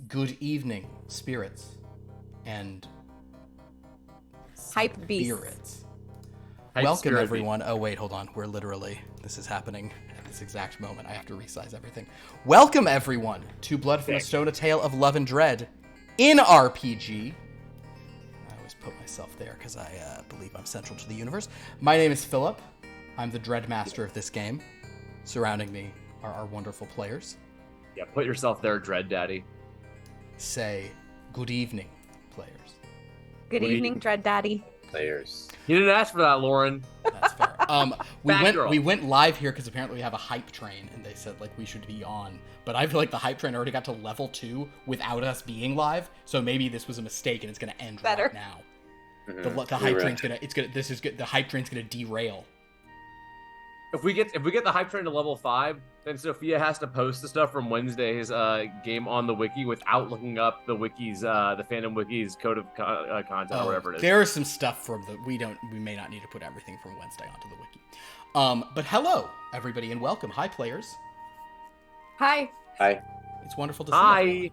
Good evening, spirits and Hype beasts. spirits. Hype Welcome, spirit everyone. Oh, wait, hold on. This is happening at this exact moment. I have to resize everything. Welcome, everyone, to Blood from a Stone, A Tale of Love and Dread in RPG. I always put myself there because I believe I'm central to the universe. My name is Philip. I'm the Dread Master of this game. Surrounding me are our wonderful players. Yeah, put yourself there, Dread Daddy. Say, good evening, players. Good evening, Dread Daddy. Players. You didn't ask for that, Lauren. That's fair. Batgirl. We went live here because apparently we have a hype train, and they said like we should be on. But I feel like the hype train already got to level 2 without us being live, so maybe this was a mistake and it's gonna end Better. right now. Mm-hmm. The hype train's the hype train's gonna derail. If we get the hype train to level 5, then Sophia has to post the stuff from Wednesday's game on the wiki without looking up the wiki's the fandom wiki's code of content or whatever it is. There is some stuff from we may not need to put everything from Wednesday onto the wiki. But hello everybody and welcome. Hi players. Hi. Hi. It's wonderful to see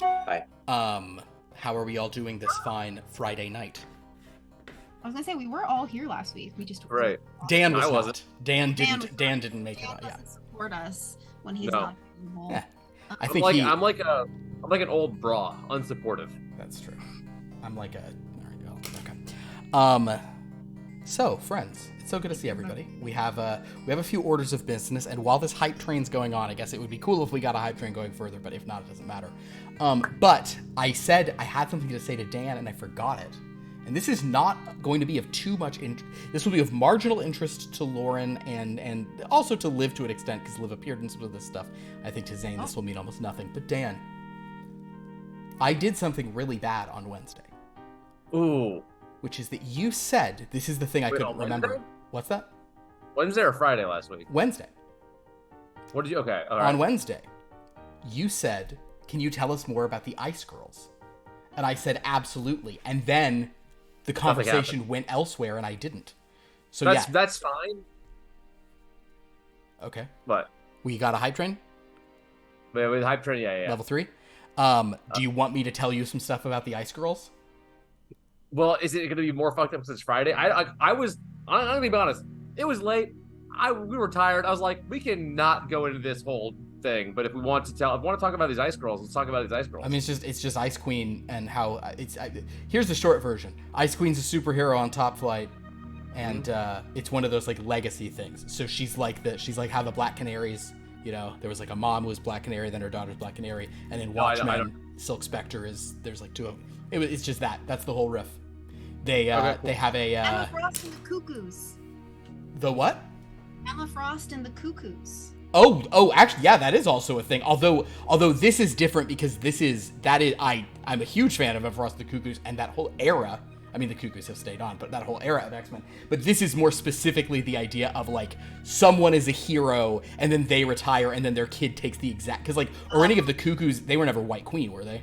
Hi. Hi. how are we all doing this fine Friday night? I was gonna say we were all here last week. We just Right. Dan was I not. wasn't. Dan was didn't make Dan it. Yeah. doesn't support us when he's No. not available. Yeah. I I'm think like an old bra, unsupportive. That's true. I'm like a. Okay. So friends, it's so good to see everybody. We have a few orders of business, and while this hype train's going on, I guess it would be cool if we got a hype train going further. But if not, it doesn't matter. But I said I had something to say to Dan, and I forgot it. And this is not going to be of too much this will be of marginal interest to Lauren and also to Liv to an extent, because Liv appeared in some of this stuff. I think to Zane this will mean almost nothing. But Dan, I did something really bad on Wednesday. Ooh. Which is that you said, this is the thing I Wait, couldn't on remember. Wednesday? What's that? Wednesday or Friday last week? Wednesday. What did you? Okay. All right. On Wednesday, you said, can you tell us more about the Ice Girls? And I said, absolutely. And then the conversation went elsewhere and I didn't. So that's fine. Okay. But We got a hype train? with hype train, yeah. Level 3? Do you want me to tell you some stuff about the Ice Girls? Well, is it going to be more fucked up since Friday? I'm gonna be honest. It was late. We were tired. I was like, we can not go into this whole thing. But if we want to talk about these Ice Girls, let's talk about these Ice Girls. I mean, it's just Ice Queen and how here's the short version. Ice Queen's a superhero on Top Flight, and it's one of those like legacy things. So she's like how the Black Canaries. You know, there was like a mom who was Black Canary, then her daughter's Black Canary, and then Watchmen, Silk Spectre there's like two of them. It's just that's the whole riff. They cool. They have a Emma Frost and the Cuckoos. the what? Emma Frost and the Cuckoos. Oh, actually, yeah, that is also a thing. Although this is different because I'm a huge fan of Emma Frost and the Cuckoos and that whole era. I mean, the Cuckoos have stayed on, but that whole era of X-Men. But this is more specifically the idea of like someone is a hero and then they retire and then their kid takes the exact because like or any of the Cuckoos, they were never White Queen, were they?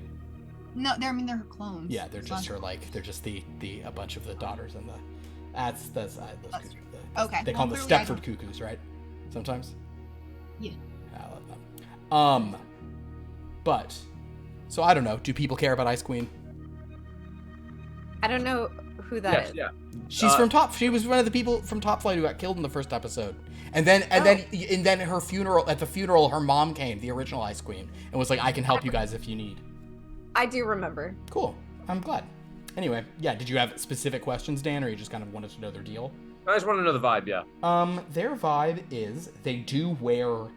No, they're her clones. Yeah, they're just her like they're just the a bunch of the daughters and those Cuckoos. Okay. They call them the Stepford Cuckoos, right? Sometimes. Yeah. I love them. But so I don't know. Do people care about Ice Queen? I don't know. who that is. Yeah. She's from Top. She was one of the people from Top Flight who got killed in the first episode. And then her funeral, at the funeral, her mom came, the original Ice Queen, and was like, "I can help you guys if you need." I do remember. Cool. I'm glad. Anyway, yeah. Did you have specific questions, Dan, or you just kind of wanted to know their deal? I just want to know the vibe. Yeah. Their vibe is they do wear.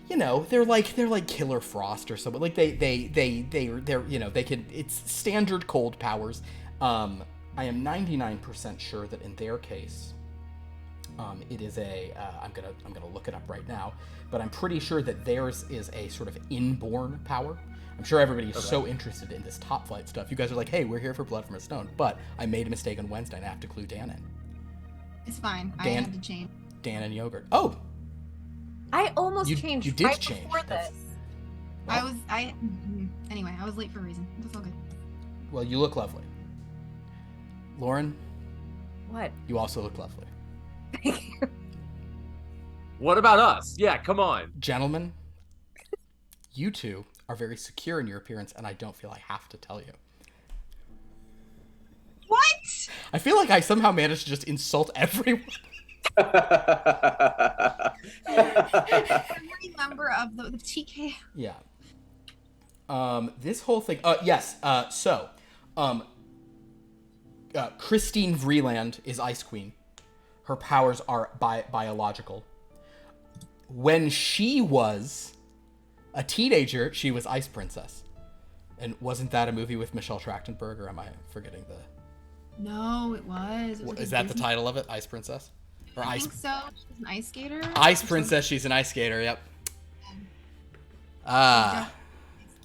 You know, they're like Killer Frost or something. Like they're you know, they can. It's standard cold powers. I am 99% sure that in their case, it is a. I'm gonna look it up right now, but I'm pretty sure that theirs is a sort of inborn power. I'm sure everybody is so interested in this Top Flight stuff. You guys are like, hey, we're here for Blood from a Stone, but I made a mistake on Wednesday and I have to clue Dan in. It's fine. I Dan- had to change. Dan and Yogurt. Oh, I almost You changed did right change. before That's- this. Anyway, I was late for a reason. That's all good. well, you look lovely. Lauren, What? you also look lovely. What about us? Yeah, come on. Gentlemen, you two are very secure in your appearance, and I don't feel I have to tell you. What? I feel like I somehow managed to just insult everyone. Every member of the TK. Yeah. This whole thing. Yes. Christine Vreeland is Ice Queen. Her powers are biological. When she was a teenager, she was Ice Princess. And wasn't that a movie with Michelle Trachtenberg, or am I forgetting the... No, it was. It was like Is a that the Disney- title of it? Ice Princess? Or I Ice... think so. She's an ice skater. Ice Princess, she's an ice skater, yep. Ah.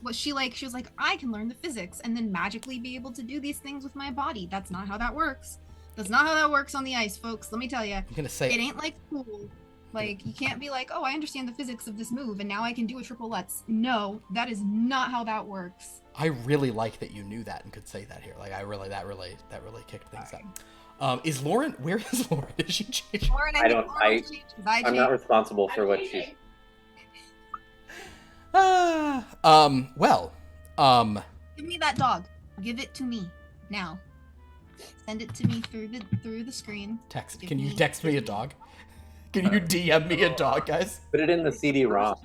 What she was like, I can learn the physics and then magically be able to do these things with my body. That's not how that works. That's not how that works on the ice, folks. Let me tell you. I'm gonna say... It ain't like school. Like, you can't be like, oh, I understand the physics of this move and now I can do a triple Lutz. No, that is not how that works. I really like that you knew that and could say that here. Like, that really kicked things up. Is Lauren? Where is Lauren? Is she changed? Lauren, I don't- Lauren changed 'cause I I'm not changed. responsible for what she's. Give me that dog. Give it to me now. Send it to me through the screen. Text. Give Can you me- text me a dog? Can you DM me a dog, guys? Put it in the CD-ROM.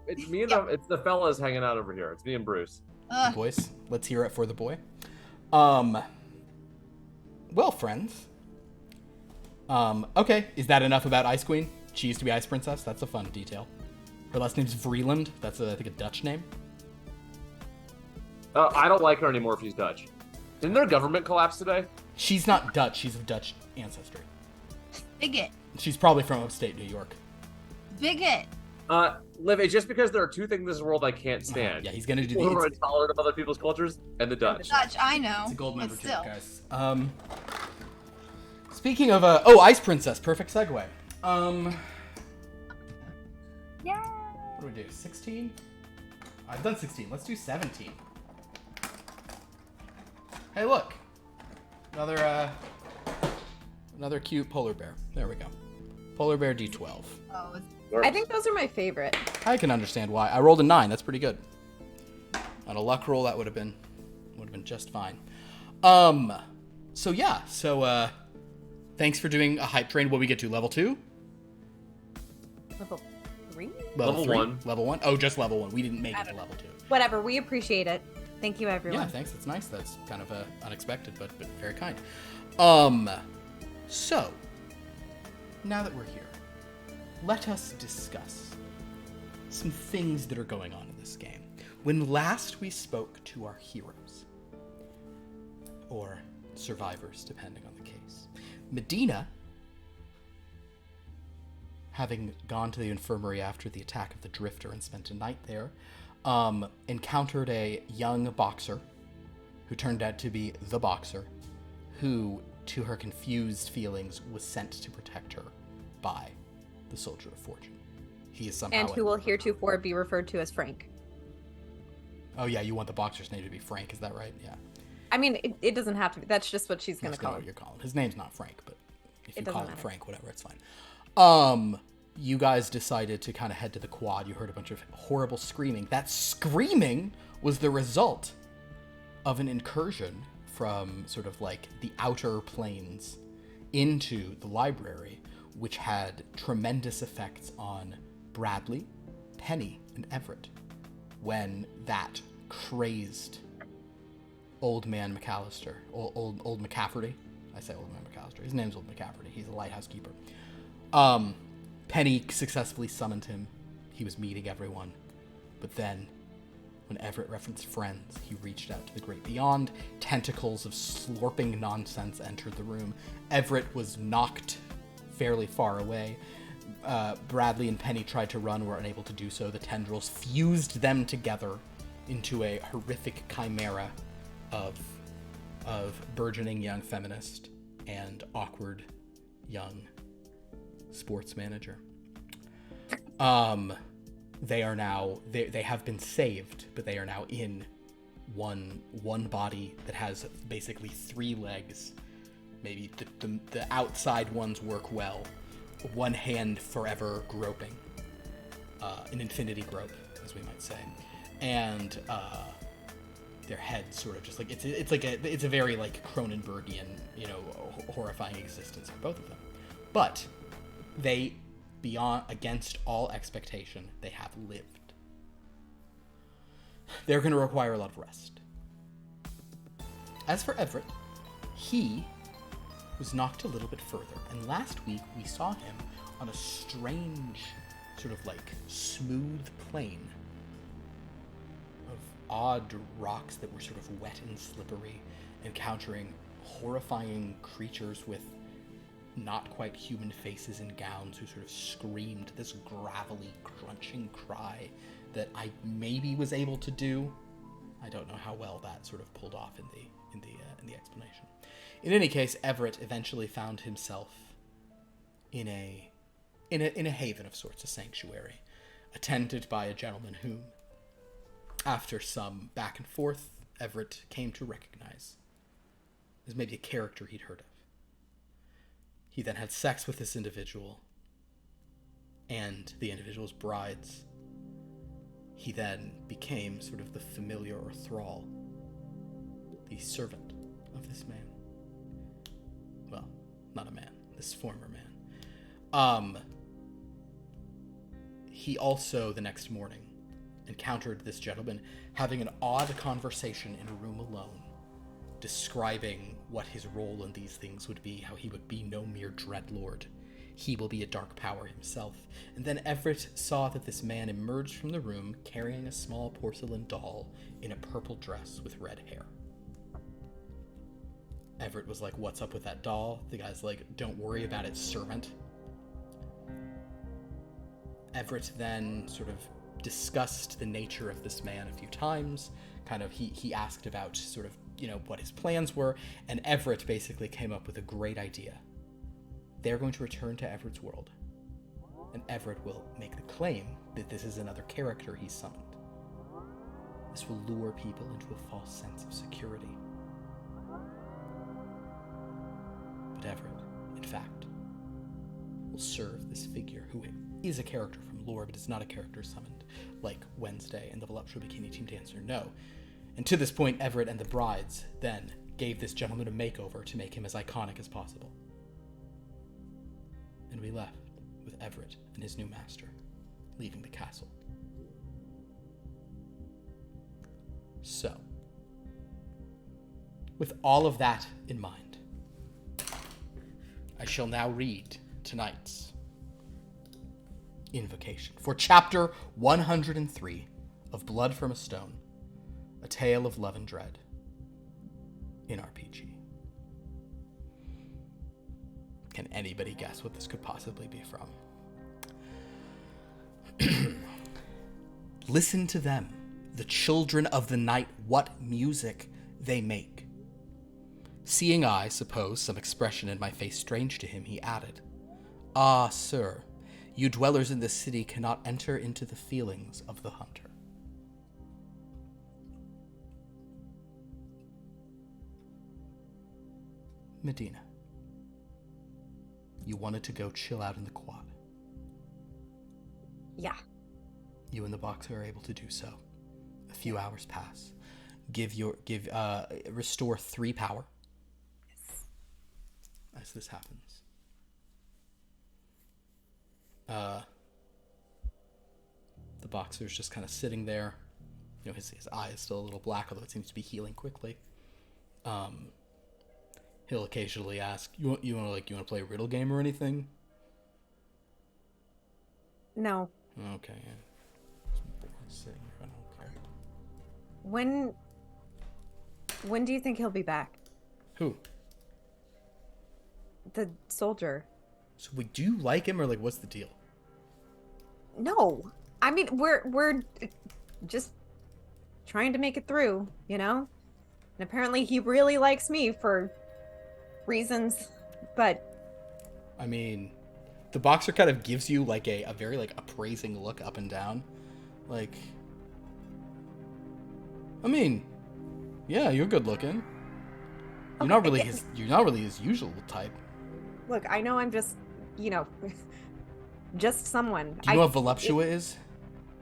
It's me and it's the fellas hanging out over here. It's me and Bruce. The boys. Let's hear it for the boy. Well, friends. Okay. Is that enough about Ice Queen? She used to be Ice Princess. That's a fun detail. Her last name's Vreeland. That's, I think, a Dutch name. I don't like her anymore if she's Dutch. Didn't their government collapse today? She's not Dutch. She's of Dutch ancestry. Bigot. She's probably from upstate New York. Bigot. Liv, it's just because there are two things in this world I can't stand. Yeah, he's gonna do People who are the... intolerant of other people's cultures and the Dutch. Dutch, I know. It's a gold but member still. guys. Speaking of, oh, Ice Princess. Perfect segue. Yeah. What do we do? 16? I've done 16. Let's do 17. Hey, look. Another cute polar bear. There we go. Polar bear D12. Oh, it's I think those are my favorite. I can understand why. I rolled a 9. That's pretty good. On a luck roll, that would have been just fine. So yeah. So thanks for doing a hype train. What we get to level 2? Level 3? Level 3? 1. Level 1? Oh, just level 1. We didn't make it to level 2. Whatever. We appreciate it. Thank you, everyone. Yeah, thanks. That's nice. That's kind of unexpected, but very kind. So now that we're here, let us discuss some things that are going on in this game. When last we spoke to our heroes, or survivors, depending on the case, Medina, having gone to the infirmary after the attack of the Drifter and spent a night there, encountered a young boxer who turned out to be the boxer, who, to her confused feelings, was sent to protect her by the Soldier of Fortune. He is somehow... And who will heretofore be referred to as Frank. Oh yeah, you want the boxer's name to be Frank, is that right? Yeah. I mean, it doesn't have to be. That's just what she's going to That's call what him. you're calling him. His name's not Frank, but if you It doesn't call him matter. Frank, whatever, it's fine. You guys decided to kind of head to the quad. You heard a bunch of horrible screaming. That screaming was the result of an incursion from sort of like the outer planes into the library, which had tremendous effects on Bradley, Penny, and Everett when that crazed old man McAllister, old McCafferty. I say old man McAllister. His name's Old McCafferty. He's a lighthouse keeper. Penny successfully summoned him. He was meeting everyone. But then, when Everett referenced friends, he reached out to the great beyond. Tentacles of slurping nonsense entered the room. Everett was knocked fairly far away. Bradley and Penny tried to run, were unable to do so. The tendrils fused them together into a horrific chimera of burgeoning young feminist and awkward young sports manager. They are now, they have been saved, but they are now in one body that has basically 3 legs. Maybe the outside ones work well. One hand forever groping. An infinity grope, as we might say. And their heads sort of just like, it's a very like Cronenbergian, horrifying existence for both of them. But they, beyond, against all expectation, they have lived. They're going to require a lot of rest. As for Everett, he was knocked a little bit further, and last week we saw him on a strange, sort of like smooth plane of odd rocks that were sort of wet and slippery, encountering horrifying creatures with not quite human faces and gowns who sort of screamed this gravelly, crunching cry that I maybe was able to do. I don't know how well that sort of pulled off in the explanation. In any case, Everett eventually found himself in a haven of sorts, a sanctuary, attended by a gentleman whom, after some back and forth, Everett came to recognize as maybe a character he'd heard of. He then had sex with this individual and the individual's brides. He then became sort of the familiar or thrall, the servant of this man. Well, not a man, this former man. He also, the next morning, encountered this gentleman having an odd conversation in a room alone, describing what his role in these things would be, how he would be no mere dreadlord. He will be a dark power himself. And then Everett saw that this man emerged from the room carrying a small porcelain doll in a purple dress with red hair. Everett was like, "What's up with that doll?" The guy's like, "Don't worry about it, servant." Everett then sort of discussed the nature of this man a few times. Kind of, he asked about sort of, what his plans were, and Everett basically came up with a great idea. They're going to return to Everett's world, and Everett will make the claim that this is another character he's summoned. This will lure people into a false sense of security. But Everett, in fact, will serve this figure who is a character from lore, but is not a character summoned, like Wednesday and the Voluptuous Bikini Team Dancer. No. And to this point, Everett and the brides then gave this gentleman a makeover to make him as iconic as possible. And we left with Everett and his new master, leaving the castle. So, with all of that in mind, I shall now read tonight's invocation for chapter 103 of Blood from a Stone, A Tale of Love and Dread in RPG. Can anybody guess what this could possibly be from? Listen to them, the children of the night, what music they make. Seeing I suppose some expression in my face strange to him, he added, "Ah, sir, you dwellers in this city cannot enter into the feelings of the hunter." Medina, you wanted to go chill out in the quad. Yeah. You and the boxer are able to do so. A few hours pass. restore 3 power as this happens. The boxer's just kind of sitting there. You know, his eye is still a little black, although it seems to be healing quickly. He'll occasionally ask, "You want to play a riddle game or anything?" No. Okay. Yeah. Sitting here, I don't care. When do you think he'll be back? Who? The soldier. So do you like him, or like what's the deal? No. I mean, we're just trying to make it through, you know? And apparently he really likes me for reasons, but I mean, the boxer kind of gives you like a very like appraising look up and down. Like, I mean, yeah, you're good looking. You're not really his usual type. look, I know I'm just, just someone. Do you know what voluptua is?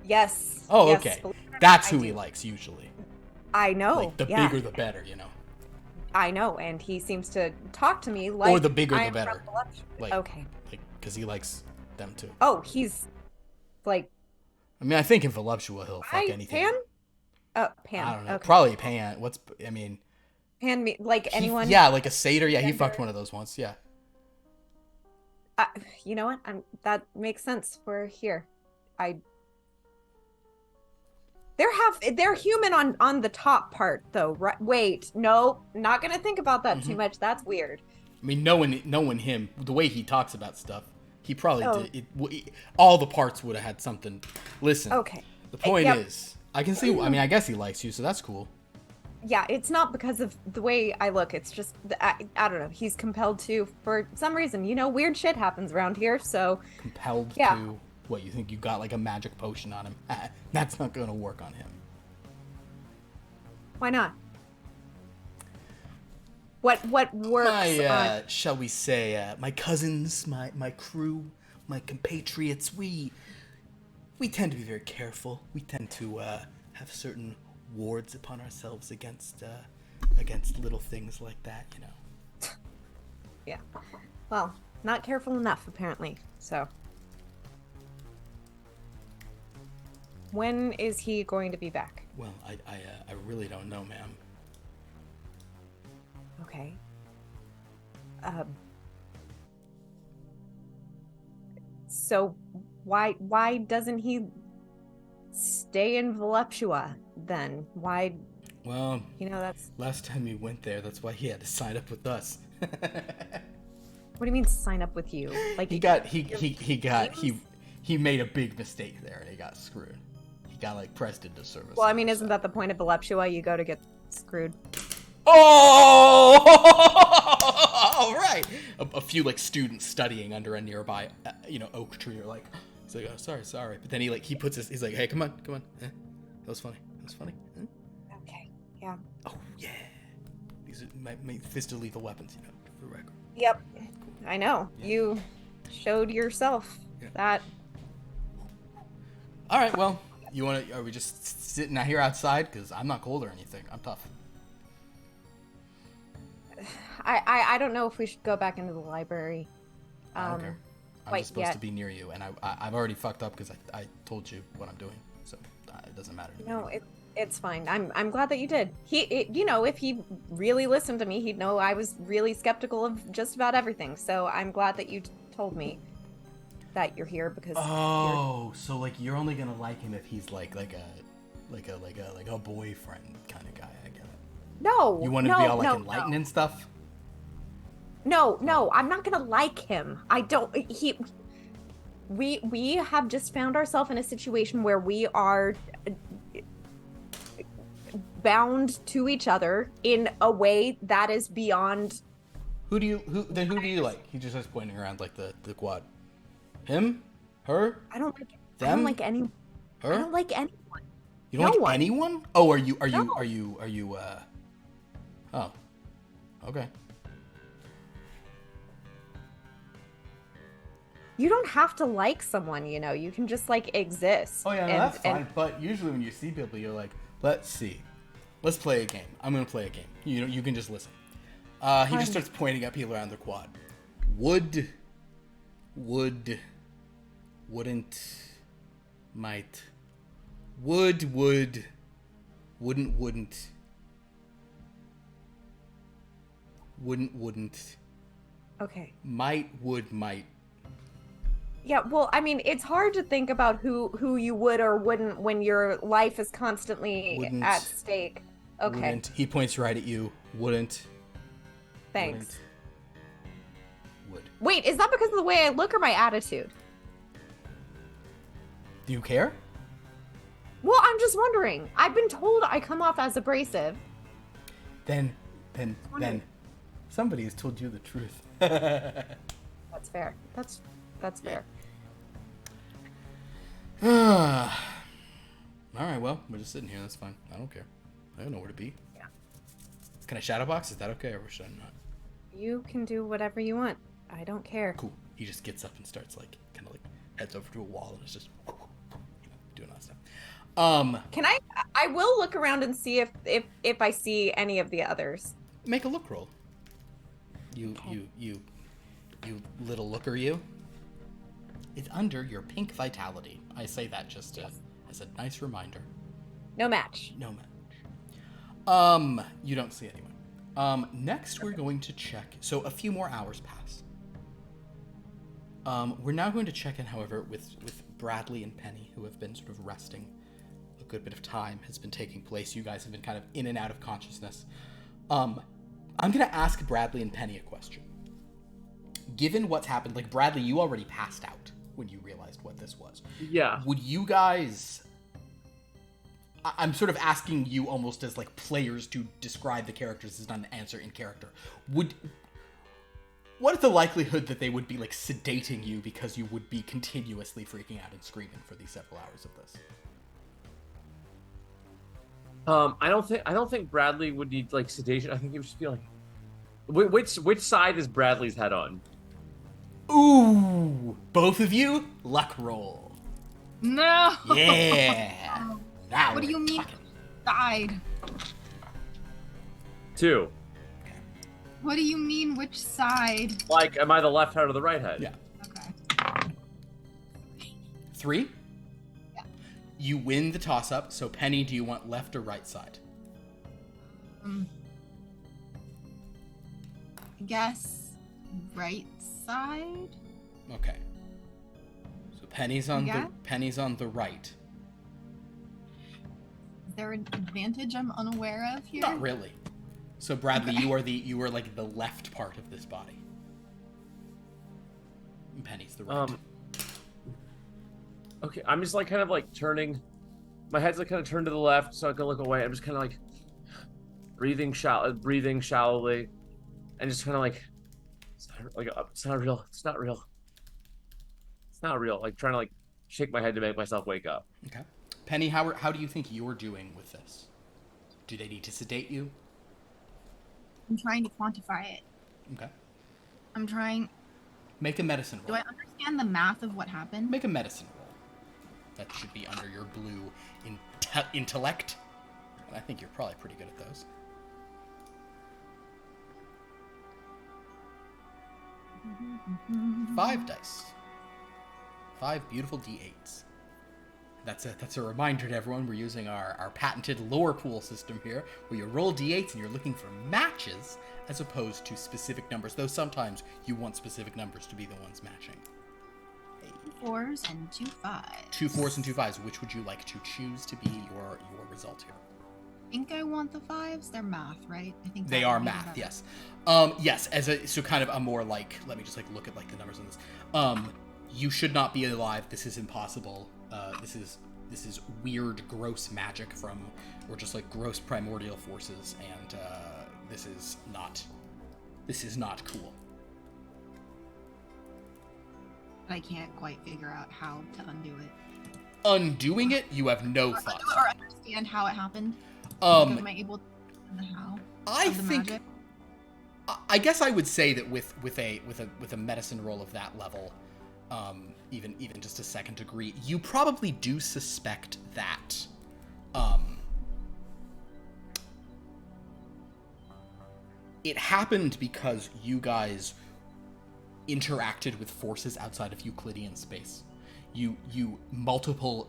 Yes. Oh, yes, okay. believe it or not, That's I who do. he likes usually. I know. Like the yeah. bigger the better, you know. I know, and he seems to talk to me like Or the bigger the I'm better. from voluptua. Like, okay. Like, because he likes them too. Oh, he's like I mean, I think in voluptua he'll fuck anything. Pan? Pan. I don't know. Okay. Probably Pan. Pan me like anyone. Yeah, like a satyr. Yeah, he fucked one of those once. Yeah. You know what? That makes sense. We're here. They're human on the top part though, right? Wait, no, not gonna think about that too much. That's weird. I mean, knowing him, the way he talks about stuff, he probably did. All the parts would have had something. Listen. Okay. The point is, I can see. I mean, I guess he likes you, so that's cool. Yeah, it's not because of the way I look. It's just I don't know. He's compelled to for some reason. Weird shit happens around here. So compelled yeah. to. What, you think you got like a magic potion on him? That's not going to work on him. Why not? What works? My, shall we say, my cousins, my crew, my compatriots, we tend to be very careful. We tend to have certain wards upon ourselves against little things like that, you know. Yeah. Well, not careful enough apparently. So. When is he going to be back? Well, I really don't know, ma'am. Okay. So why doesn't he stay in Voluptua then? Why? Well, that's. Last time he went there, that's why he had to sign up with us. What do you mean sign up with you? Like he made a big mistake there and he got screwed. Got like pressed into service. Well, I mean, isn't that the point of Voluptua? You go to get screwed. Oh, right. A few like students studying under a nearby, oak tree are like, he's like, oh, sorry. But then he puts he's like, hey, come on. That was funny. Okay. Yeah. Oh yeah. These are my fist of lethal weapons, for the record. Yep. I know. Yeah. You showed yourself that. All right. Well. Are we just sitting out here outside? Because I'm not cold or anything. I'm tough. I don't know if we should go back into the library. I don't care. I'm just supposed to be near you, and I've already fucked up because I told you what I'm doing, so it doesn't matter to me. No, it's fine. I'm glad that you did. If he really listened to me, he'd know I was really skeptical of just about everything. So I'm glad that you told me that you're here because. Oh, so like you're only gonna like him if he's like a boyfriend kind of guy. I get it. No. You want him to be all like enlightened and stuff. No, I'm not gonna like him. I don't. We have just found ourselves in a situation where we are bound to each other in a way that is beyond. Who do you like? He just starts pointing around like the quad. Him? Her? I don't like. Them? I don't like anyone. Her? I don't like anyone. You don't like anyone? Oh, are you? No. Oh, okay. You don't have to like someone, you can just like exist. Oh yeah, no, that's fine. But usually when you see people, you're like, let's see, Let's play a game. I'm gonna play a game. You can just listen. He just starts pointing at people around the quad. Would, wouldn't, might, would, wouldn't, wouldn't, Okay. might, would, might. Yeah, well, I mean, it's hard to think about who you would or wouldn't when your life is constantly Wouldn't. at stake. Okay, Wouldn't. He points right at you. Wouldn't. thanks. Wouldn't. Would. Wait, is that because of the way I look or my attitude? Do you care? Well, I'm just wondering. I've been told I come off as abrasive. Then somebody has told you the truth. That's fair. That's fair. All right, well, we're just sitting here. That's fine. I don't care. I don't know where to be. Yeah. Can I shadow box? Is that okay, or should I not? You can do whatever you want. I don't care. Cool. He just gets up and starts kind of heads over to a wall and is just doing that stuff. Can I will look around and see if I see any of the others. Make a look roll. You little looker, you. It's under your pink vitality. I say that just as a nice reminder. No match. No match. You don't see anyone. Next we're going to check. So a few more hours pass. We're now going to check in, however, with Bradley and Penny, who have been sort of resting. A good bit of time has been taking place. You guys have been kind of in and out of consciousness. I'm going to ask Bradley and Penny a question. Given what's happened, Bradley, you already passed out when you realized what this was. Yeah. Would you guys... I'm sort of asking you almost as players to describe the characters. This is not an answer in character. What is the likelihood that they would be sedating you because you would be continuously freaking out and screaming for these several hours of this? I don't think Bradley would need sedation. I think he would just be which side is Bradley's head on? Ooh, both of you, luck roll. No. Yeah. Now What do you we're mean? talking. Side. 2. What do you mean? Which side? Am I the left head or the right head? Yeah. Okay. 3. Yeah. You win the toss-up. So Penny, do you want left or right side? I guess right side. Okay. So Penny's on Yeah. Penny's on the right. Is there an advantage I'm unaware of here? Not really. So Bradley, Okay. you are the left part of this body. And Penny's the right. Okay, I'm just kind of turning. My head's kind of turned to the left, so I can look away. I'm just kind of breathing shallowly, and just kind of it's not real. It's not real. It's not real. Trying to shake my head to make myself wake up. Okay. Penny, how do you think you're doing with this? Do they need to sedate you? I'm trying to quantify it. Okay. I'm trying. Make a medicine Do roll. I understand the math of what happened? Make a medicine roll. That should be under your blue intellect. And I think you're probably pretty good at those. 5 dice. 5 beautiful d8s. That's a reminder to everyone. We're using our patented lore pool system here, where you roll d8s and you're looking for matches as opposed to specific numbers, though sometimes you want specific numbers to be the ones matching. 4s and 2 5s. 2 4s and 2 5s. Which would you like to choose to be your result here? I think I want the 5s. They're math, right? I think They that are would be math, better. yes. Yes, so kind of a more let me just look at the numbers on this. You should not be alive. This is impossible. This is weird, gross magic or just gross primordial forces, and this is not cool. I can't quite figure out how to undo it. Undoing it, you have no Or thoughts. undo it or understand how it happened. Am I able to understand the how? I of the think. magic? I guess I would say that with a medicine roll of that level, even just a second degree, you probably do suspect that it happened because you guys interacted with forces outside of Euclidean space. You multiple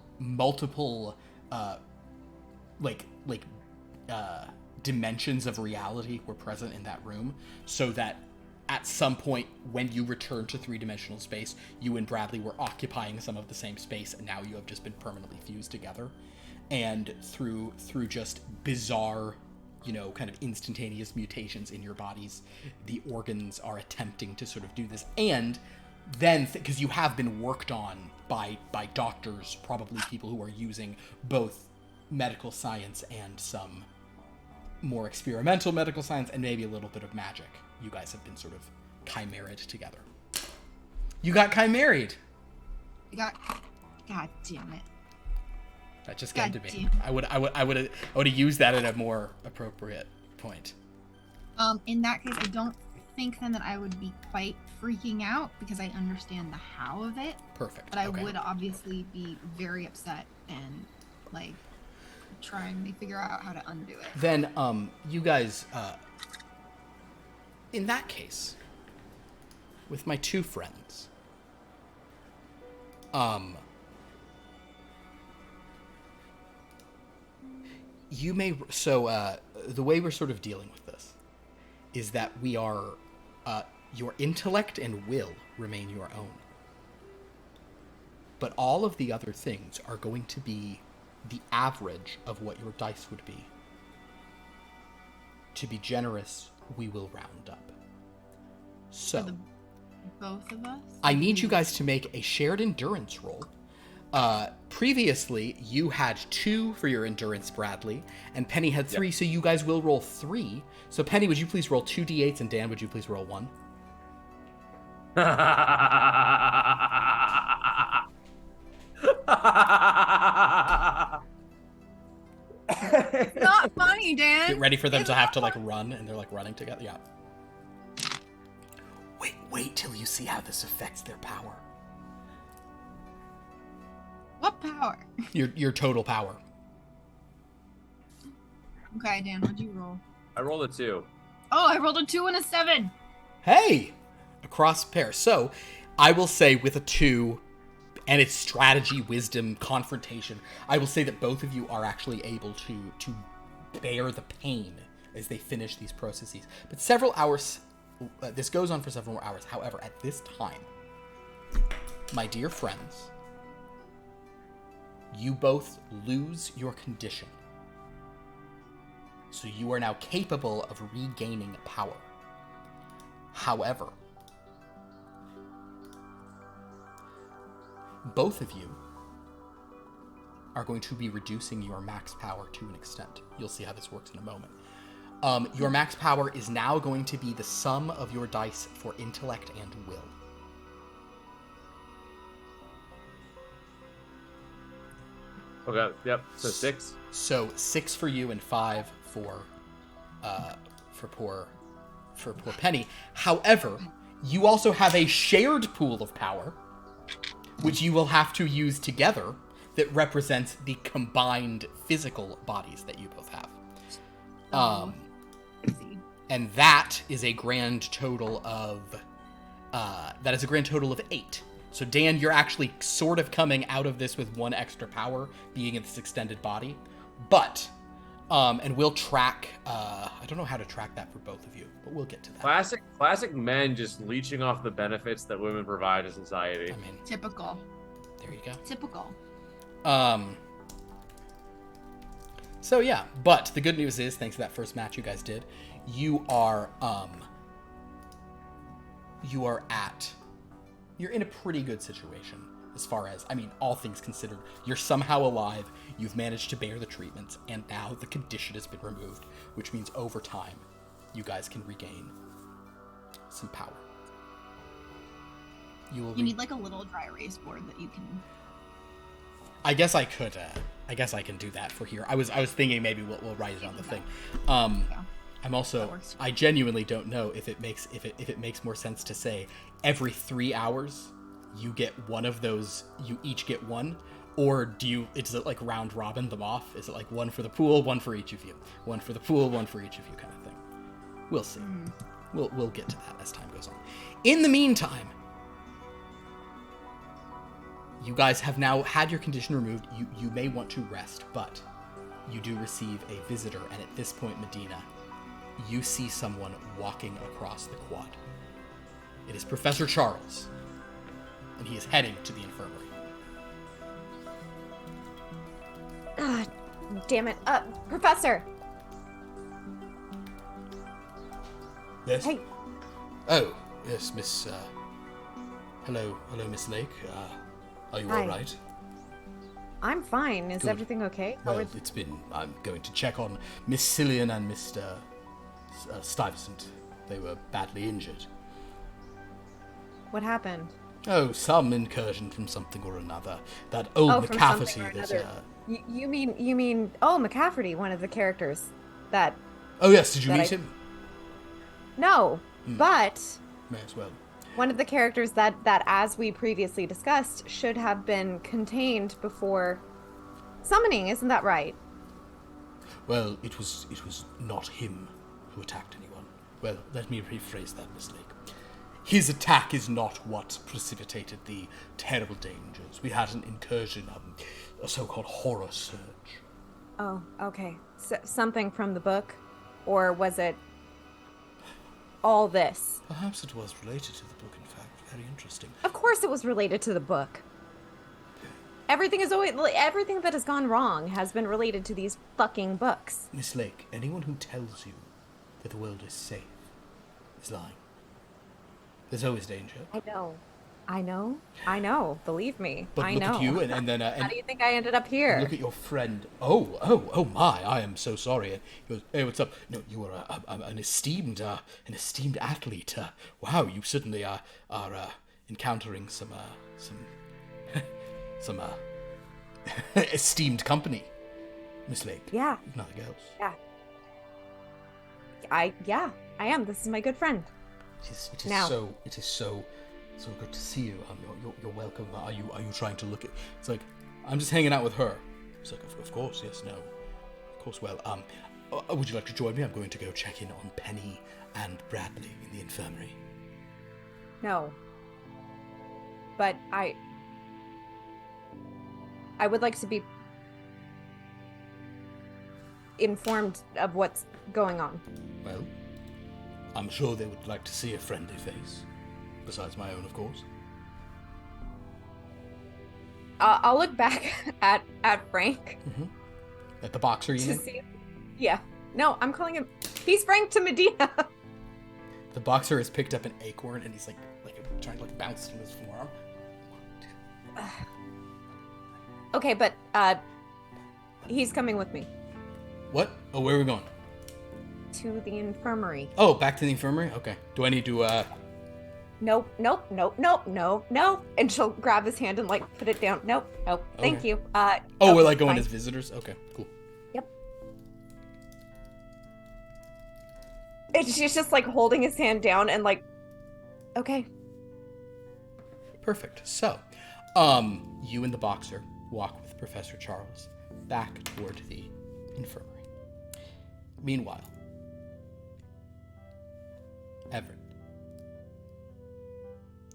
dimensions of reality were present in that room, so that at some point when you returned to three-dimensional space, you and Bradley were occupying some of the same space, and now you have just been permanently fused together. And through just bizarre, kind of instantaneous mutations in your bodies, the organs are attempting to sort of do this. And then, because you have been worked on by doctors, probably people who are using both medical science and some more experimental medical science, and maybe a little bit of magic. You guys have been sort of chimeried together. You got chimeried. God damn it. That just came to me. damn. I would have used that at a more appropriate point. In that case, I don't think then that I would be quite freaking out because I understand the how of it. Perfect. But I Okay. would obviously be very upset and like trying to figure out how to undo it. Then, you guys, in that case, with my two friends, you may, the way we're sort of dealing with this is that we are, your intellect and will remain your own. But all of the other things are going to be the average of what your dice would be. To be generous, we will round up. So, Both of us? I need you guys to make a shared endurance roll. Previously, you had 2 for your endurance, Bradley, and Penny had 3, so you guys will roll 3. So, Penny, would you please roll 2 d8s, and Dan, would you please roll 1? Not funny, Dan. Get ready for them It's to have not to, like, funny. run, and they're, like, running together. Yeah. Wait till you see how this affects their power. What power? Your total power. Okay, Dan, what'd you roll? I rolled a 2. Oh, I rolled a 2 and a 7. Hey! Across pair. So, I will say with a 2, and it's strategy, wisdom, confrontation, I will say that both of you are actually able to bear the pain as they finish these processes. But several hours, this goes on for several more hours. However, at this time, my dear friends, you both lose your condition. So you are now capable of regaining power. However, both of you are going to be reducing your max power to an extent. You'll see how this works in a moment. Your max power is now going to be the sum of your dice for intellect and will. Okay, yep. So 6. So 6 for you and 5 for poor Penny. However, you also have a shared pool of power, which you will have to use together, that represents the combined physical bodies that you both have. And that is a grand total of 8. So Dan, you're actually sort of coming out of this with 1 extra power, being in this extended body. But, and we'll track, I don't know how to track that for both of you, but we'll get to that. Classic men just leeching off the benefits that women provide to society. I mean, Typical. there you go. Typical. So yeah, but the good news is, thanks to that first match you guys did, you're in a pretty good situation as far as, I mean, all things considered. You're somehow alive, you've managed to bear the treatments, and now the condition has been removed, which means over time, you guys can regain some power. You need like a little dry erase board that you can. I guess I could. I guess I can do that for here. I was thinking maybe we'll write it on the thing. Yeah. I'm also. I genuinely don't know if it makes more sense to say every 3 hours you get one of those. You each get one, or is it like round robin them off? Is it like 1 for the pool, 1 for each of you, 1 for the pool, 1 for each of you, kind of thing? We'll see. We'll get to that as time goes on. In the meantime, you guys have now had your condition removed. You may want to rest, but you do receive a visitor, and at this point, Medina, you see someone walking across the quad. It is Professor Charles, and he is heading to the infirmary. Ah, damn it. Professor. Yes? Hey. Oh, yes, Miss, Hello, Miss Lake. Are you Hi. all right? I'm fine. Is Good. everything okay? Well, I'm going to check on Miss Cillian and Mr. Stuyvesant. They were badly injured. What happened? Oh, some incursion from something or another. That old from McCafferty something or that, another. You mean, McCafferty, one of the characters that... Oh, yes, did you that meet I- him? No, but May as well. one of the characters that, as we previously discussed, should have been contained before summoning, isn't that right? Well, it was not him who attacked anyone. Well, let me rephrase that, Miss Lake. His attack is not what precipitated the terrible dangers. We had an incursion, a so-called horror surge. Oh, okay. Something from the book? Or was it all this? Perhaps it was related to the book, in fact. Very interesting. Of course it was related to the book. Everything that has gone wrong has been related to these fucking books. Miss Lake, anyone who tells you that the world is safe is lying. There's always danger. I know. Believe me. But I look know. at you, and then... How do you think I ended up here? Look at your friend. Oh my! I am so sorry. And he goes, "Hey, what's up? No, you are an esteemed athlete. Wow, you certainly are encountering some esteemed company, Miss Lake. Yeah. Nothing else. Yeah. I am. This is my good friend. It is so good to see you. You're welcome. Are you trying to look at? It's like, I'm just hanging out with her. It's like, of course, yes, no, of course. Well, would you like to join me? I'm going to go check in on Penny and Bradley in the infirmary. No. But I would like to be informed of what's going on. Well, I'm sure they would like to see a friendly face, besides my own, of course. I'll look back at Frank At the boxer, you to mean? see. Yeah. No, I'm calling him. He's Frank to Medina. The boxer has picked up an acorn and he's like trying to bounce it in his forearm. Okay, but he's coming with me What? Oh, where are we going? to the infirmary. Oh, back to the infirmary? Okay. Do I need to, Nope. And she'll grab his hand and put it down. Nope. Thank Okay. you. Oh, we're okay, going fine. as visitors? Okay, cool. Yep. And she's just holding his hand down and okay. Perfect. So, you and the boxer walk with Professor Charles back toward the infirmary. Meanwhile, Everett,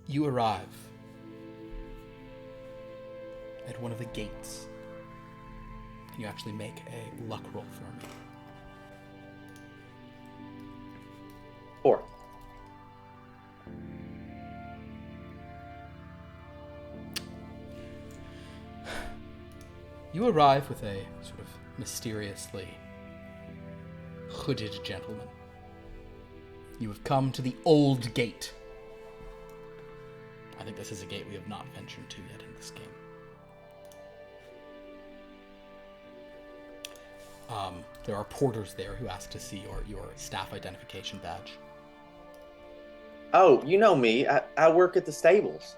you arrive at one of the gates. Can you actually make a luck roll for me? 4. You arrive with a sort of mysteriously hooded gentleman. You have come to the old gate. I think this is a gate we have not ventured to yet in this game. There are porters there who ask to see your staff identification badge. Oh, you know me. I work at the stables.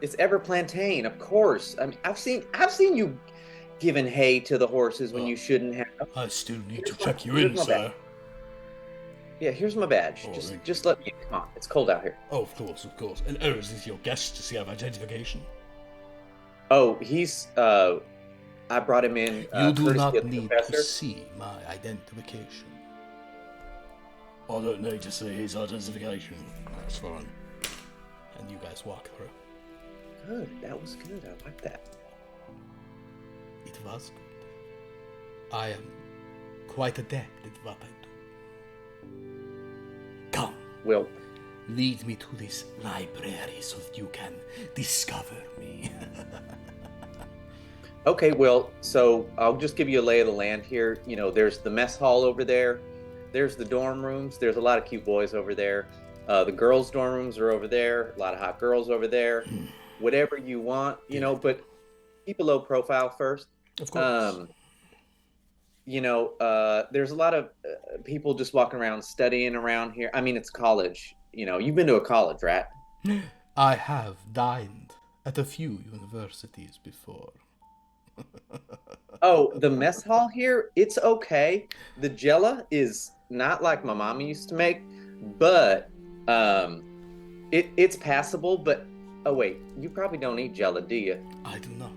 It's Everplantain, of course. I mean, I've seen you giving hay to the horses when you shouldn't have. I still need to Here's check you here's in, my sir. badge. Yeah, here's my badge. Oh, thank Just let me. Come on, it's cold out here. Oh, of course, of course. And oh, is this your guest? Does he have identification? Oh, he's. I brought him in. You do courtesy not of the need professor. to see my identification. I don't need to see his identification. That's fine. And you guys walk through. Good. That was good. I like that. It was good. I am quite adept at what I do. Come, Well, lead me to this library so that you can discover me. okay, well, so I'll just give you a lay of the land here. You know, there's the mess hall over there. There's the dorm rooms. There's a lot of cute boys over there. The girls' dorm rooms are over there. A lot of hot girls over there. Whatever you want, you know, but keep a low profile first. Of course. You know, there's a lot of people just walking around studying around here. I mean, it's college. You know, you've been to a college, right? I have dined at a few universities before. Oh, the mess hall here, it's okay. The Jella is not like my mama used to make, but it's passable. But oh wait, you probably don't eat Jella, do you? I do not.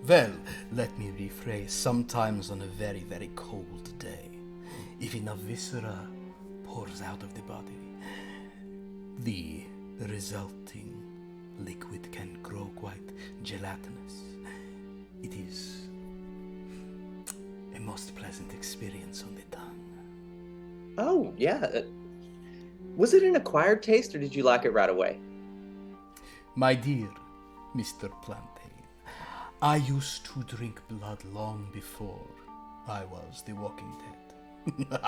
Well, let me rephrase. Sometimes on a very, very cold day, if enough viscera pours out of the body, the resulting liquid can grow quite gelatinous. It is a most pleasant experience on the tongue. Oh yeah. Was it an acquired taste, or did you like it right away? My dear Mr. Plantain, I used to drink blood long before I was the Walking Dead.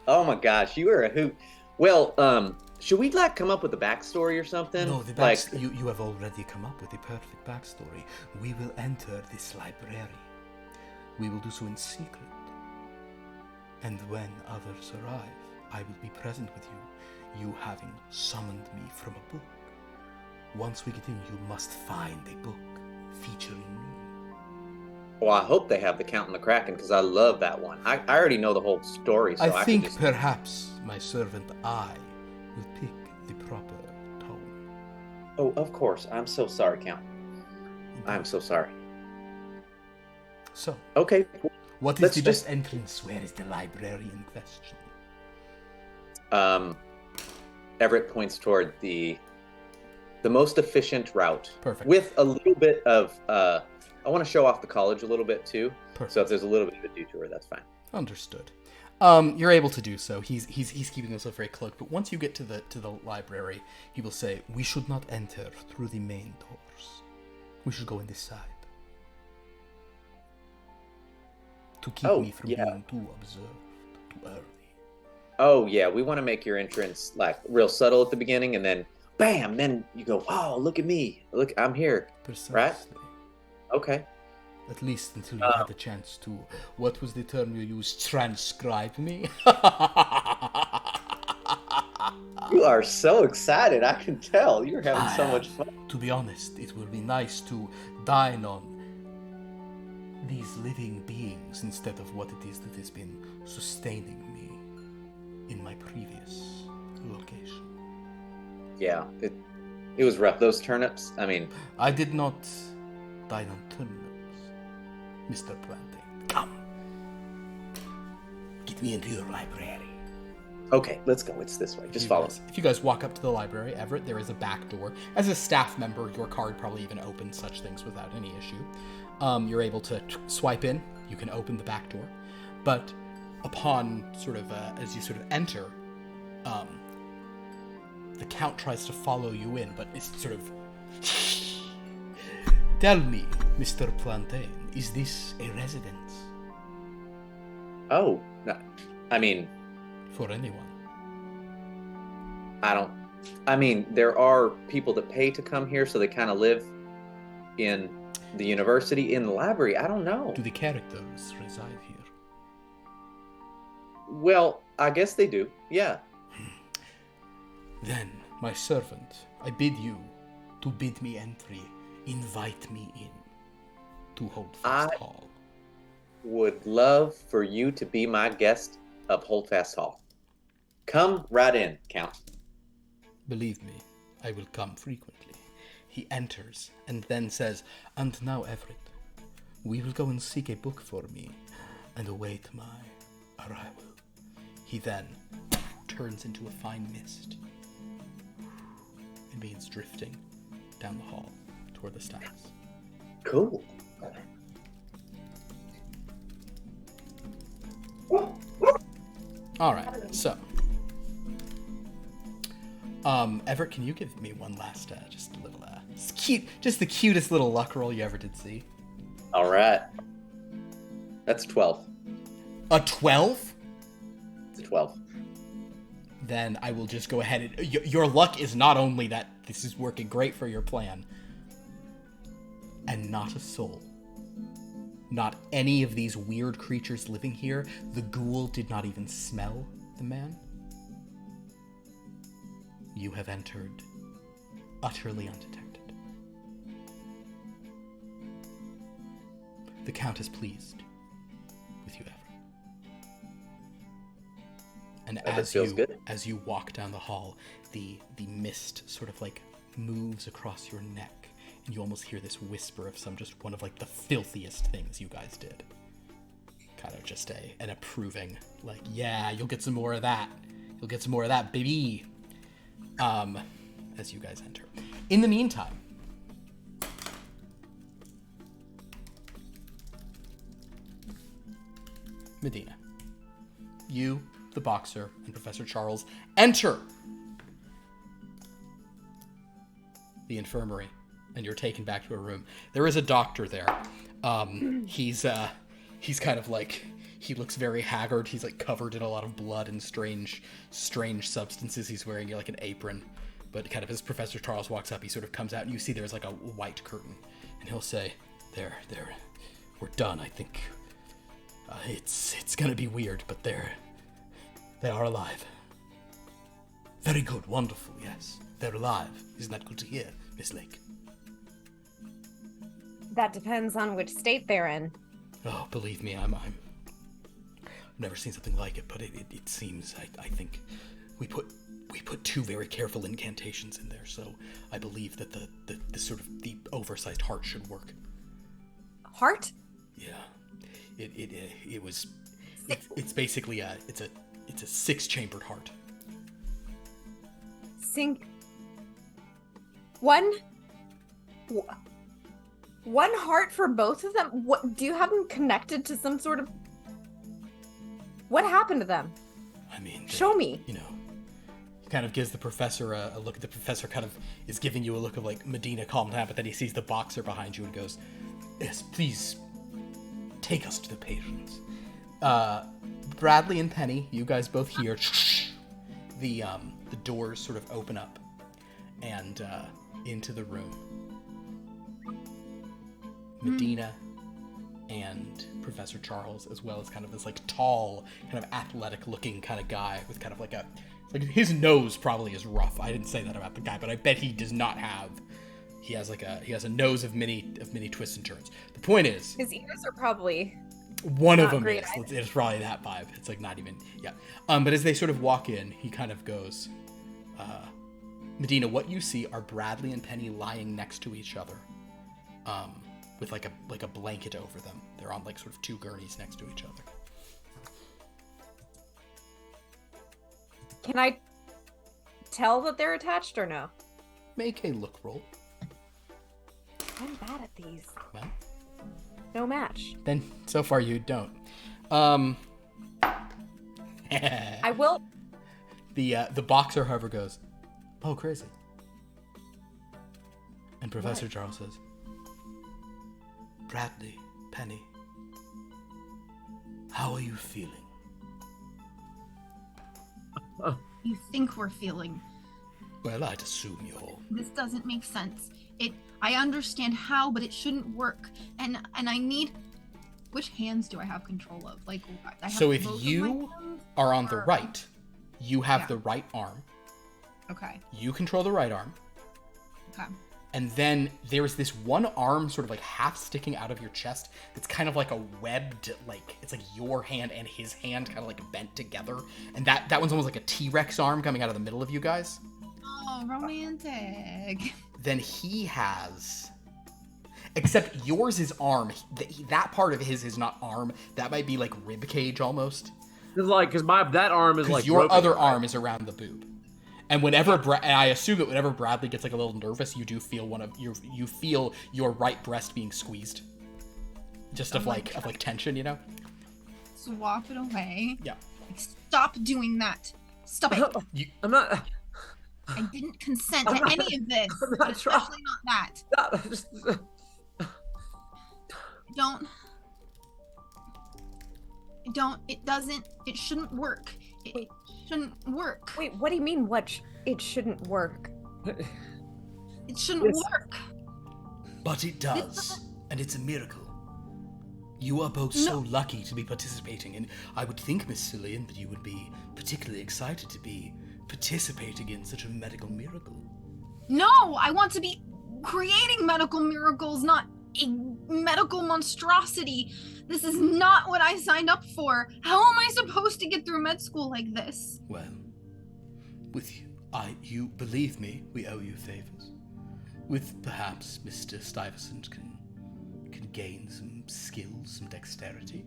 Oh my gosh, you were a hoot. Well, should we like come up with a backstory or something? No, the you have already come up with the perfect backstory. We will enter this library. We will do so in secret. And when others arrive, I will be present with you having summoned me from a book. Once we get in, you must find a book featuring me. Well, I hope they have the Count and the Kraken, because I love that one. I already know the whole story, so I think could just... perhaps my servant I will pick the proper tone. Oh, of course. I'm so sorry, Count. I'm so sorry. So, Okay. what is Let's the just- best entrance? Where is the library in question? Everett points toward the most efficient route. Perfect. With a little bit of I want to show off the college a little bit too. Perfect. So if there's a little bit of a detour, that's fine. Understood. You're able to do so. He's keeping himself very cloaked. But once you get to the library, he will say, "We should not enter through the main doors. We should go in this side to keep me from being too observed too early." Oh yeah, we want to make your entrance like real subtle at the beginning, and then bam, then you go, "Wow, look at me! Look, I'm here." Precisely. Right? Okay. At least until you had the chance to, what was the term you used, transcribe me? You are so excited. I can tell. You're having so much fun. To be honest, it will be nice to dine on these living beings instead of what it is that has been sustaining me in my previous location. Yeah, it was rough. Those turnips, I mean... I did not dine on turnips, Mr. Plantain. Come. Get me into your library. Okay, let's go. It's this way. Just follow us. If you guys walk up to the library, Everett, there is a back door. As a staff member, your card probably even opens such things without any issue. You're able to swipe in. You can open the back door. But upon as you sort of enter, the Count tries to follow you in, but it's sort of... Tell me, Mr. Plantain, is this a residence? Oh, no, I mean... For anyone. There are people that pay to come here, so they kind of live in the university, in the library. I don't know. Do the characters reside here? Well, I guess they do. Yeah. Then, my servant, I bid you to bid me entry, invite me in to Holdfast Hall. Would love for you to be my guest of Holdfast Hall. Come right in, Count. Believe me, I will come frequently. He enters and then says, "And now, Everett, we will go and seek a book for me and await my arrival. He then turns into a fine mist and begins drifting down the hall toward the stairs. Cool. All right, so Everett, can you give me one last just a little it's cute, just the cutest little luck roll you ever did see? All right. That's 12. A 12? It's a 12. Then I will just go ahead and your luck is not only that this is working great for your plan, and not a soul. Not any of these weird creatures living here. The ghoul did not even smell the man. You have entered utterly undetected. The Count is pleased with you, Everett. And as you walk down the hall, the mist sort of like moves across your neck. And you almost hear this whisper of just one of like the filthiest things you guys did. Kind of just an approving, like, yeah, you'll get some more of that. You'll get some more of that, baby. As you guys enter. In the meantime, Medina, you, the boxer, and Professor Charles enter the infirmary. And you're taken back to a room. There is a doctor there. He's kind of like, he looks very haggard. He's like covered in a lot of blood and strange substances. He's wearing like an apron. But kind of as Professor Charles walks up, he sort of comes out and you see there's like a white curtain. And he'll say, there, we're done, I think. It's gonna be weird, but they are alive. Very good, wonderful, yes. They're alive. Isn't that good to hear, Miss Lake? That depends on which state they're in. Oh, believe me, I've never seen something like it, but it seems, I think we put 2 very careful incantations in there, so I believe that the sort of the oversized heart should work. Heart? Yeah, it's basically it's a 6-chambered heart. One heart for both of them? What do you have them connected to some sort of... What happened to them? I mean, show me. You know, he kind of gives the professor a look. The professor kind of is giving you a look of like, Medina, calm down, but then he sees the boxer behind you and goes, yes, please take us to the patients. Bradley and Penny, you guys both hear the doors sort of open up and into the room. Medina and Professor Charles, as well as kind of this like tall, kind of athletic looking kind of guy with kind of like his nose probably is rough. I didn't say that about the guy, but I bet he does not have. He has a nose of many twists and turns. The point is, his ears are probably one of them is. It's probably that vibe. It's like not even But as they sort of walk in, he kind of goes, Medina, what you see are Bradley and Penny lying next to each other. With like a blanket over them. They're on like sort of 2 gurneys next to each other. Can I tell that they're attached or no? Make a look roll. I'm bad at these. Well, no match. Then so far you don't. I will. The boxer, however, goes, oh, crazy. And Professor Charles says, Bradley, Penny, how are you feeling? You think we're feeling. Well, I'd assume you're... This doesn't make sense. I understand how, but it shouldn't work. And I need... Which hands do I have control of? Like, I have so if both you are on the right, you have the right arm. Okay. You control the right arm. Okay. And then there's this one arm sort of like half sticking out of your chest that's kind of like a webbed, like, it's like your hand and his hand kind of like bent together. And that one's almost like a T-Rex arm coming out of the middle of you guys. Oh, romantic. Then he has... Except yours is arm. That part of his is not arm. That might be like rib cage almost. Because that arm is like your broken, other right? arm is around the boob. And whenever and I assume that whenever Bradley gets like a little nervous, you do feel you feel your right breast being squeezed, just of like tension, you know. Swap it away. Yeah. Stop doing that. Stop it. I'm not. I didn't consent to any of this, I'm not but especially not that. It shouldn't work. It shouldn't work. Wait, what do you mean? It shouldn't work? It shouldn't work. But it does, and it's a miracle. You are both so lucky to be participating, and I would think, Miss Cillian, that you would be particularly excited to be participating in such a medical miracle. No, I want to be creating medical miracles, not a medical monstrosity. This is not what I signed up for. How am I supposed to get through med school like this? Well, you believe me, we owe you favors. With perhaps Mr. Stuyvesant can gain some skills, some dexterity.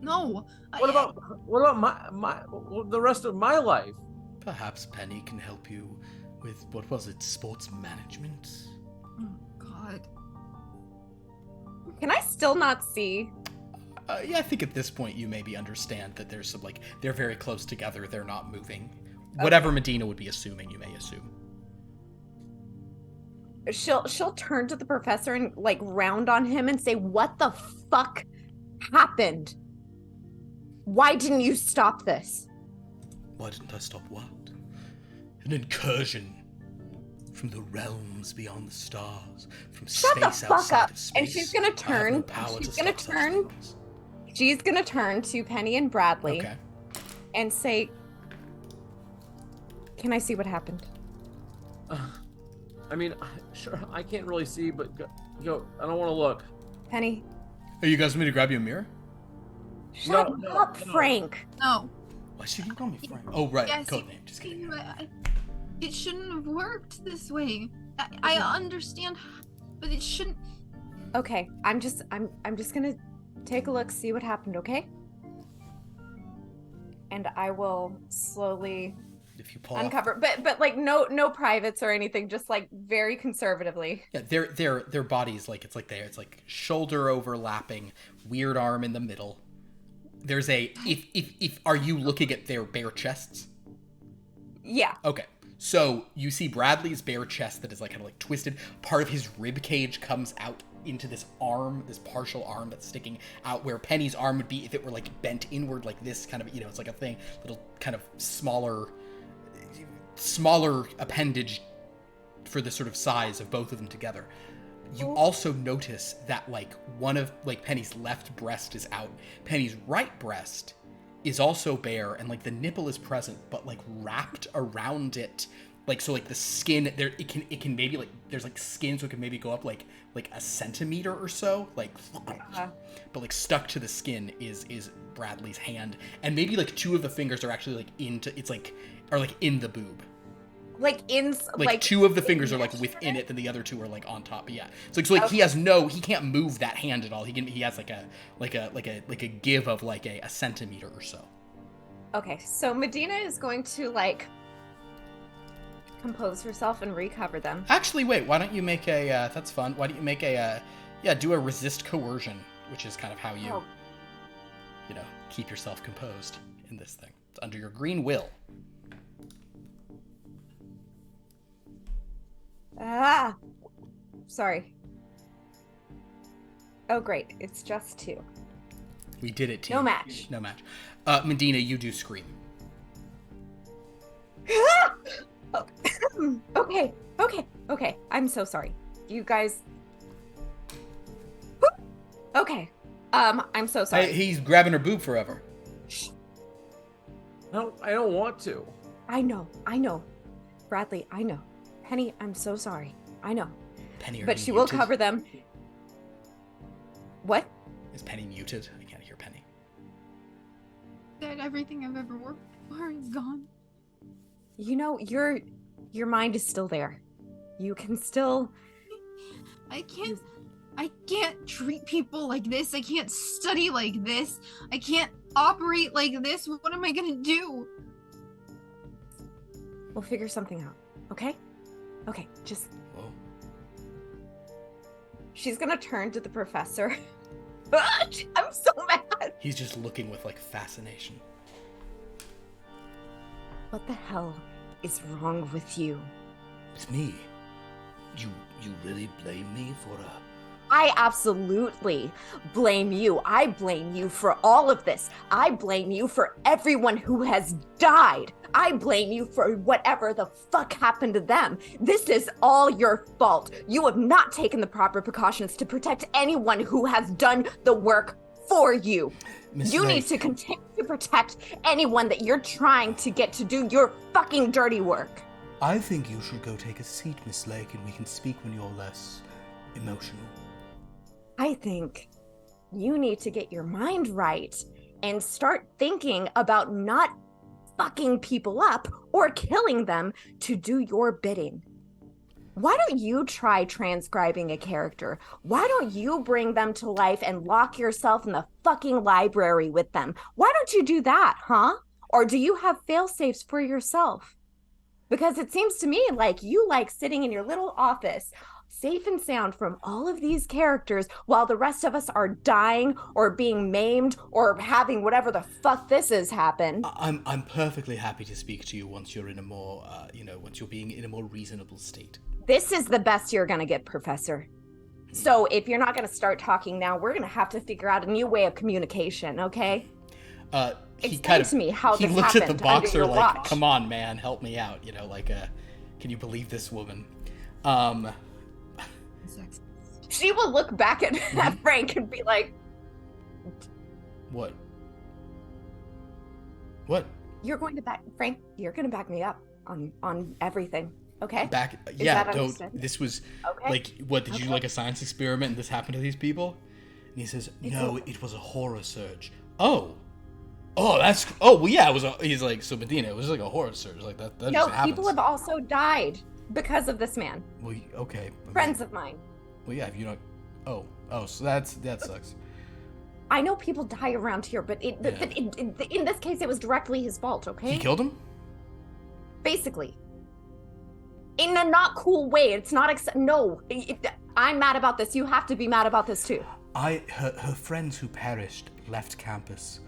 No. What about the rest of my life? Perhaps Penny can help you with, what was it, sports management? Oh, God. Can I still not see? Yeah, I think at this point you maybe understand that there's some they're very close together. They're not moving. Whatever Medina would be assuming, you may assume. She'll turn to the professor and round on him and say, "What the fuck happened? Why didn't you stop this?" Why didn't I stop what? An incursion from the realms beyond the stars, from Shut the space fuck outside up. of space. And she's gonna I have turn. no power to stop such things. She's gonna turn to Penny and Bradley Okay. and say, "Can I see what happened?" I mean, sure, I can't really see, but go. I don't want to look. Penny, Are you guys want me to grab you a mirror? shut No, up, no. Frank. No. Why should you call me Frank? Oh, right. Yes, Codename. Just kidding. It shouldn't have worked this way. I understand, but it shouldn't. Okay, I'm just gonna take a look, see what happened, okay? And I will slowly If you pull off- uncover, but no privates or anything, just very conservatively. Yeah, their bodies it's shoulder overlapping, weird arm in the middle. There's if are you looking at their bare chests? Yeah. Okay. So you see Bradley's bare chest that is kind of twisted. Part of his rib cage comes out into this arm, this partial arm that's sticking out, where Penny's arm would be if it were bent inward like this, kind of, it's like a thing, little kind of smaller appendage for the sort of size of both of them together. You also notice that one of Penny's left breast is out. Penny's right breast is also bare, and the nipple is present, but wrapped around it, so the skin there, it can maybe there's skin, so it can maybe go up like a centimeter or so, but stuck to the skin is Bradley's hand, and maybe two of the fingers are actually in the boob. Two of the fingers are within it, and the other two are on top. Yeah. So he can't move that hand at all. He has a give of a centimeter or so. Okay, so Medina is going to compose herself and recover them. Actually, wait, why don't you make a that's fun. Why don't you make do a resist coercion, which is kind of how you keep yourself composed in this thing. It's under your green will. Ah, sorry. Oh, great. It's just 2. We did it, team. No match. No match. Medina, you do scream. Okay. I'm so sorry. You guys. Okay. I'm so sorry. He's grabbing her boob forever. No, I don't want to. I know. Bradley, I know. Penny, I'm so sorry. I know. Penny, are But you she will muted? cover them. What? Is Penny muted? I can't hear Penny. That everything I've ever worked for is gone. Your mind is still there. You can still. I can't. I can't treat people like this. I can't study like this. I can't operate like this. What am I gonna do? We'll figure something out, okay? Okay, just... Whoa. She's gonna turn to the professor. I'm so mad. He's just looking with, like, fascination. What the hell is wrong with you? It's me. You really blame me for I absolutely blame you. I blame you for all of this. I blame you for everyone who has died. I blame you for whatever the fuck happened to them. This is all your fault. You have not taken the proper precautions to protect anyone who has done the work for you. Miss You Lake. need to continue to protect anyone that you're trying to get to do your fucking dirty work. I think you should go take a seat, Miss Lake, and we can speak when you're less emotional. I think you need to get your mind right and start thinking about not fucking people up or killing them to do your bidding. Why don't you try transcribing a character? Why don't you bring them to life and lock yourself in the fucking library with them? Why don't you do that, huh? Or do you have fail-safes for yourself? Because it seems to me like you like sitting in your little office, safe and sound from all of these characters, while the rest of us are dying or being maimed or having whatever the fuck this has happened. I'm perfectly happy to speak to you once you're in a more, once you're being in a more reasonable state. This is the best you're gonna get, Professor. So if you're not gonna start talking now, we're gonna have to figure out a new way of communication, okay? He Explain kind of to me how he this looks at the happened under boxer your like, watch. "Come on, man, help me out." Can you believe this woman? She will look back at Frank and be like, What? What? you're going to back me up on everything, okay? Yeah, that don't. understood? This was Okay. like, what did you do, Okay. like a science experiment and this happened to these people? And he says, It's "No, a- it was a horror surge." Oh, that's. Oh, well, yeah, it was. He's like, so Medina, it was like a horror surge, like that. That No, just happens. people have also died because of this man. Well, okay. I mean, Friends of mine. Well, yeah, if you don't. Oh, so that sucks. I know people die around here, but in this case, it was directly his fault, okay? He killed him? Basically. In a not cool way. It's not I'm mad about this. You have to be mad about this too. Her friends who perished left campus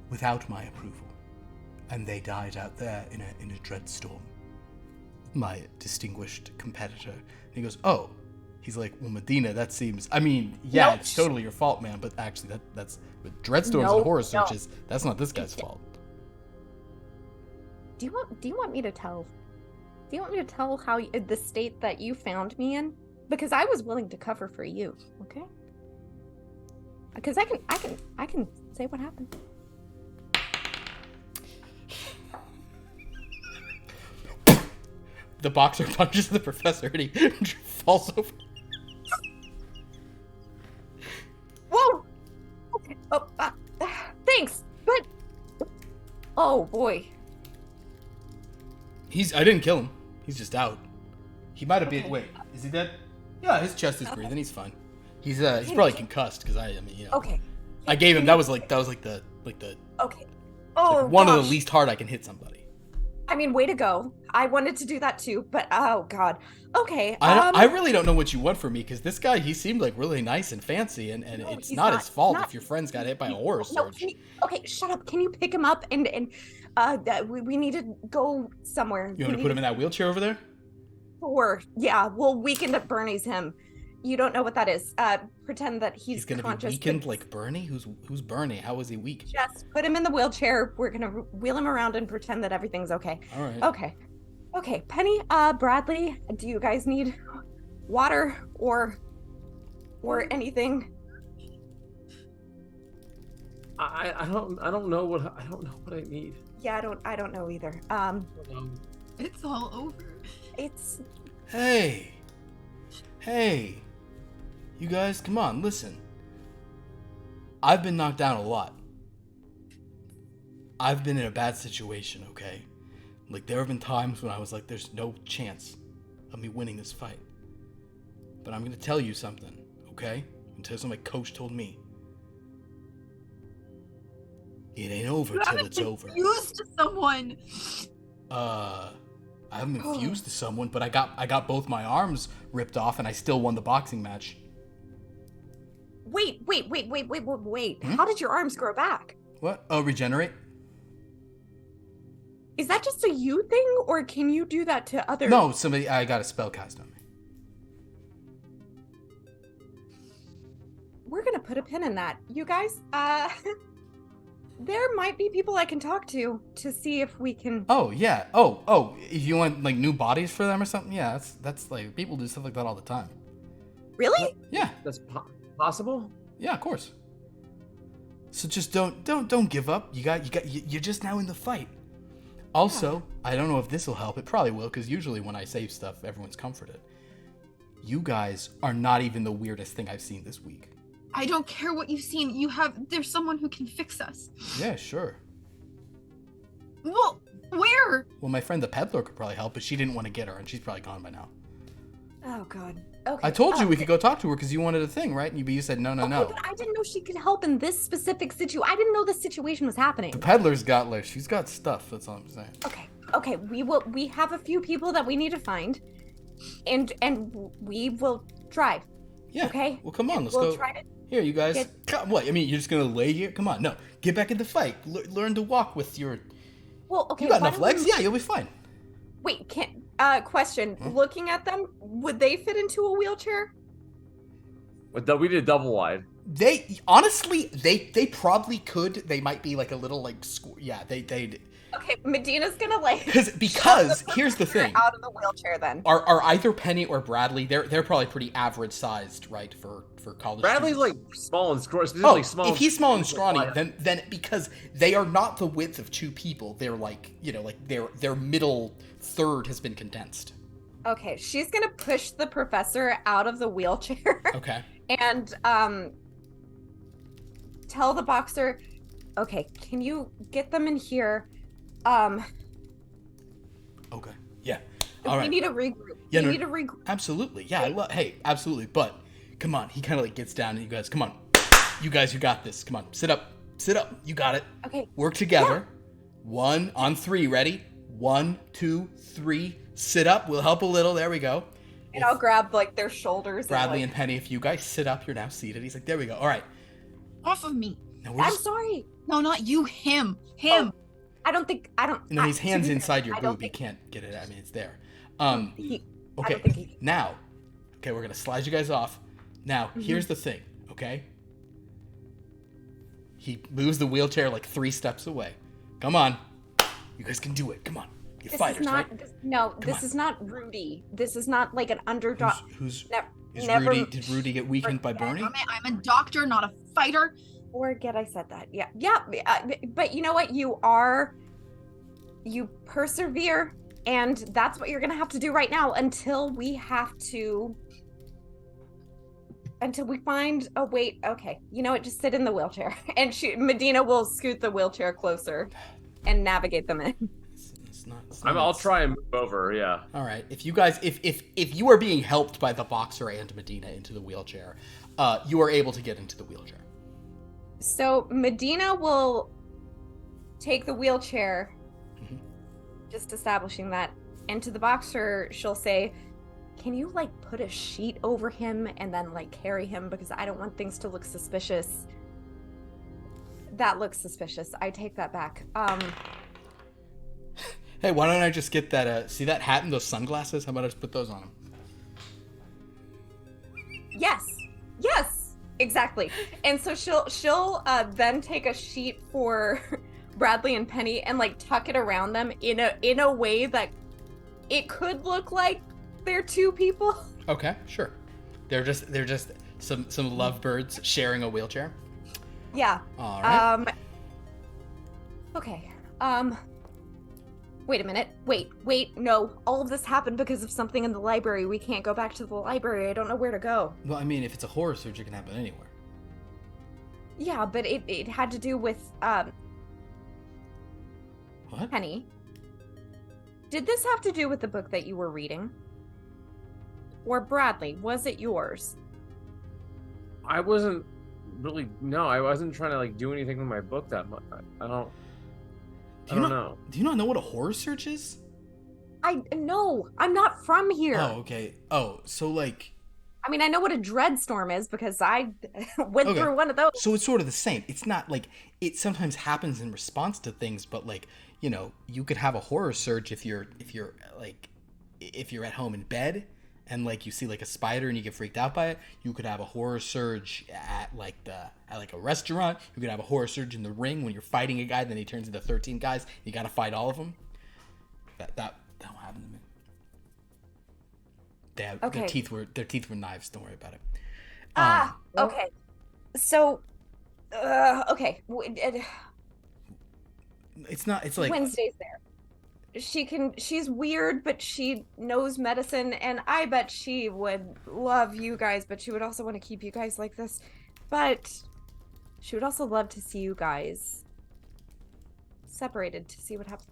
without my approval, and they died out there in a dread storm. My distinguished competitor. And he goes, "Oh." He's like, "Well, Medina, that seems. I mean, yeah, Nope. it's totally your fault, man. But actually, that's with dreadstorms No, and horror no. searches. That's not this guy's fault." Do you want me to tell? Do you want me to tell how the state that you found me in? Because I was willing to cover for you, okay? Because I can say what happened. The boxer punches the professor and he falls over. Whoa! Okay. Oh, thanks. But oh boy. I didn't kill him. He's just out. He might have been. Okay. Wait, is he dead? Yeah, his chest is breathing. He's fine. He's probably concussed because I mean, Okay. I gave him. That was like the Okay. Oh, one of gosh. the least hard I can hit somebody. I mean, way to go. I wanted to do that too, but oh god. Okay. I really don't know what you want from me because this guy, he seemed like really nice and fancy, and No, it's he's not not. his fault Not- if your friends got hit by a horror No, surge. okay, shut up. Can you pick him up and we need to go somewhere. You want me to put him in that wheelchair over there? Yeah, we'll weaken at Bernie's him. You don't know what that is. Pretend that he's Gonna conscious. be weakened but like Bernie? Who's Bernie? How is he weak? just put him in the wheelchair. We're gonna wheel him around and pretend that everything's okay. All right. Okay, Penny, Bradley, do you guys need water or anything? I don't know what I need. Yeah, I don't know either. It's all over. It's Hey, you guys, come on, listen. I've been knocked down a lot. I've been in a bad situation, okay? Like, there have been times when I was like, there's no chance of me winning this fight. But I'm gonna tell you something, okay? until my coach told me. It ain't over till it's over. Used to someone. I haven't been fused to someone, but I got both my arms ripped off, and I still won the boxing match. Wait. How did your arms grow back? What? Oh, regenerate? Is that just a you thing, or can you do that to others? No, I got a spell cast on me. We're gonna put a pin in that. You guys, there might be people I can talk to see if we can... Oh, yeah. Oh, if you want, like, new bodies for them or something? Yeah, that's like, people do stuff like that all the time. Really? Yeah. That's possible? Yeah, of course. So just don't give up. You're just now in the fight. Also, I don't know if this will help. It probably will, because usually when I save stuff, everyone's comforted. You guys are not even the weirdest thing I've seen this week. I don't care what you've seen. There's someone who can fix us. Yeah, sure. Well, where? Well, my friend the peddler could probably help, but she didn't want to get her, and she's probably gone by now. Oh, God. Okay. I told you we could go talk to her because you wanted a thing, right? But you said no. But I didn't know she could help in this specific situation. I didn't know this situation was happening. The peddler's got, like, she's got stuff, that's all I'm saying. Okay. We have a few people that we need to find, and we will try. Yeah. Okay? Well, come on, let's we'll go. Try to... Here, you guys. What? I mean, you're just gonna lay here? Come on, no. Get back in the fight. Learn to walk with your... Well, okay. You got enough legs? Yeah, you'll be fine. Wait, question. Looking at them, would they fit into a wheelchair? We did a double wide. They probably could. They might be like a little like they. Okay, Medina's gonna like because here's the thing. Out of the wheelchair then. Are either Penny or Bradley? They're probably pretty average sized, right, for college. Bradley's students. like small and scrawny. If he's small and scrawny, then because they are not the width of two people, they're like their middle third has been condensed. Okay, she's gonna push the professor out of the wheelchair. Okay. And tell the boxer, okay, can you get them in here? Okay. Yeah. All right. We need to regroup. Yeah, we need to regroup. Absolutely. Yeah. Hey, absolutely. But come on. He kind of like gets down and you guys, come on. You guys, you got this. Come on. Sit up. Sit up. You got it. Okay. Work together. Yeah. 1 on 3. Ready? 1, 2, 3. Sit up. We'll help a little. There we go. And I'll grab like their shoulders. Bradley and Penny, if you guys sit up, you're now seated. He's like, there we go. All right. Off of me. Now I'm sorry. No, not you. Him. Oh, I don't. No, his hand's inside your boob. You can't get it. I mean, it's there. Okay. Now, we're going to slide you guys off. Now, here's the thing, okay? He moves the wheelchair like 3 steps away. Come on. You guys can do it. Come on. You're fighters, right? This is not Rudy. This is not like an underdog. Did Rudy get weakened by Bernie? I'm a doctor, not a fighter. Forget I said that. Yeah. But you know what? You persevere, and that's what you're gonna have to do right now until we find a way. Okay. You know what? Just sit in the wheelchair, and Medina will scoot the wheelchair closer and navigate them in. I'll try and move over, yeah. All right. If you guys, if you are being helped by the boxer and Medina into the wheelchair, you are able to get into the wheelchair. So Medina will take the wheelchair, just establishing that, and to the boxer, she'll say, can you like put a sheet over him and then like carry him, because I don't want things to look suspicious. That looks suspicious. I take that back. Hey, why don't I just get that, see that hat and those sunglasses? How about I just put those on him? Yes, exactly. And so she'll then take a sheet for Bradley and Penny and like tuck it around them in a way that it could look like they're 2 people. Okay, sure. They're just some lovebirds sharing a wheelchair. Yeah. All right. Okay. Wait a minute. Wait, no. All of this happened because of something in the library. We can't go back to the library. I don't know where to go. Well, I mean, if it's a horror surge, it can happen anywhere. Yeah, but it had to do with, What? Penny. Did this have to do with the book that you were reading? Or Bradley, was it yours? I wasn't really. No, I wasn't trying to like do anything with my book that much. I don't know. Do you not know what a horror search is? No, I'm not from here. Oh, okay. Oh, so like. I mean, I know what a dreadstorm is because I went through one of those. So it's sort of the same. It's not like it sometimes happens in response to things, but like, you know, you could have a horror surge if you're at home in bed and like you see like a spider and you get freaked out by it. You could have a horror surge at a restaurant. You could have a horror surge in the ring when you're fighting a guy, then he turns into 13 guys. You got to fight all of them. That won't happen to me. Okay. Their teeth were knives. Don't worry about it. Okay. So, okay. It's not. It's like Wednesday's there. She's weird, but she knows medicine, and I bet she would love you guys, but she would also want to keep you guys like this. But she would also love to see you guys separated to see what happens.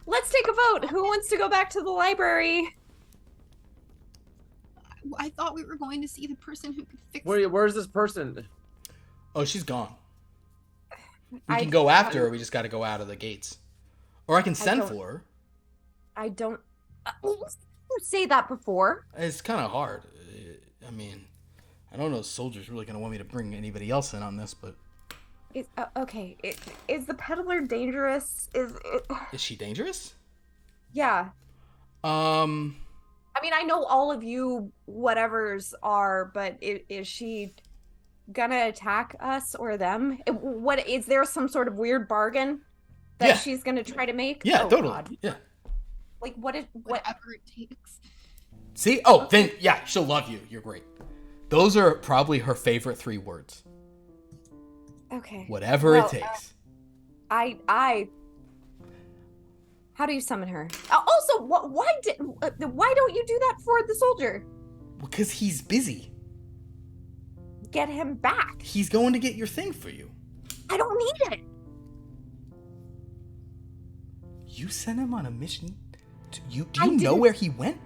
Let's take a vote. Who wants to go back to the library? I thought we were going to see the person who could fix Where's this person? Oh, she's gone. We can go after her. We just got to go out of the gates. Or I can send for her. I don't... you say that before. It's kind of hard. I mean, I don't know if soldiers really going to want me to bring anybody else in on this, but... Okay. Is the peddler dangerous? Is she dangerous? Yeah. I mean, I know all of you whatevers are, but is she gonna attack us or them? What is there some sort of weird bargain that she's gonna try to make? Yeah, totally. God. Yeah. Like whatever it takes. See? Oh, then yeah, she'll love you. You're great. Those are probably her favorite 3 words. Okay. Whatever it takes. How do you summon her? Also, why don't you do that for the soldier? Because he's busy. Get him back. He's going to get your thing for you. I don't need it. You sent him on a mission? Do you know where he went?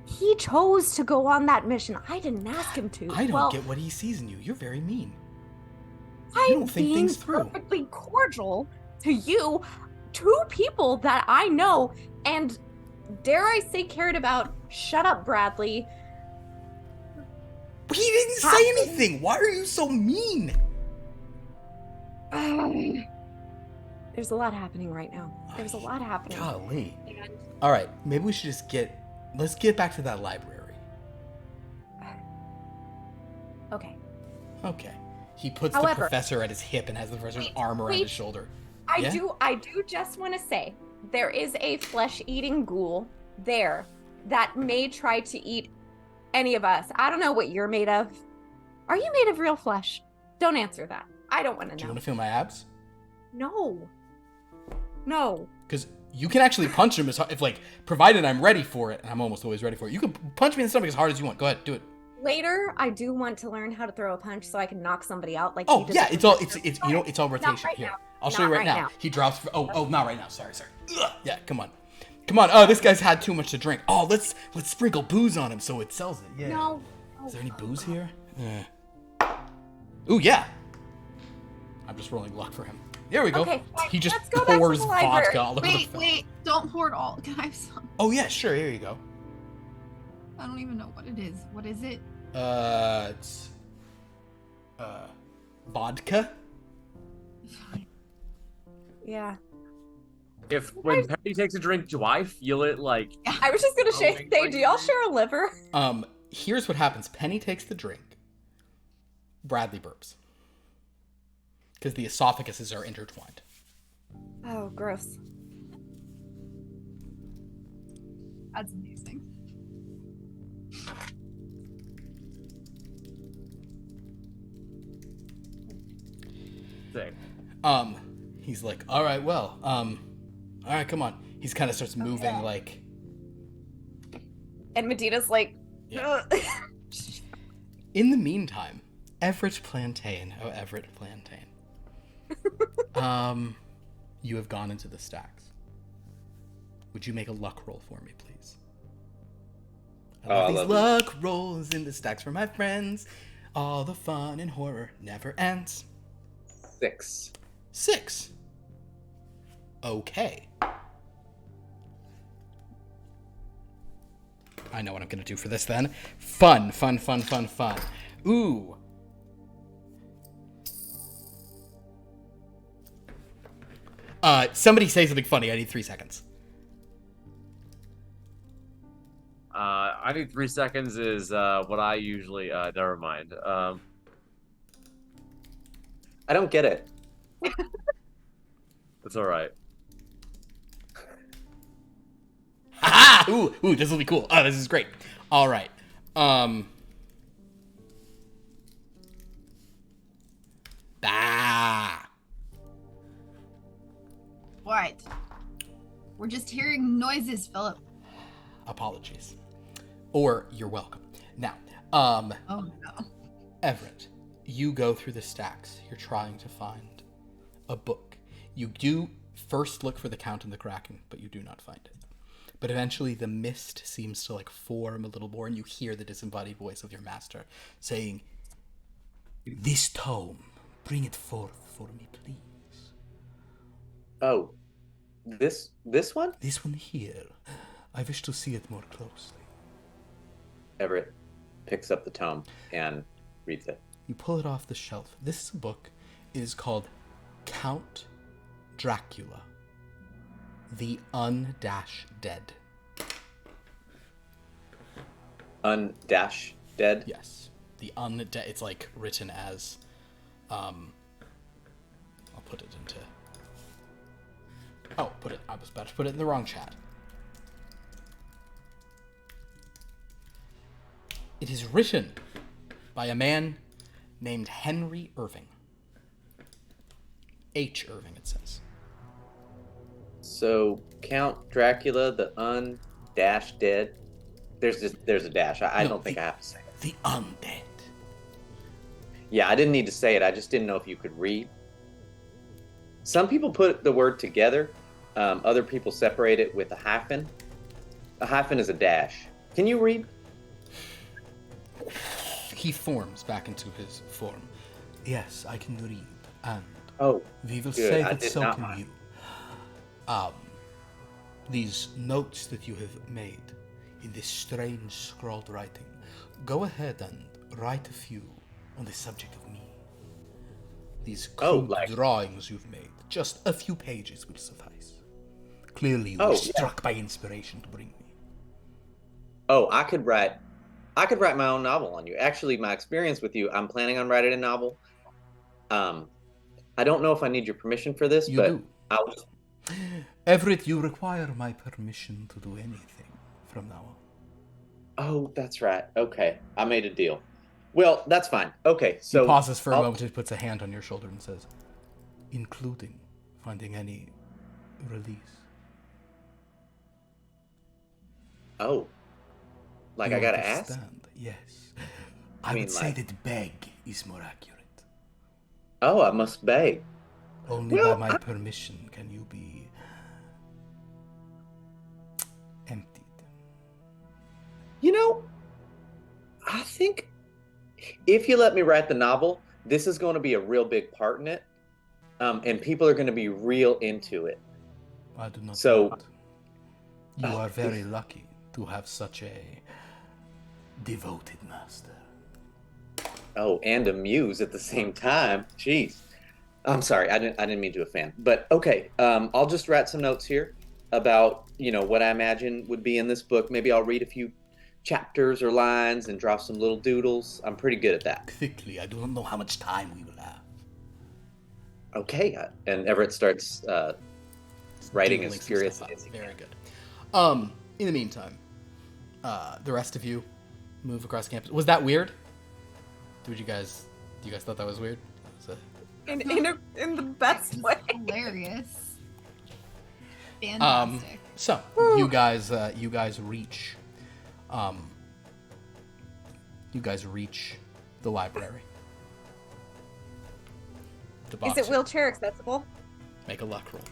He chose to go on that mission. I didn't ask him to. I don't get what he sees in you. You're very mean. You I'm don't think being things through. perfectly cordial to you, 2 people that I know, and dare I say cared about. Shut up, Bradley. He didn't say anything. Why are you so mean? There's a lot happening right now. There's a lot happening. Golly. And All right, maybe we should just let's get back to that library. okay. Okay. He puts However, the professor at his hip and has the professor's arm around his shoulder. I do just want to say there is a flesh-eating ghoul there that may try to eat any of us. I don't know what you're made of. Are you made of real flesh? Don't answer that. I don't want to know. Do you want to feel my abs? No. Because you can actually punch him as hard, provided I'm ready for it, and I'm almost always ready for it. You can punch me in the stomach as hard as you want. Go ahead, do it. Later, I do want to learn how to throw a punch so I can knock somebody out. Like Oh yeah, it's all rotation. right Here, now. I'll show you Not right right now. now. He drops. Not right now. Sorry. Ugh. Yeah, come on. Oh, this guy's had too much to drink. Oh, let's sprinkle booze on him so it sells it. Yeah. No. Is there any booze here? Ooh, yeah. I'm just rolling luck for him. There we go. Okay, fine. He just Let's go back to pours the library. vodka all over the Wait, don't pour it all. Can I have some? Oh yeah, sure. Here you go. I don't even know what it is. What is it? It's vodka. Yeah. When Penny takes a drink, do I feel it like? I was just gonna say, do y'all share a liver? Here's what happens. Penny takes the drink. Bradley burps. Because the esophaguses are intertwined. Oh, gross. That's amazing. Thing. He's like, all right, well, all right, come on. He's kind of starts moving like. And Medina's like, Yeah. In the meantime, Everett Plantain. You have gone into the stacks. Would you make a luck roll for me, please? I love these luck rolls in the stacks for my friends. All the fun and horror never ends. 6. 6. Okay. I know what I'm gonna do for this then. Fun. Ooh. Somebody say something funny. I need 3 seconds. I think 3 seconds is what I usually. Never mind. I don't get it. That's all right. Ha! Ooh, this will be cool. Oh, this is great. All right. What? We're just hearing noises, Philip. Apologies. Or you're welcome. Now, Oh no. Everett, you go through the stacks. You're trying to find a book. You do first look for the Count and the Kraken, but you do not find it. But eventually the mist seems to like form a little more, and you hear the disembodied voice of your master saying, This tome, bring it forth for me, please. Oh, this one? This one here. I wish to see it more closely. Everett picks up the tome and reads it. You pull it off the shelf. This is a book. It is called Count Dracula, the Undead. Dead? Yes. The Undead. It's like written as, I'll put it into, I was about to put it in the wrong chat. It is written by a man named Henry Irving. H. Irving, it says. So, Count Dracula, the Dead. There's a dash. I don't think I have to say it. The undead. Yeah, I didn't need to say it. I just didn't know if you could read. Some people put the word together. Other people separate it with a hyphen. A hyphen is a dash. Can you read? He forms back into his form. Yes, I can read. And Oh, we will good. say I that did so not can mind. you. These notes that you have made in this strange scrawled writing, go ahead and write a few on the subject of me. These crude drawings you've made, just a few pages will suffice. Clearly you were struck by inspiration to bring me. Oh, I could write my own novel on you. Actually, my experience with you, I'm planning on writing a novel. I don't know if I need your permission for this, but do. I'll... Everett, you require my permission to do anything from now on. Oh, that's right. Okay, I made a deal. Well, that's fine. Okay, so He pauses for a moment and puts a hand on your shoulder and says, Including finding any release. Oh, like You I gotta ask? understand? Yes. I mean, would say like- that beg is more accurate. Oh, I must beg. Only Well, by my permission can you be emptied. You know, I think if you let me write the novel, this is going to be a real big part in it, and people are going to be real into it. I do not So- doubt. You are very lucky to have such a devoted master. Oh, and a muse at the same time. Jeez. I'm sorry, I didn't mean to offend. But okay, I'll just write some notes here about, what I imagine would be in this book. Maybe I'll read a few chapters or lines and draw some little doodles. I'm pretty good at that. Quickly, I do not know how much time we will have. Okay, and Everett starts writing doodling as some furiously stuff as up. he Very can. good. In the meantime, the rest of you move across campus. Was that weird? Do you guys thought that was weird? That was In the best way. Hilarious. Fantastic. So you guys reach the library. The Is box. it wheelchair accessible? Make a luck roll.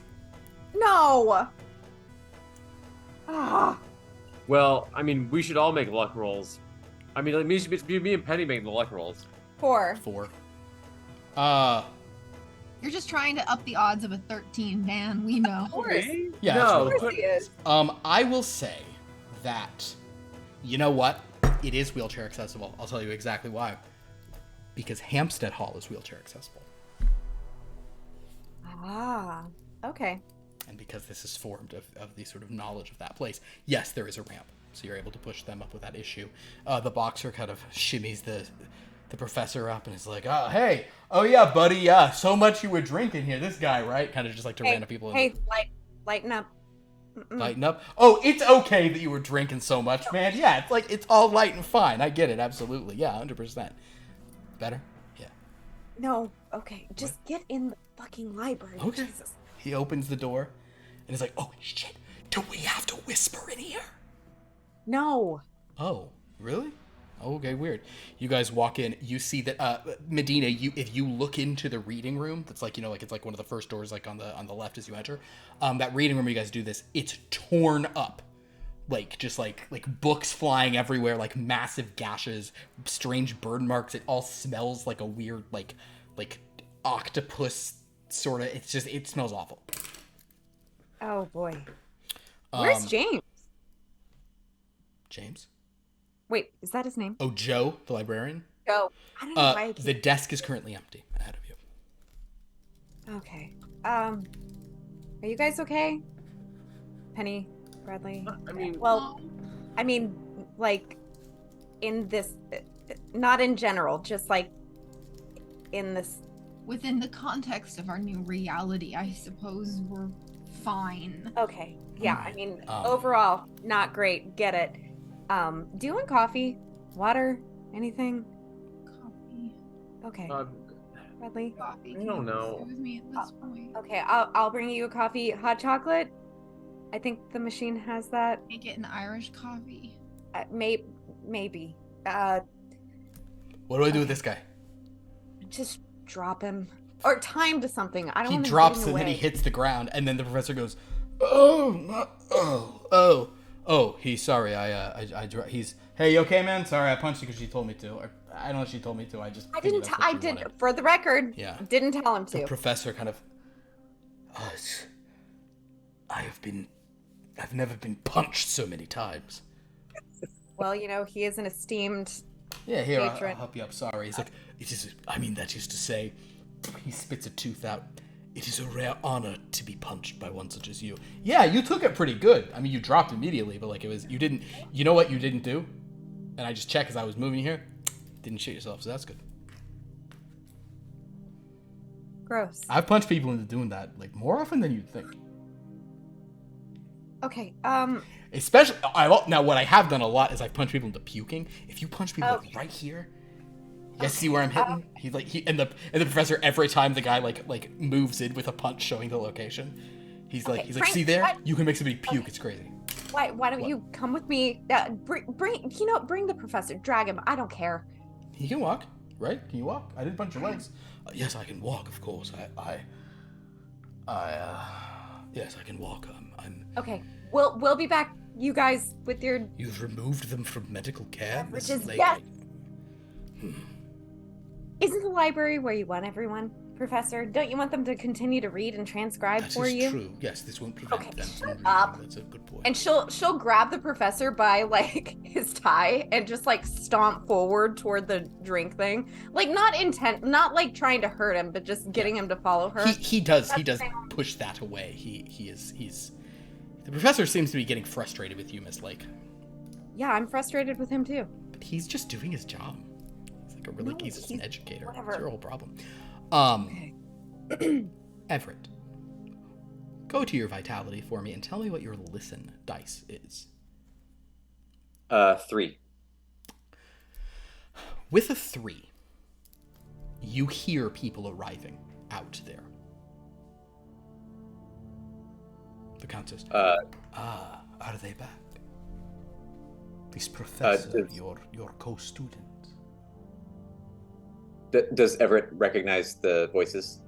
No. Ah. Well, I mean, we should all make luck rolls. I mean, like, me and Penny making the luck rolls. 4. 4. You're just trying to up the odds of a 13, Dan. We know. Of course. Yeah, no. Of course he is. I will say that, you know what? It is wheelchair accessible. I'll tell you exactly why. Because Hampstead Hall is wheelchair accessible. Ah, okay. And because this is formed of the sort of knowledge of that place, yes, there is a ramp. So you're able to push them up with that issue. The boxer kind of shimmies the professor up and is like, oh, hey, oh yeah, buddy, yeah, so much you were drinking here. This guy, right? Kind of just like to random people. Hey, lighten up. Lighten up. Oh, it's okay that you were drinking so much, man. Yeah, it's like, it's all light and fine. I get it, absolutely. Yeah, 100%. Better? Yeah. No, okay. Just get in the fucking library. Okay. Jesus. He opens the door and is like, oh, shit, do we have to whisper in here? No. Oh, really? Okay, weird. You guys walk in. You see that Medina. If you look into the reading room, that's like it's like one of the first doors, like on the left as you enter. That reading room, you guys do this. It's torn up, like just like books flying everywhere, like massive gashes, strange burn marks. It all smells like a weird like octopus sort of. It smells awful. Oh boy. Where's James? James? Wait, is that his name? Oh, Joe, the librarian? Joe. I don't know why I keep... The desk is currently empty ahead of you. Okay. Are you guys okay? Penny, Bradley? I mean, like, in this... Not in general, just, like, in this... Within the context of our new reality, I suppose we're fine. Okay. Yeah, I mean, overall, not great. Get it. Do you want coffee? Water? Anything? Coffee. Okay. Bradley? Coffee. I don't know. Stay with me at this point. Okay, I'll bring you a coffee. Hot chocolate? I think the machine has that. Make it an Irish coffee. Maybe. What do I do with this guy? Just drop him. Or tie him to something. I don't He want him drops getting and then he away. hits the ground, and then the professor goes, oh, he's sorry, he's, hey, you okay, man? Sorry, I punched you because she told me to. Or, I don't know if she told me to, I figured that's what you wanted. For the record, Yeah. didn't tell him The to. professor kind of, I've never been punched so many times. Well, he is an esteemed... Yeah, here, I'll Patron. help you up, sorry. He's like, that used to say, he spits a tooth out. It is a rare honor to be punched by one such as you. Yeah, you took it pretty good. I mean, you dropped immediately, but like you know what you didn't do? And I just checked as I was moving here. Didn't shoot yourself, so that's good. Gross. I've punched people into doing that, like, more often than you'd think. Okay, Especially, now what I have done a lot is I've punched people into puking. If you punch people like, right here, you guys see where I'm hitting? And the professor, every time the guy like moves in with a punch showing the location, he's like, Frank, see there? what? You can make somebody puke. It's crazy. why don't you come with me? Bring the professor. Drag him. I don't care. He can walk, right? Can you walk? I didn't punch your legs. Yes, I can walk. Of course. Yes, I can walk. I'm. Okay, we'll be back. You guys with your... You've removed them from medical care, Which Miss is Lake. yes. Isn't the library where you want everyone, Professor? Don't you want them to continue to read and transcribe That for is you? true. Yes, this won't prevent Okay, them from shut reading. up. That's a good point. And she'll grab the professor by like his tie and just like stomp forward toward the drink thing. Like not not like trying to hurt him, but just getting him to follow her. He does That's push that away. He's the professor seems to be getting frustrated with you, Miss Lake. Yeah, I'm frustrated with him too. But he's just doing his job. He's like he's just an educator. whatever. It's your whole problem. Okay. Everett, go to your vitality for me and tell me what your listen dice is. 3. With a 3, you hear people arriving out there. The Count says, are they back? This professor, your co-student. Does Everett recognize the voices?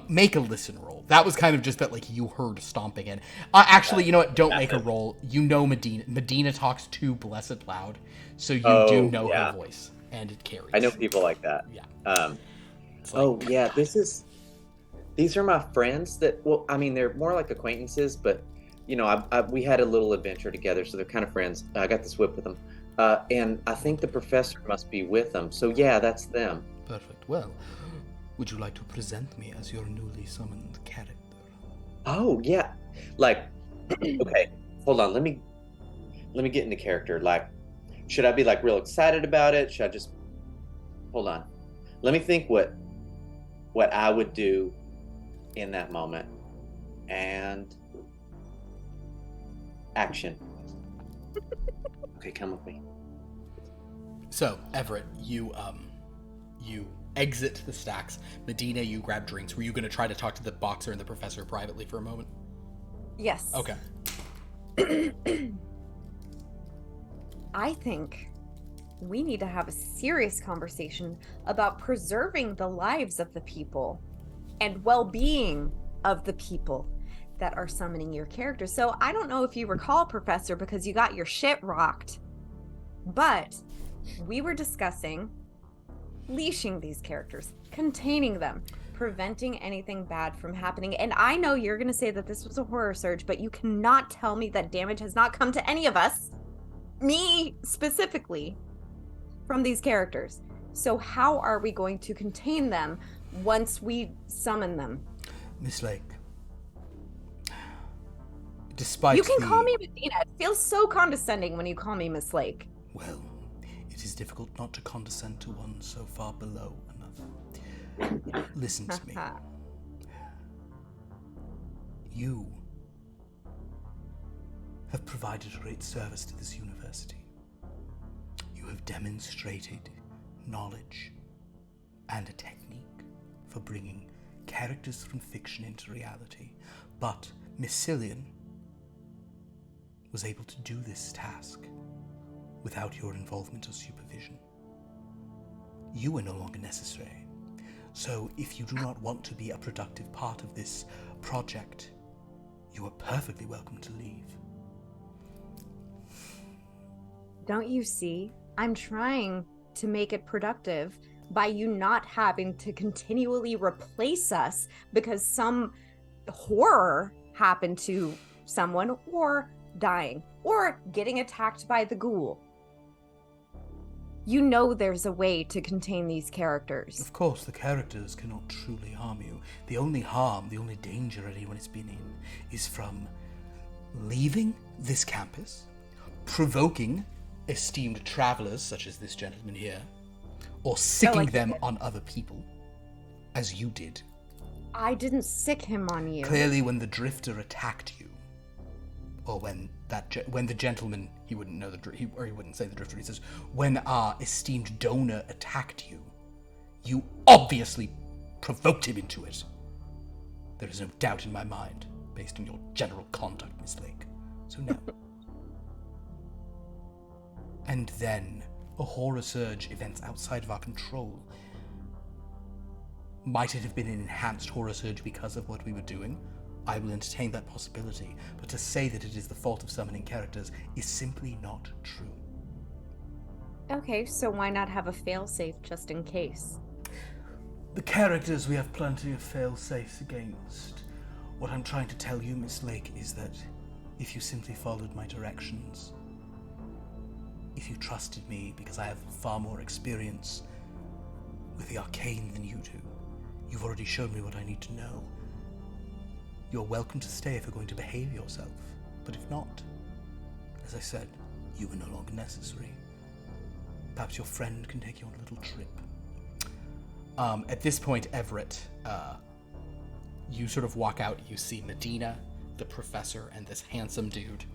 Make a listen roll. That was kind of just that, like, you heard stomping in. Actually, you know what? Don't make a roll. You know Medina. Medina talks too blessed loud, so you do know her voice. and it carries. I know people like that. Yeah. It's like, these are my friends that, well, I mean, they're more like acquaintances, but, you know, we had a little adventure together, so they're kind of friends. I got this whip with them. And I think the professor must be with them. So, yeah, that's them. Perfect. Well, would you like to present me as your newly summoned character? Oh, yeah. Like, okay, hold on. Let me get into character. Like, should I be, like, real excited about it? Should I just... Hold on. Let me think what I would do in that moment. And action. Okay, come with me. So, Everett, you exit the stacks. Medina, you grab drinks. Were you going to try to talk to the boxer and the professor privately for a moment? Yes. Okay. I think we need to have a serious conversation about preserving the lives of the people and well-being of the people that are summoning your characters. So I don't know if you recall, Professor, because you got your shit rocked, but we were discussing leashing these characters, containing them, preventing anything bad from happening. And I know you're going to say that this was a horror surge, but you cannot tell me that damage has not come to any of us, me specifically, from these characters. So how are we going to contain them once we summon them? Miss Lake, despite You can call me Medina. It feels so condescending when you call me Miss Lake. Well, it is difficult not to condescend to one so far below another. Listen to me. You have provided a great service to this university. You have demonstrated knowledge and a technique for bringing characters from fiction into reality. But Miss Cillian was able to do this task without your involvement or supervision. You are no longer necessary. So if you do not want to be a productive part of this project, you are perfectly welcome to leave. Don't you see? I'm trying to make it productive by you not having to continually replace us because some horror happened to someone, or dying, or getting attacked by the ghoul. You know there's a way to contain these characters. Of course, the characters cannot truly harm you. The only harm, the only danger anyone has been in is from leaving this campus, provoking esteemed travelers such as this gentleman here, or sicking them on other people, as you did. I didn't sick him on you. Clearly, when the drifter attacked you, or when the gentleman, he wouldn't know he wouldn't say the drifter, he says, when our esteemed donor attacked you, you obviously provoked him into it. There is no doubt in my mind, based on your general conduct, Miss Lake. So no. And then, a horror surge, events outside of our control. Might it have been an enhanced horror surge because of what we were doing? I will entertain that possibility, but to say that it is the fault of summoning characters is simply not true. Okay, so why not have a failsafe just in case? The characters we have plenty of fail-safes against. What I'm trying to tell you, Miss Lake, is that if you simply followed my directions, if you trusted me because I have far more experience with the arcane than you do, you've already shown me what I need to know. You're welcome to stay if you're going to behave yourself, but if not, as I said, you are no longer necessary. Perhaps your friend can take you on a little trip. At this point, Everett, you sort of walk out, you see Medina, the professor, and this handsome dude,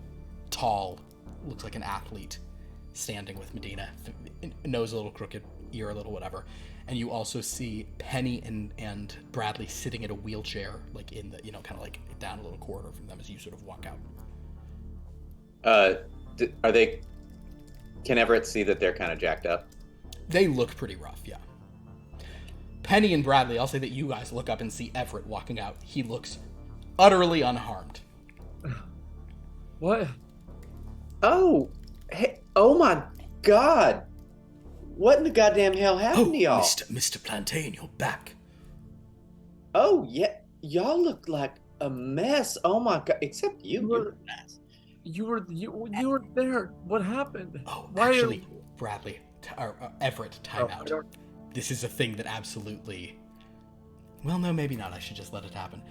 tall, looks like an athlete, standing with Medina, nose a little crooked, ear a little whatever. And you also see Penny and Bradley sitting in a wheelchair, like in the, kind of like down a little corridor from them as you sort of walk out. Can Everett see that they're kind of jacked up? They look pretty rough, yeah. Penny and Bradley, I'll say that you guys look up and see Everett walking out. He looks utterly unharmed. What? Oh, hey, oh my God. What in the goddamn hell happened to y'all? Mr. Plantain, you're back. Oh, yeah. Y'all look like a mess. Oh my god. Except you. You're a mess. You were there. What happened? Oh, Why actually, Bradley, or Everett, time I out. don't- This is a thing that absolutely... Well, no, maybe not. I should just let it happen.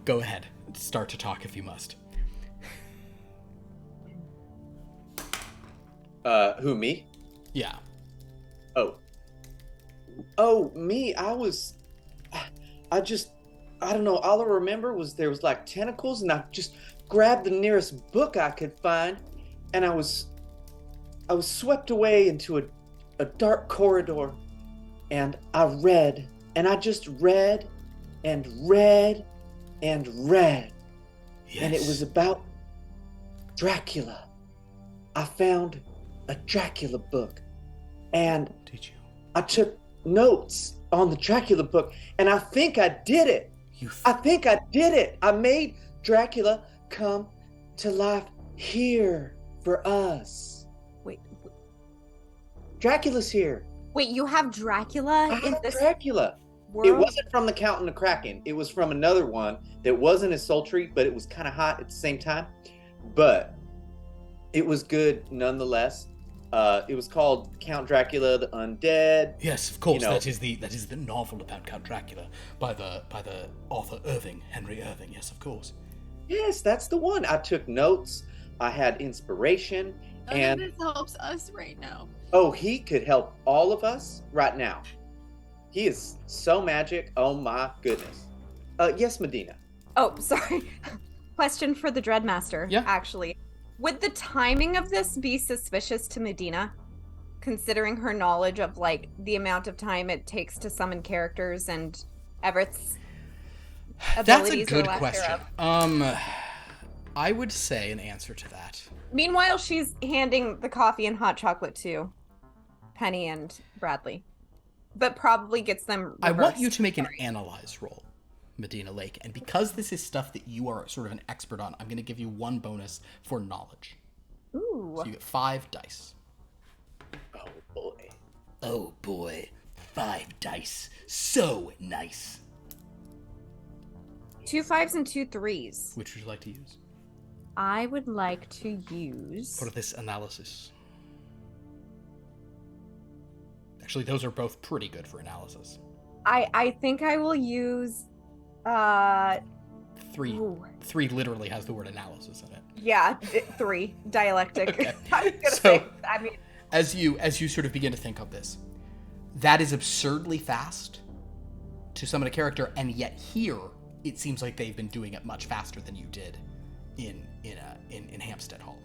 Go ahead. Start to talk if you must. Who, me? Yeah. Oh, me. I don't know. All I remember was there was like tentacles, and I just grabbed the nearest book I could find, and I was swept away into a dark corridor, and I read, and I just read and read and read. Yes. And it was about Dracula. I found a Dracula book, and Did you? I took notes on the Dracula book, and I think I did it. I think I did it. I made Dracula come to life here for us. Wait, Dracula's here. wait, you have Dracula I in have this Dracula. world? It wasn't from the Count and the Kraken. It was from another one that wasn't as sultry, but it was kind of hot at the same time. But it was good nonetheless. It was called Count Dracula the Undead. Yes, of course. You know- that is the novel about Count Dracula by the author Henry Irving. Yes, of course. Yes, that's the one. I took notes. I had inspiration. And this helps us right now. oh, he could help all of us right now. He is so magic. Oh my goodness. Yes, Medina. Oh, sorry. Question for the Dreadmaster, Yeah. actually. Would the timing of this be suspicious to Medina? Considering her knowledge of, like, the amount of time it takes to summon characters and Everett's That's a abilities or good lack question. thereof? I would say an answer to that. Meanwhile, she's handing the coffee and hot chocolate to Penny and Bradley. But probably gets them I want you reversed. to make an analyze roll, Medina Lake. And because this is stuff that you are sort of an expert on, I'm going to give you 1 bonus for knowledge. Ooh. So you get 5 dice. Oh boy. Oh boy, 5 dice. So nice. 2 5s and 2 3s. Which would you like to use I would like to use... for this analysis? Actually, those are both pretty good for analysis. I think I will use... 3 Ooh. 3 literally has the word analysis in it. Yeah, 3. Dialectic. Okay. I was gonna So- say, I mean... As you sort of begin to think of this, that is absurdly fast to summon a character, and yet here it seems like they've been doing it much faster than you did in Hampstead Hall.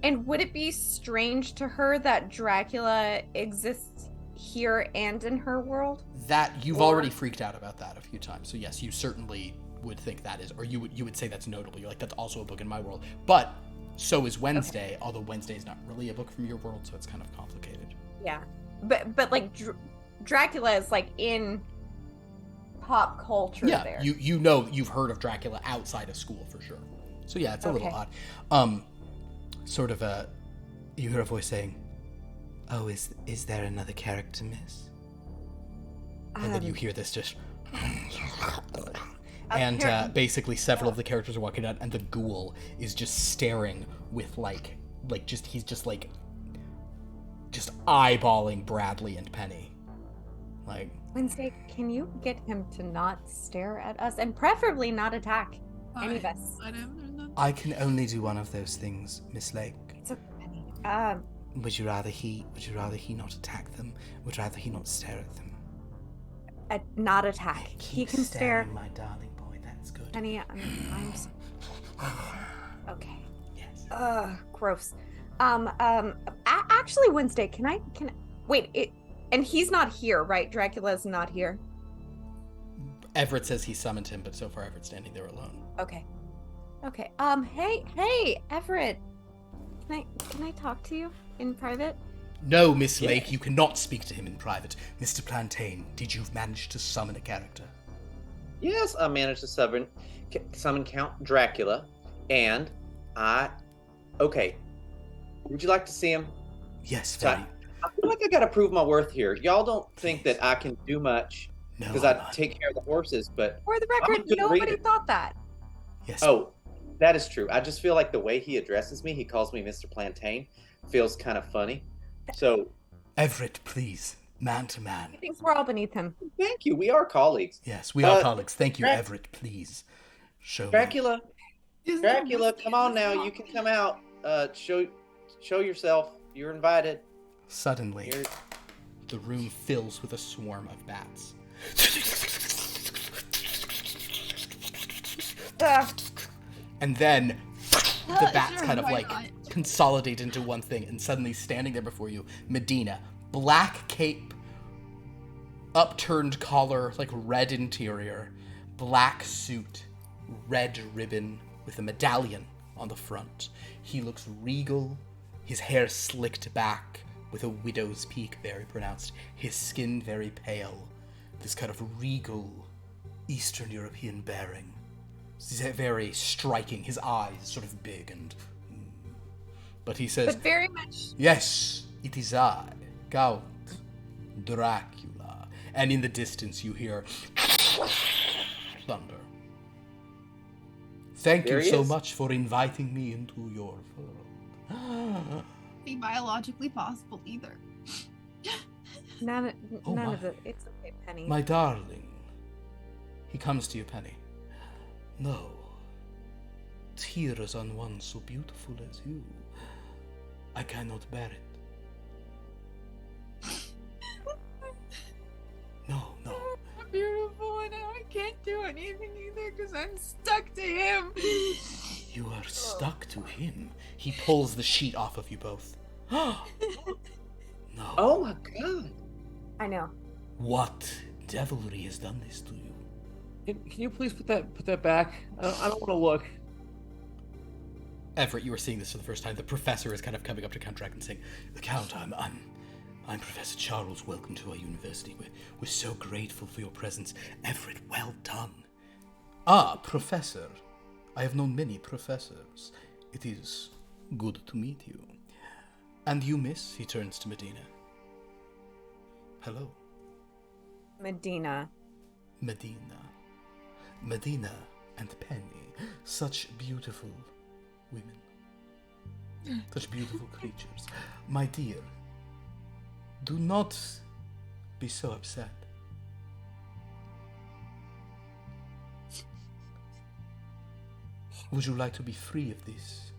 And would it be strange to her that Dracula exists here and in her world? That you've Or- already freaked out about that a few times, so yes, you certainly would think that is, or you would say that's notable. You're like, that's also a book in my world, but so is Wednesday. Although Wednesday is not really a book from your world, so it's kind of complicated. Yeah. But like Dracula is like in pop culture Yeah, there. you know you've heard of Dracula outside of school for sure. So yeah, it's a little Okay. odd. Sort of you hear a voice saying, "Oh, is there another character, miss?" And then you hear this just, and basically several of the characters are walking out, and the ghoul is just staring with he's just eyeballing Bradley and Penny, like. Wednesday, can you get him to not stare at us and preferably not attack any of us? I can only do one of those things, Miss Lake. It's okay, Penny. Would you rather he not attack them? Would you rather he not stare at them? Not attack. He Keep can stare. staring, my darling boy. That's good. Penny, okay. Yes. Gross. Actually, Wednesday, can I wait? And he's not here, right? Dracula's not here. Everett says he summoned him, but so far Everett's standing there alone. Okay. Hey, Everett. Can I talk to you in private? No, Miss Lake, you cannot speak to him in private. Mr. Plantain, did you manage to summon a character? Yes, I managed to summon Count Dracula, and okay. Would you like to see him? Yes, So very. I feel like I gotta prove my worth here. Y'all don't think that I can do much No, because I'm I not. take care of the horses, but For the I'm a record, good nobody reader. thought that. Yes. Oh, that is true. I just feel like the way he addresses me, he calls me Mr. Plantain, feels kind of funny. So Everett, please. Man to man. He thinks we're all beneath him. thank you. We are colleagues. Yes, we are Uh, colleagues. Thank you, Drac- Everett, please. Show me. Dracula, Isn't there Dracula, whiskey come in on this now. cup? You can come out. Show yourself. You're invited. Suddenly, You're... the room fills with a swarm of bats. And then the bats Sure, kind of why like not? consolidate into one thing, and suddenly standing there before you, Medina, black cape, upturned collar, like red interior, black suit, red ribbon with a medallion on the front. He looks regal, his hair slicked back with a widow's peak very pronounced, his skin very pale, this kind of regal Eastern European bearing. He's very striking, his eyes sort of big and... But he says, But very much. "Yes, it is I, Count Dracula." And in the distance you hear thunder. Thank There you he so is. much for inviting me into your world. Be biologically possible either. None Oh of my. it. It's okay, Penny. My darling. He comes to you, Penny. No. Tears on one so beautiful as you. I cannot bear it. No, no. I'm beautiful and I can't do anything either because I'm stuck to him. You are stuck to him. He pulls the sheet off of you both. No. Oh my god. I know. What devilry has done this to you? Can you please put that back? I don't want to look. Everett, you are seeing this for the first time. The professor is kind of coming up to Count Drac and saying, "The Count, I'm Professor Charles. Welcome to our university. We're so grateful for your presence. Everett, well done." "Ah, Professor. I have known many professors. It is good to meet you. And you, miss?" He turns to Medina. "Hello, Medina. Medina. Medina and Penny. Such beautiful women. Such beautiful creatures. My dear, do not be so upset. Would you like to be free of this?"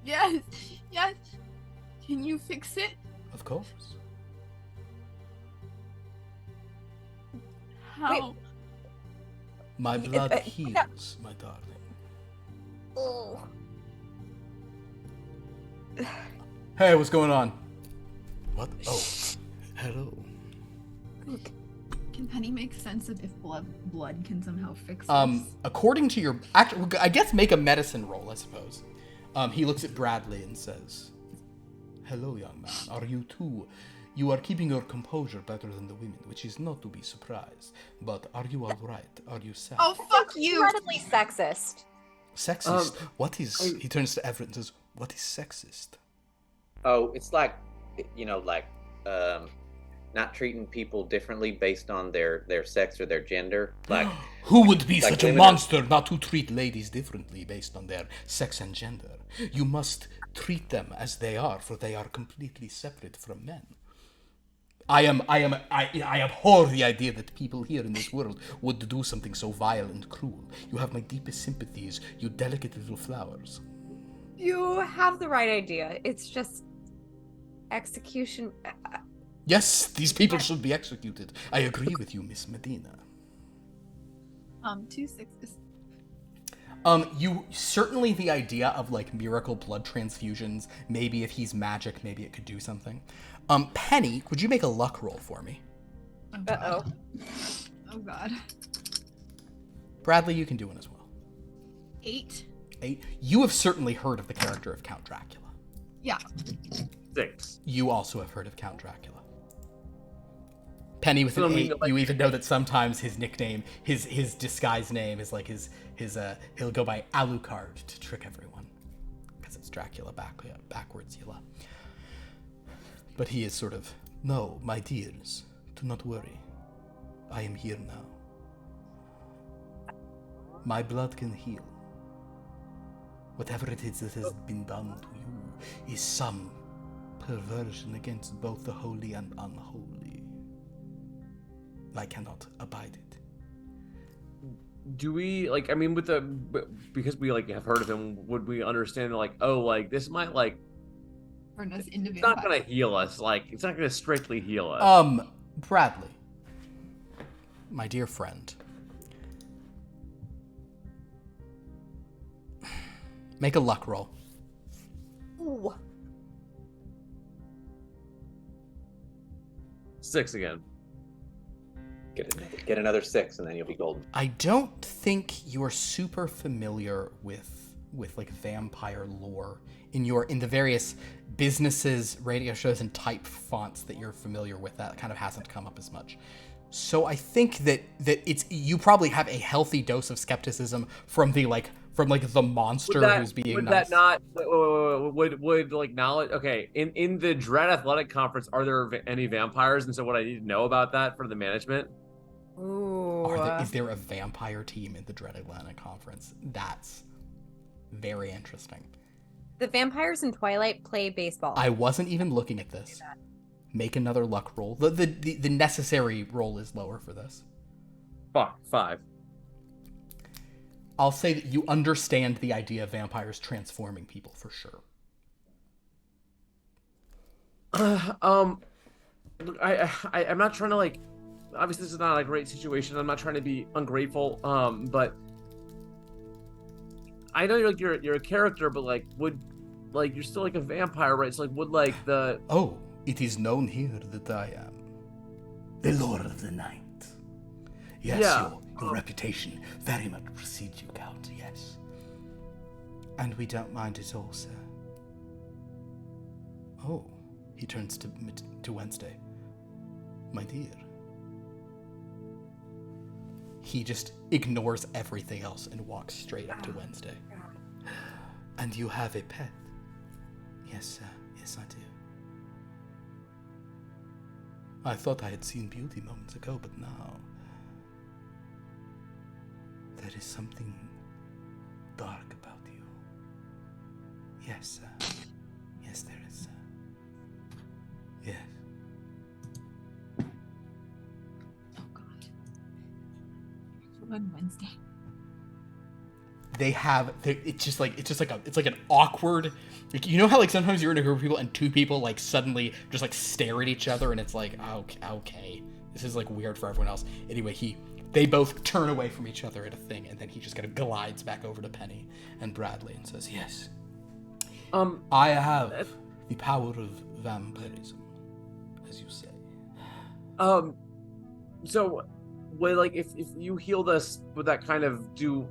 Yes, yes. Can you fix it? "Of course." How? "My blood no. heals, my darling." Oh. "Hey, what's going on?" "What? Oh, hello." Can Penny make sense of if blood can somehow fix this? According to your... Actually, I guess make a medicine roll, I suppose. He looks at Bradley and says, "Hello, young man. Are you too... You are keeping your composure better than the women, which is not to be surprised. But are you all right? Are you sad?" Oh, fuck you! Incredibly sexist. "Sexist? What is..." He turns to Everett and says, "What is sexist?" Oh, it's like, not treating people differently based on their sex or their gender. Like, Who would be Like such a women are- monster not to treat ladies differently based on their sex and gender? You must treat them as they are, for they are completely separate from men. I abhor the idea that people here in this world would do something so vile and cruel. You have my deepest sympathies, you delicate little flowers. You have the right idea. It's just execution. Yes, these people should be executed. I agree with you, Miss Medina. 2 6s. You certainly the idea of like miracle blood transfusions, maybe if he's magic, maybe it could do something. Penny, could you make a luck roll for me? Oh, God. Uh-oh. Oh, God. Bradley, you can do one as well. 8. 8. You have certainly heard of the character of Count Dracula. Yeah. 6. You also have heard of Count Dracula. Penny with I an mean, 8, like- you even know that sometimes his nickname, his disguised name is like he'll go by Alucard to trick everyone. Because It's Dracula backwards, Yilla. But he is sort of, no, my dears, do not worry. I am here now. My blood can heal. Whatever it is that has been done to you is some perversion against both the holy and unholy. I cannot abide it. Do we like? I mean, because we like have heard of him, would we understand like, oh, like this might like turn us into it's not vampires. gonna heal us. Like it's not gonna strictly heal us. Bradley, my dear friend, make a luck roll. Ooh. 6 again. Get another 6, and then you'll be golden. I don't think you're super familiar with like vampire lore in the various businesses, radio shows, and type fonts that you're familiar with. That kind of hasn't come up as much. So I think that it's you probably have a healthy dose of skepticism from the monster who's being would nice. that not would like knowledge? Okay, in the Dread Athletic Conference, are there any vampires? And so what I need to know about that for the management? Ooh. Is there a vampire team in the Dread Atlantic Conference? That's very interesting. The vampires in Twilight play baseball. I wasn't even looking at this. Make another luck roll. The necessary roll is lower for this. Fuck, 5. I'll say that you understand the idea of vampires transforming people for sure. Look, I'm not trying to like. Obviously, this is not a great situation. I'm not trying to be ungrateful. But I know you're a character, but like you're still like a vampire, right? So like would like the Oh, it is known here that I am the Lord of the Night. Yes, Yeah. your reputation very much precedes you, Count, yes. And we don't mind at all, sir. Oh, he turns to Wednesday. My dear. He just ignores everything else and walks straight up to Wednesday. And you have a pet? Yes, sir. Yes, I do. I thought I had seen beauty moments ago, but now there is something dark about you. Yes, sir. Yes, there is, sir. Yes. Oh God. On Wednesday. It's like an awkward, like, you know how like sometimes you're in a group of people and two people like suddenly just like stare at each other and it's like, okay, this is like weird for everyone else. Anyway, they both turn away from each other at a thing, and then he just kind of glides back over to Penny and Bradley and says, yes, I have the power of vampirism, as you say. So would like if you healed us, would that kind of do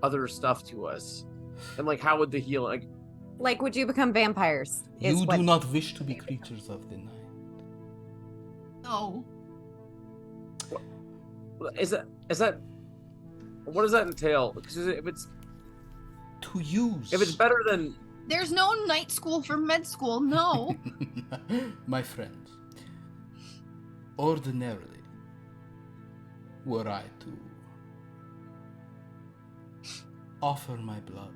other stuff to us? And like how would the heal Like, would you become vampires? You do not wish to be creatures of the night. No. is that what does that entail? Because if it's better than There's no night school for med school. No. My friends, ordinarily, were I to offer my blood,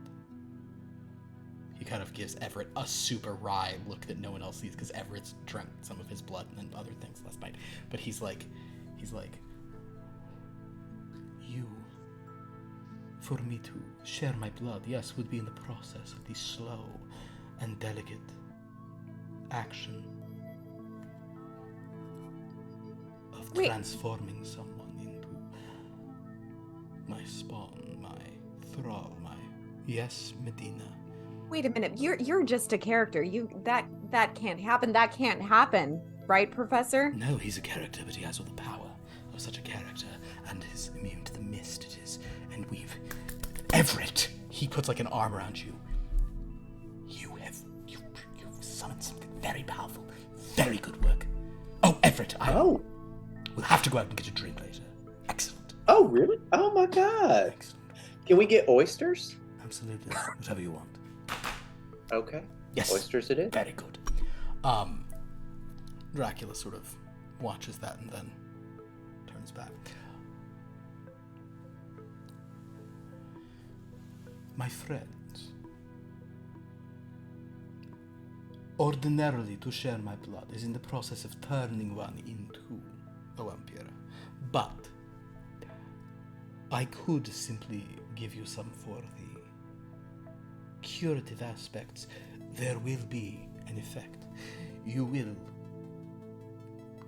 he kind of gives Everett a super wry look that no one else sees because Everett's drank some of his blood and other things last night. But he's like, you, for me to share my blood, yes, would be in the process of the slow and delicate action of Wait. transforming someone into my spawn, my thrall, yes, Medina. Wait a minute. You're just a character. That can't happen. That can't happen, right, Professor? No, he's a character, but he has all the power of such a character, and is immune to the mist. It is, and Everett. He puts like an arm around you. You've summoned something very powerful. Very good work. Oh, Everett, we'll have to go out and get a drink later. Excellent. Oh, really? Oh my God. Excellent. Can we get oysters? Absolutely. Whatever you want. Okay. Yes. Oysters it is. Very good. Dracula sort of watches that and then turns back. My friends, ordinarily to share my blood is in the process of turning one into a vampire. But I could simply give you some for the curative aspects. There will be an effect. You will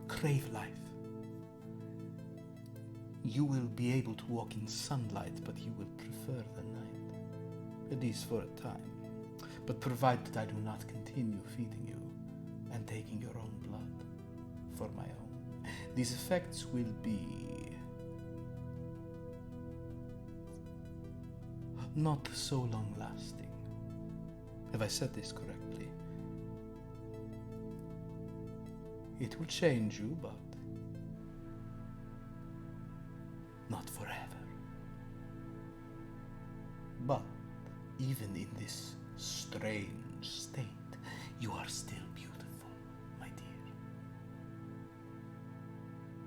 crave life. You will be able to walk in sunlight, but you will prefer the night, at least for a time. But provided I do not continue feeding you and taking your own blood for my own, these effects will be not so long lasting. Have I said this correctly? It will change you, but not forever. But even in this strange state, you are still beautiful, my dear.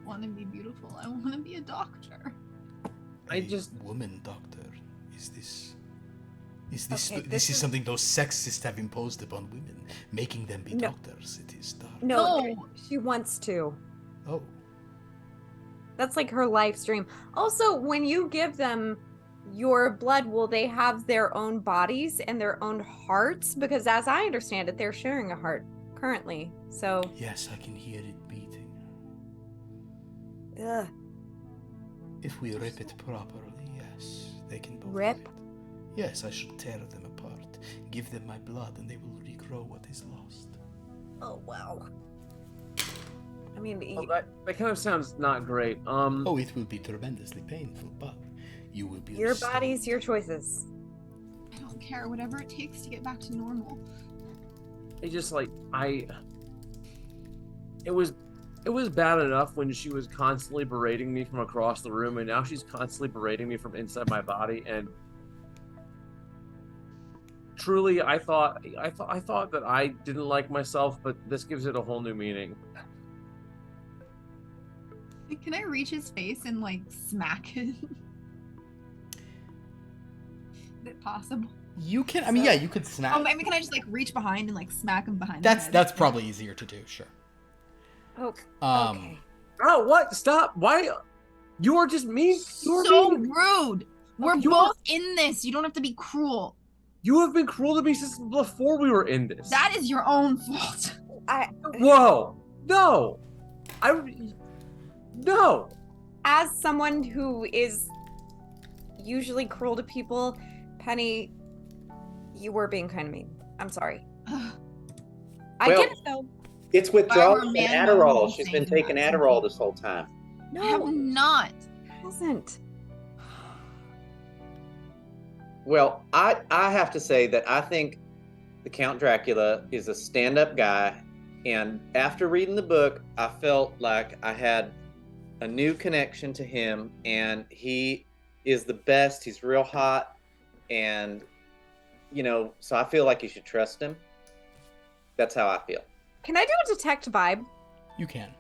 Want to be beautiful. I want to be a doctor. Woman doctor. Is this Okay, this is something those sexists have imposed upon women, making them be doctors? It is dark. No, she wants to. Oh. That's like her life stream. Also, when you give them your blood, will they have their own bodies and their own hearts? Because as I understand it, they're sharing a heart currently. So. Yes, I can hear it beating. Ugh. If we rip it properly, yes, they can both Rip? live. Yes, I should tear them apart, give them my blood, and they will regrow what is lost. Oh wow. I mean, Well, that kind of sounds not great. Oh, it will be tremendously painful, but you will be your restored. bodies, your choices. I don't care. Whatever it takes to get back to normal. It just like it was bad enough when she was constantly berating me from across the room, and now she's constantly berating me from inside my body. And truly, I thought that I didn't like myself, but this gives it a whole new meaning. Can I reach his face and like smack it? Is it possible? You can. I mean, yeah, you could snap. Oh, maybe can I just like reach behind and like smack him behind? That's the head? that's probably easier to do. Sure. Okay. Okay. Oh, what? Stop! Why? You are just mean. You are So mean. rude. We're You both in this. You don't have to be cruel. You have been cruel to me since before we were in this. That is your own fault. Whoa! No! No! As someone who is usually cruel to people, Penny, you were being kind of mean. I'm sorry. I Well, get it though. It's withdrawal from man, Adderall. no, She's saying been taking that. Adderall this whole time. I have not. It hasn't. Well, I have to say that I think the Count Dracula is a stand-up guy, and after reading the book, I felt like I had a new connection to him, and he is the best. He's real hot, and so I feel like you should trust him. That's how I feel. Can I do a detect vibe? You can.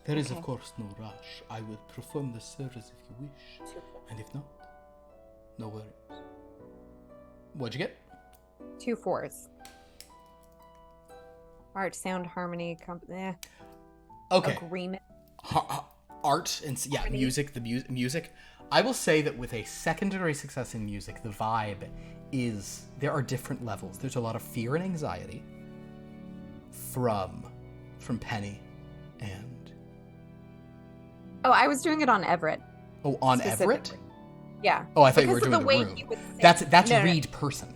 There is, of Okay. course, no rush. I will perform the service if you wish, and if not, no worries. What'd you get? 2 4s. Art, sound, harmony, Okay. agreement. Art and music. The music. I will say that with a secondary success in music, the vibe is there are different levels. There's a lot of fear and anxiety from Penny and Oh, I was doing it on Everett. on Everett. specifically. Yeah. Oh, I thought you were Because doing of the way room. he would say- That's No, no. read person.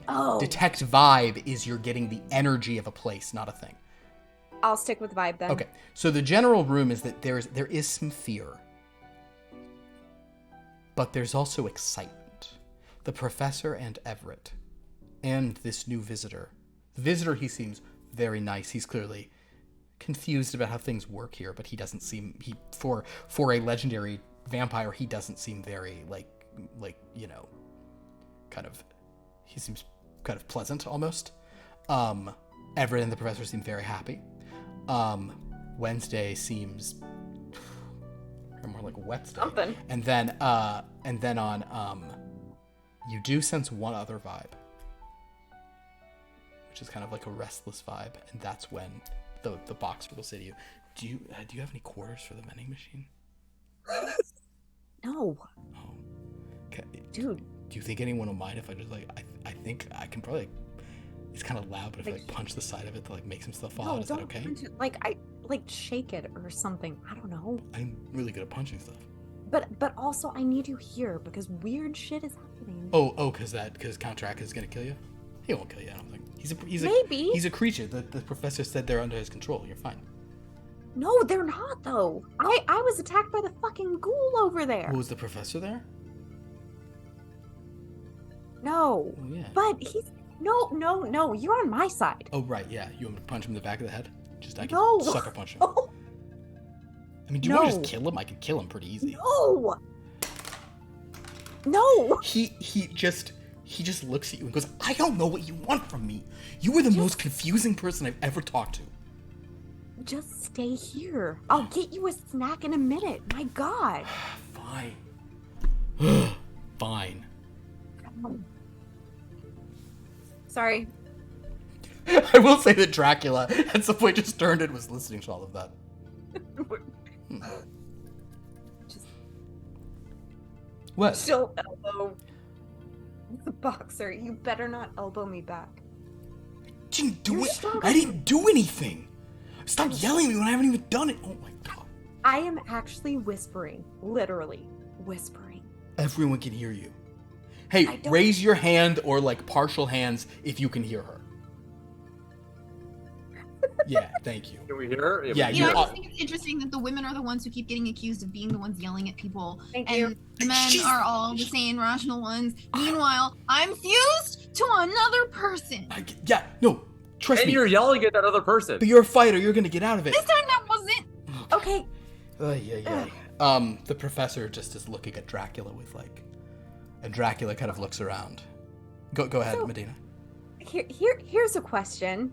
Oh. Detect vibe is you're getting the energy of a place, not a thing. I'll stick with vibe then. Okay, so the general room is that there is some fear, but there's also excitement. The professor and Everett, and this new visitor. The visitor, he seems very nice. He's clearly confused about how things work here, but he doesn't seem for a legendary vampire, he doesn't seem very like he seems kind of pleasant almost. Everett and the professor seem very happy. Wednesday seems more like Wednesday. Something. And then on you do sense one other vibe, which is kind of like a restless vibe, and that's when the box will say to you, do you have any quarters for the vending machine? No. Oh. Okay. Dude. Do you think anyone will mind if I just I think I can probably, it's kind of loud, but if I punch the side of it to make some stuff fall out, is that okay? Punch it. I shake it or something. I don't know. I'm really good at punching stuff. But also I need you here because weird shit is happening. Because Counteract is gonna kill you? He won't kill you, I don't think. Maybe. He's a creature. The professor said they're under his control. You're fine. No, they're not though. I was attacked by the fucking ghoul over there. Was the professor there? No. Oh, yeah. But he's no, you're on my side. Oh right, yeah. You want me to punch him in the back of the head? I can No. sucker punch him. No. I mean, do you want to just kill him? I can kill him pretty easy. No. He just looks at you and goes, I don't know what you want from me. You were the most confusing person I've ever talked to. Just stay here. I'll get you a snack in a minute. My God. Fine. Fine. Sorry. I will say that Dracula at some point just turned and was listening to all of that. What? She'll elbow the boxer. You better not elbow me back. I didn't do anything. Stop yelling at me when I haven't even done it. Oh my God. I am actually whispering. Literally whispering. Everyone can hear you. Hey, raise your hand or partial hands if you can hear her. Yeah, thank you. Can we hear her? Yeah, I just think it's interesting that the women are the ones who keep getting accused of being the ones yelling at people. Thank and you. the men are all the sane, rational ones. Meanwhile, I'm fused to another person. Trust me. And you're yelling at that other person. But you're a fighter. You're gonna get out of it. This time that wasn't. Okay. The professor just is looking at Dracula with and Dracula kind of looks around. Go ahead, Medina. Here's a question.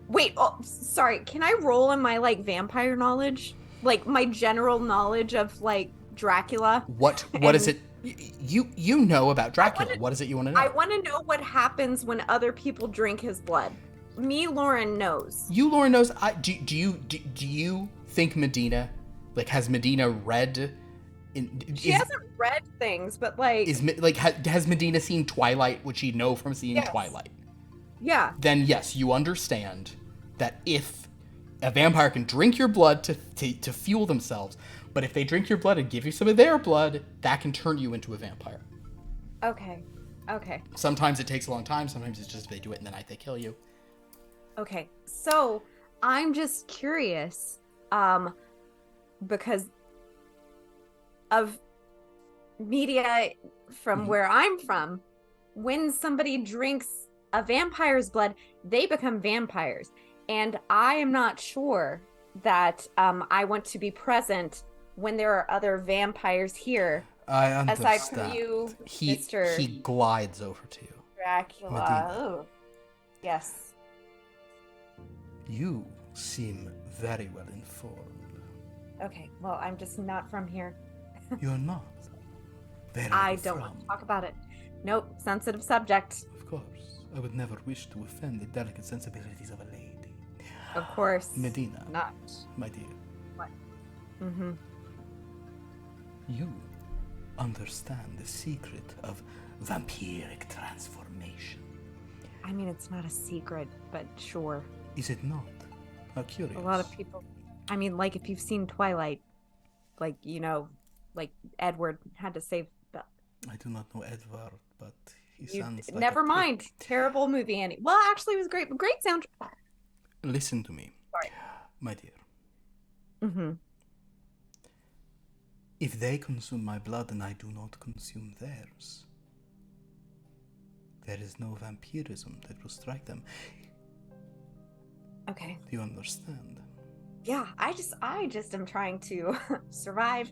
Wait, sorry. Can I roll in my vampire knowledge? My general knowledge of Dracula? What is it you know about Dracula? What is it you want to know? I want to know what happens when other people drink his blood. Me, Lauren knows. Lauren knows. Do you think Medina has Medina read She hasn't read things, but has Medina seen Twilight? Would she know from seeing Twilight? Yeah. Then yes, you understand that if a vampire can drink your blood to fuel themselves, but if they drink your blood and give you some of their blood, that can turn you into a vampire. Okay. Sometimes it takes a long time. Sometimes it's just they do it and then they kill you. Okay. So I'm just curious, because of media from where I'm from, when somebody drinks a vampire's blood, they become vampires. And I am not sure that I want to be present when there are other vampires here. I understand. Aside from you, he glides over to you. Dracula. Oh. Yes. You seem very well informed. Okay, well, I'm just not from here. You're not. Where are I you don't from? want to talk about it. Nope, sensitive subject. Of course. I would never wish to offend the delicate sensibilities of a lady. Of course. Medina. Not. My dear. What? Mm-hmm. You understand the secret of vampiric transformation. I mean, it's not a secret, but sure. Is it not? How curious. A lot of people. I mean, if you've seen Twilight, Edward had to save Belle. I do not know Edward, but he sounds like Never mind. Terrible movie, Annie. Well, actually, it was great. Great soundtrack. Listen to me. Sorry. My dear. Mm-hmm. If they consume my blood and I do not consume theirs, there is no vampirism that will strike them. Okay. Do you understand? Yeah, I just am trying to survive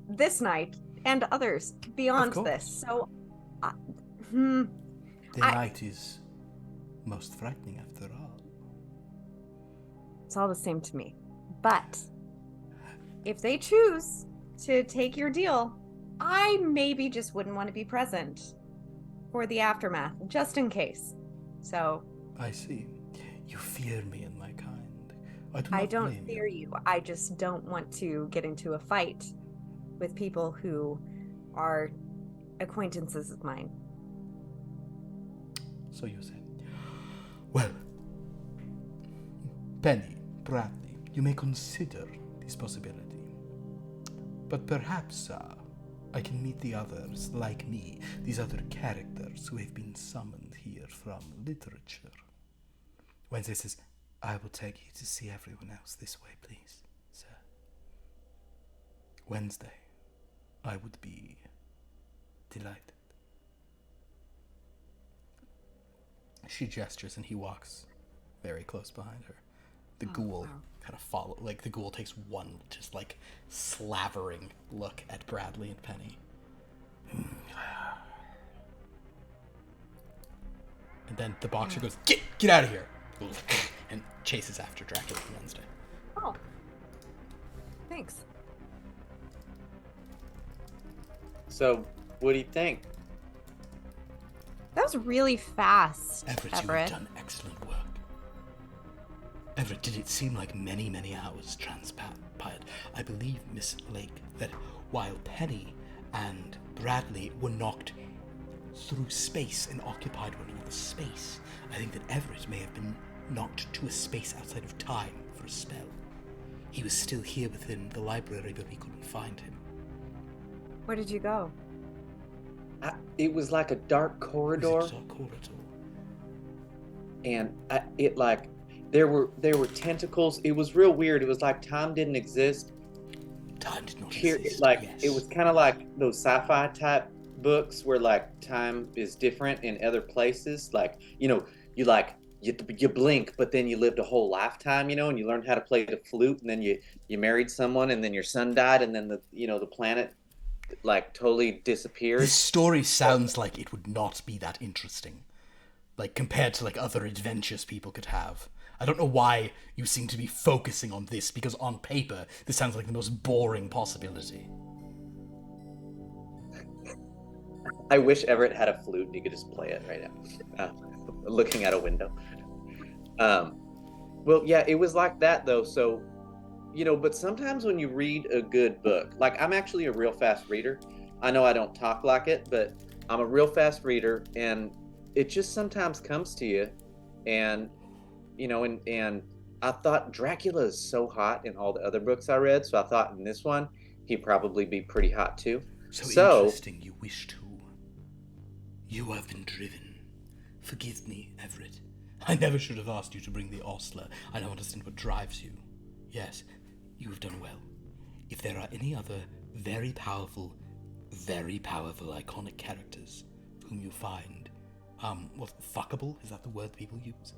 this night and others beyond course. this. So, hmm. The I- night is most frightening after all. It's all the same to me. But if they choose to take your deal, I maybe just wouldn't want to be present for the aftermath, just in case. So I see. You fear me and my kind. I I do not don't blame fear you. I just don't want to get into a fight with people who are acquaintances of mine. So you say. Well, Penny, Bradley, you may consider this possibility. But perhaps, I can meet the others like me, these other characters who have been summoned here from literature. Wednesday says, I will take you to see everyone else this way, please, sir. Wednesday, I would be delighted. She gestures and he walks very close behind her. The ghoul kind of follow, like the ghoul takes one just like slavering look at Bradley and Penny. And then the boxer goes, get out of here! And chases after Dracula and Wednesday. Oh. Thanks. So, what do you think? That was really fast, Everett, you have Everett. done excellent work. Everett, did it seem like many, many hours transpired? I believe, Miss Lake, that while Penny and Bradley were knocked through space and occupied one another's space, I think that Everett may have been knocked to a space outside of time for a spell. He was still here within the library, but we couldn't find him. Where did you go? It was like a dark corridor, Was it a corridor? and it like there were tentacles. It was real weird. It was like time didn't exist. Time did not Here, exist, like yes. it was kind of like those sci-fi type books where like time is different in other places. Like you blink, but then you lived a whole lifetime, and you learned how to play the flute, and then you married someone, and then your son died, and then the planet like totally disappeared. This story sounds like it would not be that interesting, like compared to like other adventures people could have. I don't know why you seem to be focusing on this, because on paper this sounds like the most boring possibility. I wish Everett had a flute and he could just play it right now, looking out a window. Well, yeah, it was like that though. So, but sometimes when you read a good book, like I'm actually a real fast reader. I know I don't talk like it, but I'm a real fast reader, and it just sometimes comes to you. And, and I thought Dracula is so hot in all the other books I read. So I thought in this one, he'd probably be pretty hot too. So interesting you wish to. You have been driven. Forgive me, Everett. I never should have asked you to bring the ostler. I now understand what drives you. Yes, you have done well. If there are any other very powerful, iconic characters whom you find, fuckable? Is that the word people use?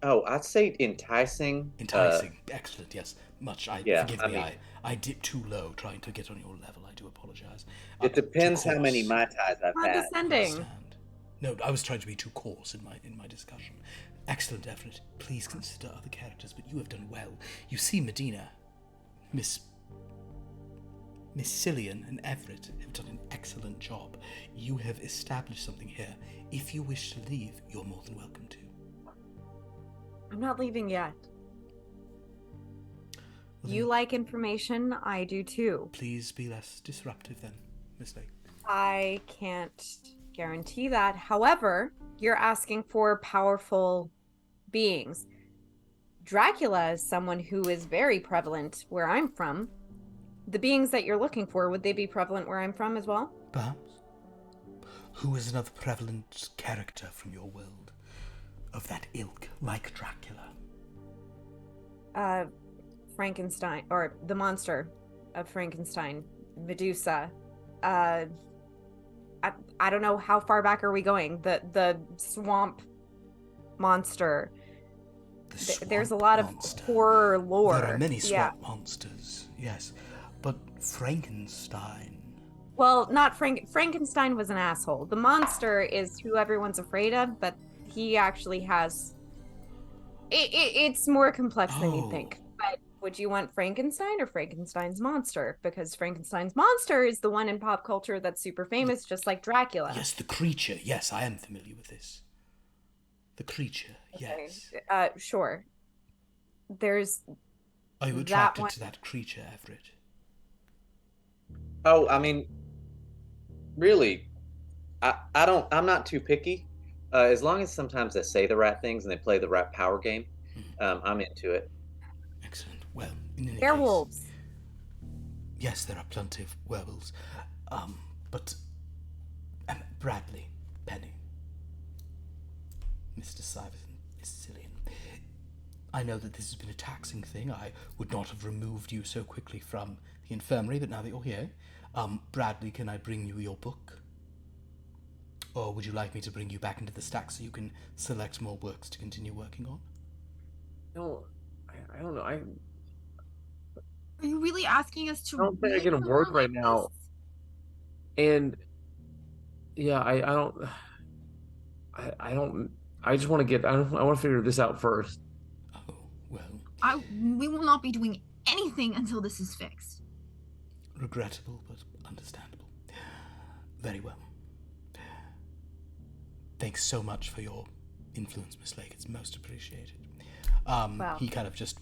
Oh, I'd say enticing. Enticing. Excellent, yes. Forgive me, mean, I dipped too low trying to get on your level. I do apologize. It depends too how many coarse. Mai Tais I've had. Condescending. Understand. No, I was trying to be too coarse in my discussion. Excellent effort. Please consider other characters, but you have done well. You see, Medina, Miss Cillian and Everett have done an excellent job. You have established something here. If you wish to leave, you're more than welcome to. I'm not leaving yet. Well, You then, like information, I do too. please be less disruptive then, Miss Lake. I can't guarantee that. However, you're asking for powerful beings. Dracula is someone who is very prevalent where I'm from. The beings that you're looking for, would they be prevalent where I'm from as well? Perhaps. Who is another prevalent character from your world? Of that ilk, like Dracula? Frankenstein, or the monster of Frankenstein, Medusa. I don't know, how far back are we going? The swamp monster. The There's a swamp lot of monster. horror lore. There are many Yeah. swamp monsters, yes. But Frankenstein. Well, not Frankenstein was an asshole. The monster is who everyone's afraid of, but he actually has. It's more complex than you think. But would you want Frankenstein or Frankenstein's monster? Because Frankenstein's monster is the one in pop culture that's super famous, just like Dracula. Yes, the creature. Yes, I am familiar with this. The creature, Okay. yes. Sure. There's Are you that attracted one. to that creature, Everett? Oh, I mean, really, I'm not too picky. As long as sometimes they say the right things and they play the right power game, I'm into it. Excellent. Well, in any Werewolves. case, yes, there are plenty of werewolves. But Bradley, Penny, Mr. Syverson, Miss Cillian, I know that this has been a taxing thing. I would not have removed you so quickly from the infirmary, but now that you're here, Bradley, can I bring you your book? Or would you like me to bring you back into the stack so you can select more works to continue working on? No, I don't know. I Are you really asking us to? don't think I read can more work like right now. this? And yeah, I don't. I don't. I just want to get. I want to figure this out first. Oh, well, We will not be doing anything until this is fixed. regrettable, but understandable. Very well. Thanks so much for your influence, Miss Lake. It's most appreciated. Wow. He kind of just...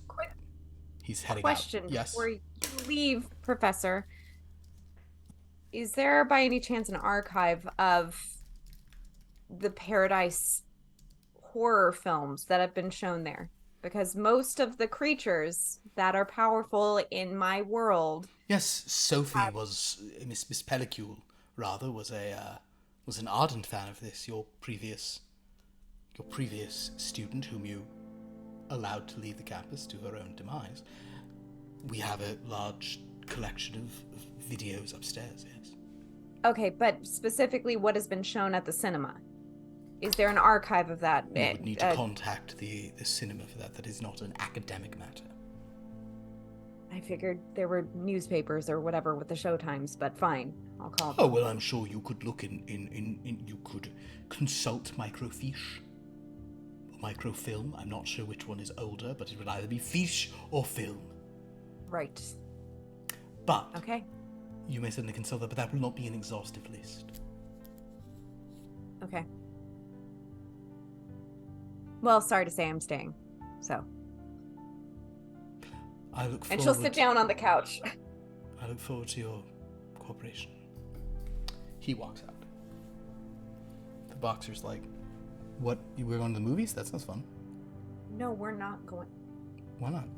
He's heading Question out. Yes. before you leave, Professor. Is there by any chance an archive of the Paradise horror films that have been shown there? Because most of the creatures that are powerful in my world... Yes, Sophie was... Miss Pellicule, rather, was an ardent fan of this. Your previous student, whom you allowed to leave the campus to her own demise. We have a large collection of videos upstairs, yes. Okay, but specifically what has been shown at the cinema? Is there an archive of that? You would need to contact the cinema for that. That is not an academic matter. I figured there were newspapers or whatever with the show times, but fine. I'll call them. Oh, well, I'm sure you could look in you could consult microfiche. Microfilm. I'm not sure which one is older, but it would either be fiche or film. Right. But Okay. you may certainly consult that, but that will not be an exhaustive list. Okay. Well, sorry to say I'm staying. So. I look forward. And she'll sit down on the couch. I look forward to your cooperation. He walks out. The boxer's like, "What? We're going to the movies? That sounds fun. No, we're not going. Why not?"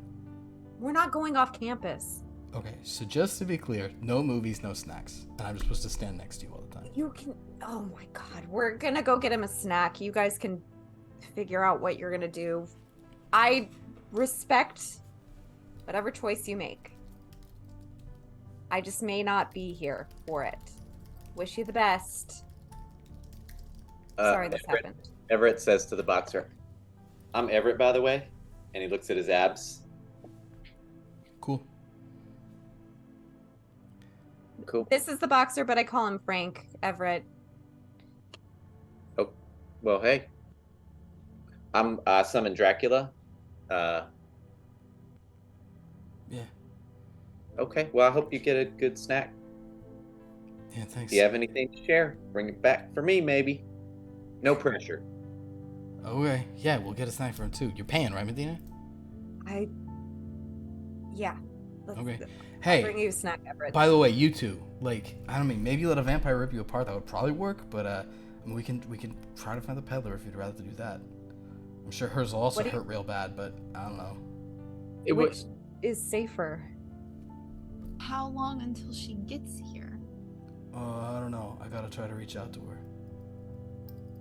We're not going off campus. Okay, so just to be clear, no movies, no snacks, and I'm just supposed to stand next to you all the time. You can. Oh my God. We're gonna go get him a snack. You guys can figure out what you're gonna do. I respect whatever choice you make. I just may not be here for it. Wish you the best. Sorry this happened. Everett says to the boxer, "I'm Everett, by the way," and he looks at his abs. Cool. Cool. This is the boxer, but I call him Frank Everett. Oh, well, hey. I'm summon Dracula. Yeah. Okay, well, I hope you get a good snack. Yeah, thanks. If you have anything to share, bring it back for me, maybe. No pressure. Okay. Yeah, we'll get a snack for him too. You're paying, right, Medina? Yeah. Okay. I'll Hey, bring you a snack, Everett. by the way, you two, like, I don't mean, maybe let a vampire rip you apart. That would probably work, but I mean, we can try to find the peddler if you'd rather do that. I'm sure hers will also What do you- hurt real bad, but I don't know. It Which was. is safer? How long until she gets here? I don't know. I gotta try to reach out to her.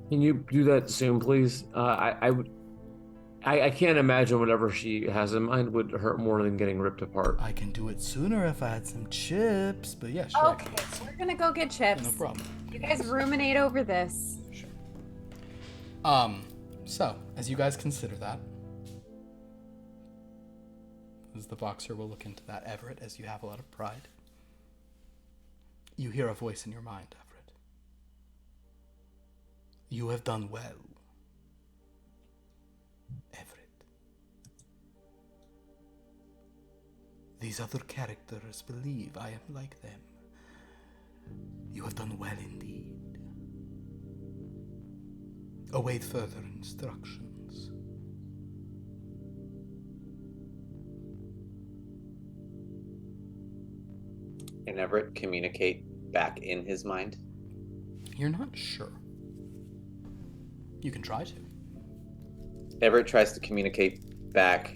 Can you do that soon, please? I can't imagine whatever she has in mind would hurt more than getting ripped apart. I can do it sooner if I had some chips, but yeah, sure. I can Okay, do it. we're gonna go get chips. No problem. You guys ruminate over this. Sure. So, as you guys consider that, as the boxer will look into that, Everett, as you have a lot of pride, you hear a voice in your mind, Everett. You have done well, Everett. These other characters believe I am like them. You have done well indeed. Await further instructions. Can Everett communicate back in his mind? You're not sure. You can try to. Everett tries to communicate back.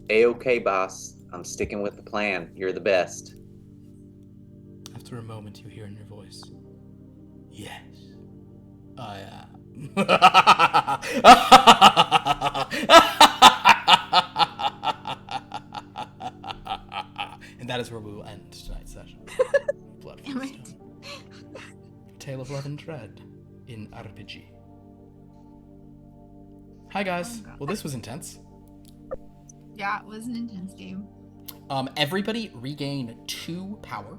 A-okay, boss. I'm sticking with the plan. You're the best. After a moment, you hear in your voice, yes, I am. And that is where we will end tonight's session. Blood from the Stone. Tale of Love and Dread in RPG. Hi guys. Well, this was intense. Yeah, it was an intense game. Everybody regain 2 power.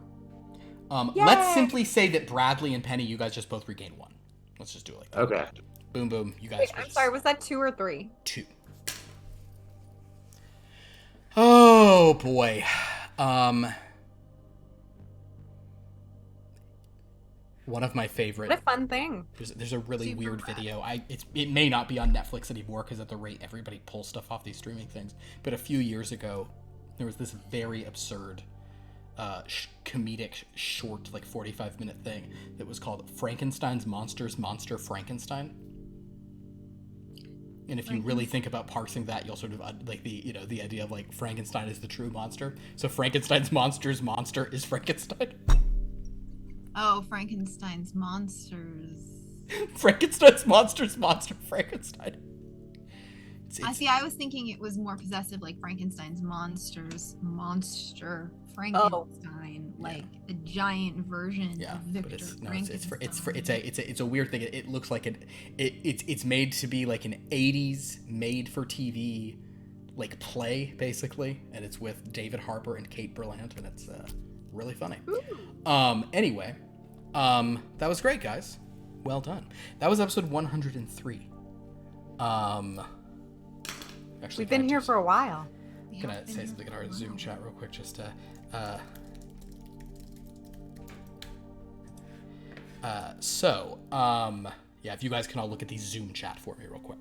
Yay! Let's simply say that Bradley and Penny, you guys just both regain 1. Let's just do it like that. Okay. Boom, boom. You guys. Wait, I'm sorry, was that 2 or 3? 2. Oh boy. One of my favorite. What a fun thing. There's a really Super weird rad. video. It may not be on Netflix anymore because at the rate everybody pulls stuff off these streaming things. But a few years ago, there was this very absurd, comedic short, like 45-minute thing that was called Frankenstein's Monsters, Monster Frankenstein. And if you really think about parsing that, you'll sort of like the idea of like Frankenstein is the true monster. So Frankenstein's monster's monster is Frankenstein. Oh, Frankenstein's monsters. Frankenstein's monster's monster Frankenstein. I was thinking it was more possessive, like Frankenstein's monster Frankenstein, like a giant version of Victor Frankenstein. It's a weird thing. It looks like it's made to be like an 80s made for TV like play basically, and it's with David Harbour and Kate Berlant, and it's really funny. Anyway, that was great, guys. Well done. That was episode 103. Actually, We've been here for a while. I'm gonna say something in our Zoom chat real quick, just to. Yeah, if you guys can all look at the Zoom chat for me real quick.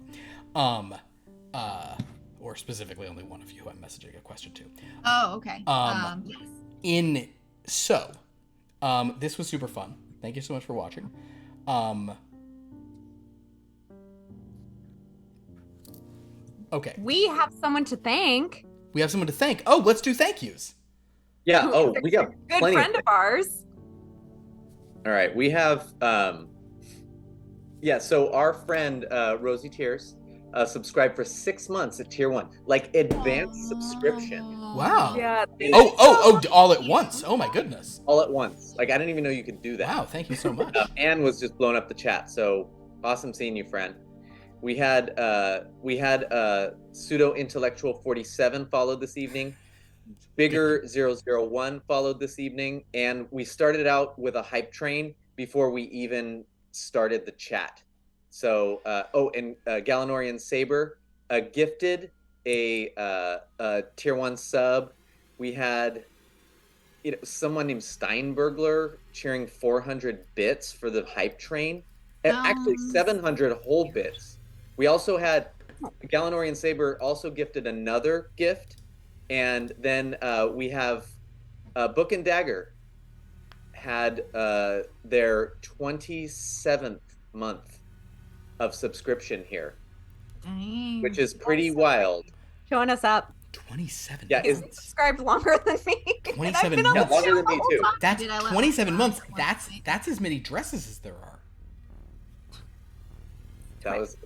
Or specifically only one of you who I'm messaging a question to. Oh, okay. Yes. This was super fun. Thank you so much for watching. Okay. We have someone to thank. We have someone to thank. Oh, let's do thank yous. Yeah. Oh, we got Good plenty. friend of ours. All right, we have. So our friend Rosie Tears subscribed for 6 months at Tier 1, like advanced subscription, Wow. Yeah. All at once. Oh my goodness. all at once. Like I didn't even know you could do that. Wow, thank you so much. Anne was just blowing up the chat. So awesome seeing you, friend. We had Pseudo Intellectual 47 followed this evening. Bigger 001 followed this evening, and we started out with a hype train before we even started the chat. So, Galanorian Saber gifted a Tier 1 sub. We had someone named Steinbergler cheering 400 bits for the hype train. Actually, 700 whole bits. We also had Galanorian Saber also gifted another gift. And then we have Book and Dagger had their 27th month of subscription here, Dang. which is pretty wild. Showing us up. 27 Yeah, He's months. subscribed longer than me. 27 And I've been on months. the Longer show than me, the whole too. time. That's Did I let 27 myself months. down? That's as many dresses as there are. That was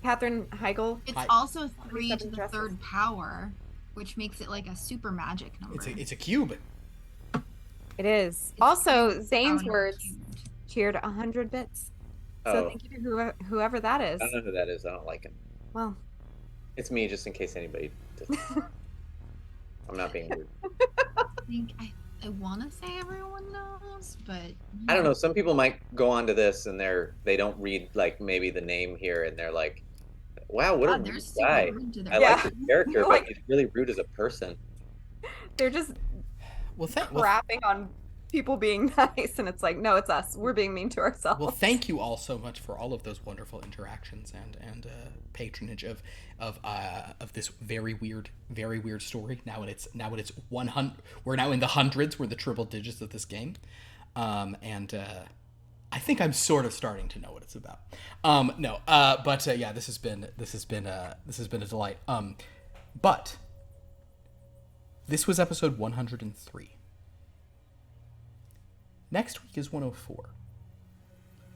Catherine Heigl. It's Hi. also 3 to 27 the dresses. 3rd power, which makes it like a super magic number. It's a cube. It is. Also, Zane's Power words cubed. cheered 100 bits. So Oh, thank you to whoever that is. I don't know who that is. I don't like him. Well, It's me, just in case anybody doesn't. I'm not being rude. I want to say everyone knows, but I don't know. Some people might go onto this and they don't read like maybe the name here, and they're like, "Wow, what a they're rude super guy." rude to their I Yeah. like his character, Like- but he's really rude as a person. they're just Well, crapping on people being nice, and it's like, no, it's us. We're being mean to ourselves. well, thank you all so much for all of those wonderful interactions and patronage of this very weird story. Now it's 100. We're now in the hundreds. We're in the triple digits of this game, and I think I'm sort of starting to know what it's about. But yeah, this has been a delight. But this was episode 103. Next week is 104,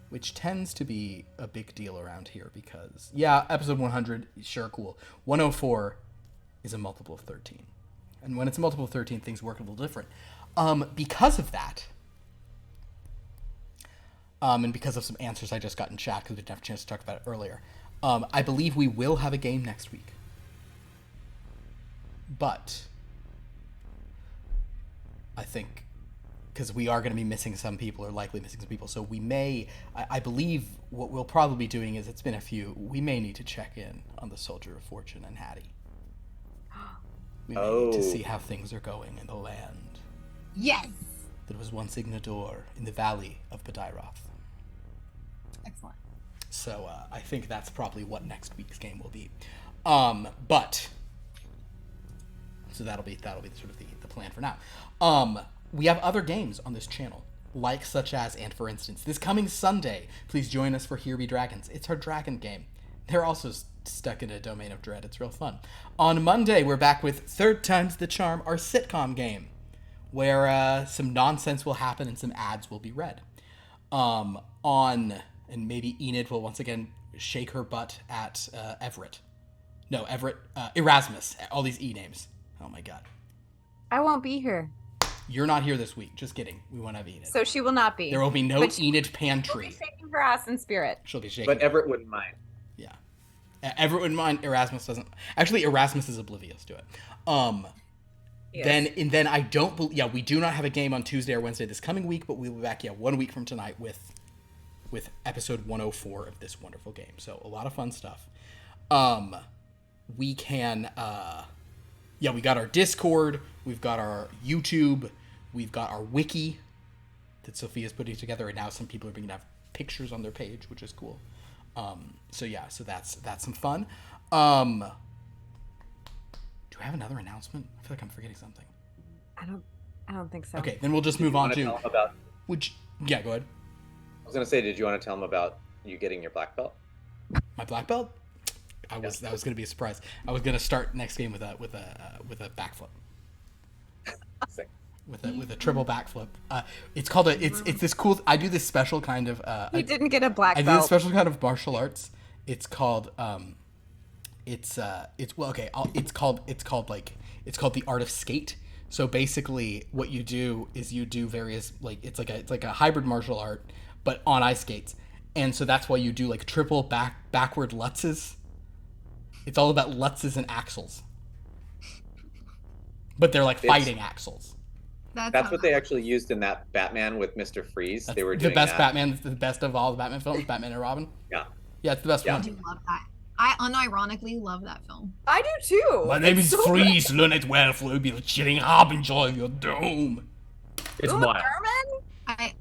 which tends to be a big deal around here because, yeah, episode 100, sure, cool. 104 is a multiple of 13. And when it's a multiple of 13, things work a little different. Because of that, and because of some answers I just got in chat because we didn't have a chance to talk about it earlier, I believe we will have a game next week. But I think, because we are going to be missing some people, or likely missing some people, so we may, I believe what we'll probably be doing is, it's been a few, we may need to check in on the Soldier of Fortune and Hattie. We may need to see how things are going in the land yes, that was once Ignador in the valley of Badairoth. excellent. So I think that's probably what next week's game will be. But so that'll be sort of the plan for now. We have other games on this channel, like such as, and for instance, this coming Sunday, please join us for Here Be Dragons. It's our dragon game. They're also stuck in a domain of dread. It's real fun. On Monday, we're back with Third Time's the Charm, our sitcom game, where some nonsense will happen and some ads will be read. And maybe Enid will once again shake her butt at Erasmus. All these E names. Oh my god. I won't be here, You're not here this week. Just kidding. We won't have Enid. so she will not be. There will be no But she- Enid She'll be pantry. shaking her ass in spirit. She'll be shaking. But Everett wouldn't mind. Yeah. Everett wouldn't mind. Erasmus doesn't. Actually, Erasmus is oblivious to it. Yes. Then I don't believe. Yeah, we do not have a game on Tuesday or Wednesday this coming week, but we'll be back. Yeah, 1 week from tonight with episode 104 of this wonderful game. So a lot of fun stuff. We can. Yeah, we got our Discord. We've got our YouTube. We've got our wiki that Sophia's putting together, and now some people are beginning to have pictures on their page, which is cool. So that's some fun. Do I have another announcement? I feel like I'm forgetting something. I don't think so. Okay, then we'll just move on Want to to. tell him about? Yeah, go ahead. I was gonna say, did you want to tell him about you getting your black belt? My black belt. That was going to be a surprise. I was going to start next game with a backflip. Sick. With a triple backflip. It's called it's this cool. I do this special kind of. He didn't get a black I do this belt. special kind of martial arts. It's called it's called the art of skate. So basically, what you do is you do various it's like a hybrid martial art, but on ice skates. And so that's why you do like triple backward lutzes. It's all about lutzes and axles. But they're like fighting axles. That's what they actually used in that Batman with Mr. Freeze. They were the doing best that. Batman, the best of all the Batman films, Batman and Robin. Yeah. Yeah, it's the best Yeah. I one. do love that. I unironically love that film. I do too. My name It's is so Freeze. Learn it well, for you'll be the chilling harbinger of your doom. It's Uma wild. Thurman? I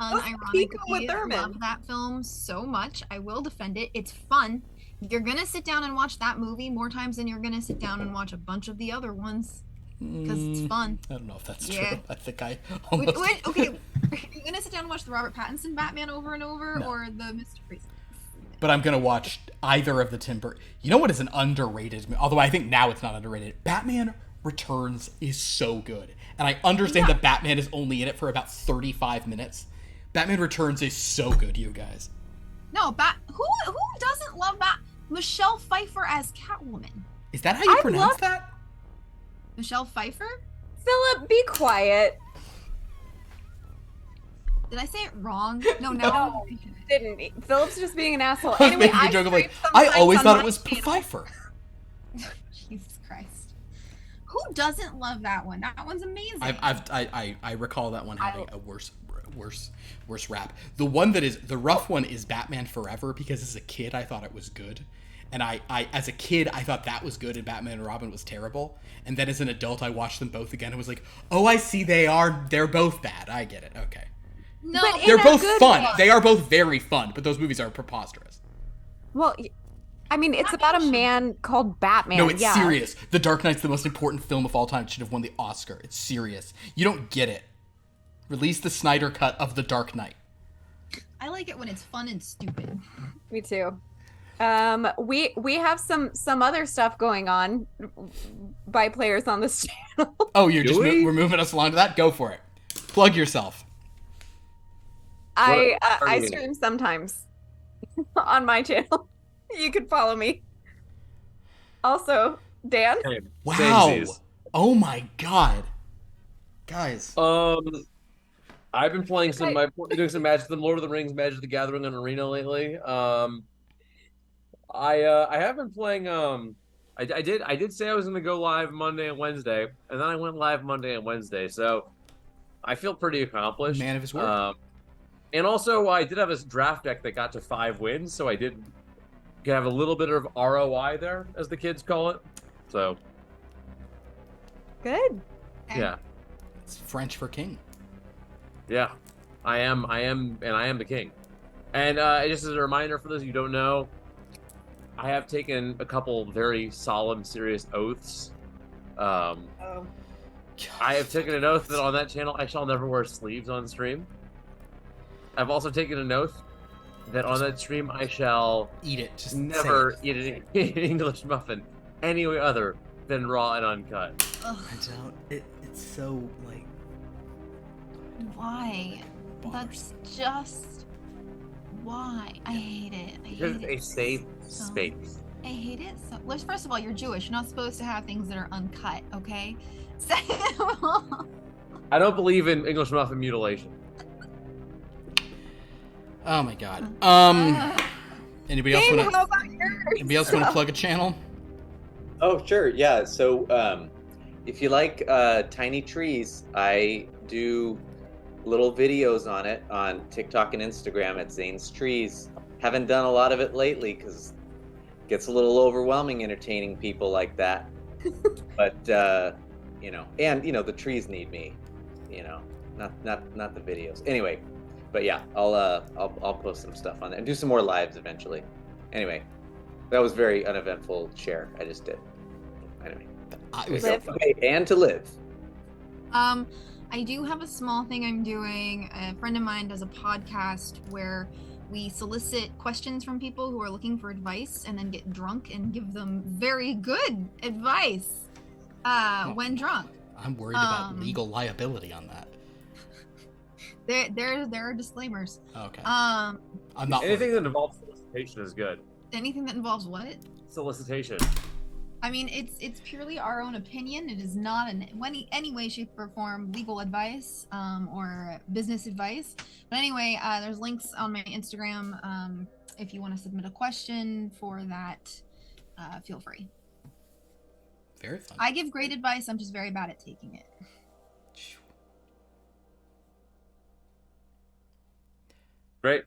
Speak with unironically Thurman. love that film so much. I will defend it. It's fun. You're gonna sit down and watch that movie more times than you're gonna sit down and watch a bunch of the other ones because it's fun. I don't know if that's Yeah. true. I think I Wait, almost. okay, are you gonna sit down and watch the Robert Pattinson Batman over and over, No. or the Mr. Freeze? But I'm gonna watch either of the Tim Burton. You know what is an underrated? Although I think now it's not underrated. Batman Returns is so good, and I understand that Batman is only in it for about 35 minutes. Batman Returns is so good, you guys. No, who doesn't love that? Michelle Pfeiffer as Catwoman. Is that how you I pronounce love- that? Michelle Pfeiffer? Philip, be quiet. Did I say it wrong? No, No. Didn't. Philip's just being an asshole. I was Anyway, making a joke of like, streamed some I fights always on thought my it was channel. Pfeiffer. Jesus Christ. Who doesn't love that one? That one's amazing. I recall that one having a worse rap. The one that is the rough one is Batman Forever, because as a kid I thought it was good, and I as a kid I thought that was good and Batman and Robin was terrible, and then as an adult I watched them both again and was like, oh, I see, they're both bad. I get it. Okay, No, But they're in a both good fun. way. They are both very fun, but those movies are preposterous. Well, I mean, it's about a man called Batman. No, it's yeah. serious. The Dark Knight's the most important film of all time. It should have won the Oscar. It's serious. You don't get it. Release the Snyder cut of The Dark Knight. I like it when it's fun and stupid. Me too. We have some other stuff going on by players on this channel. Oh, you're just we? we're moving us along to that? Go for it. Plug yourself. I are you stream sometimes on my channel. You can follow me. Also, Dan. Hey, Wow. samesies. Oh my god. Guys. I've been playing some. Right. I'm doing some Magic, the Lord of the Rings, Magic the Gathering on Arena lately. I have been playing. I did say I was gonna go live Monday and Wednesday, and then I went live Monday and Wednesday. So I feel pretty accomplished. Man of his word. And also I did have a draft deck that got to 5 wins, so I did have a little bit of ROI there, as the kids call it. So Good. yeah. It's French for king. Yeah, I am the king. And just as a reminder for those who don't know, I have taken a couple very solemn, serious oaths. Oh. I have taken an oath that on that channel I shall never wear sleeves on stream. I've also taken an oath that on that stream I shall Eat it. Just never say it. eat an English muffin any way other than raw and uncut. Ugh, I don't. It's so like. why? bonkers. That's just why. I hate it. I Because hate it's a it. safe so- space. I hate it. So, well, first of all, you're Jewish. You're not supposed to have things that are uncut, okay? Second of all, I don't believe in English muffin mutilation. Oh my god. uh, Anybody else Dane, want how to? about yours? Anybody else want to plug a channel? Oh, sure. Yeah. So, if you like tiny trees, I do little videos on it on TikTok and Instagram at Zane's Trees. Haven't done a lot of it lately because it gets a little overwhelming entertaining people like that. But the trees need me. Not the videos. Anyway, but yeah, I'll post some stuff on there and do some more lives eventually. Anyway, that was very uneventful share I just did. Anyway, It was- Live. okay, and to live. I do have a small thing I'm doing. A friend of mine does a podcast where we solicit questions from people who are looking for advice and then get drunk and give them very good advice when drunk. I'm worried about legal liability on that. There are disclaimers. Okay. Um, I'm not. Anything worried. that involves solicitation is good. anything that involves what? Solicitation. I mean, it's purely our own opinion. It is not in any way, shape, or form legal advice or business advice. But anyway, there's links on my Instagram. If you want to submit a question for that, feel free. Very fun. I give great advice. I'm just very bad at taking it. Great.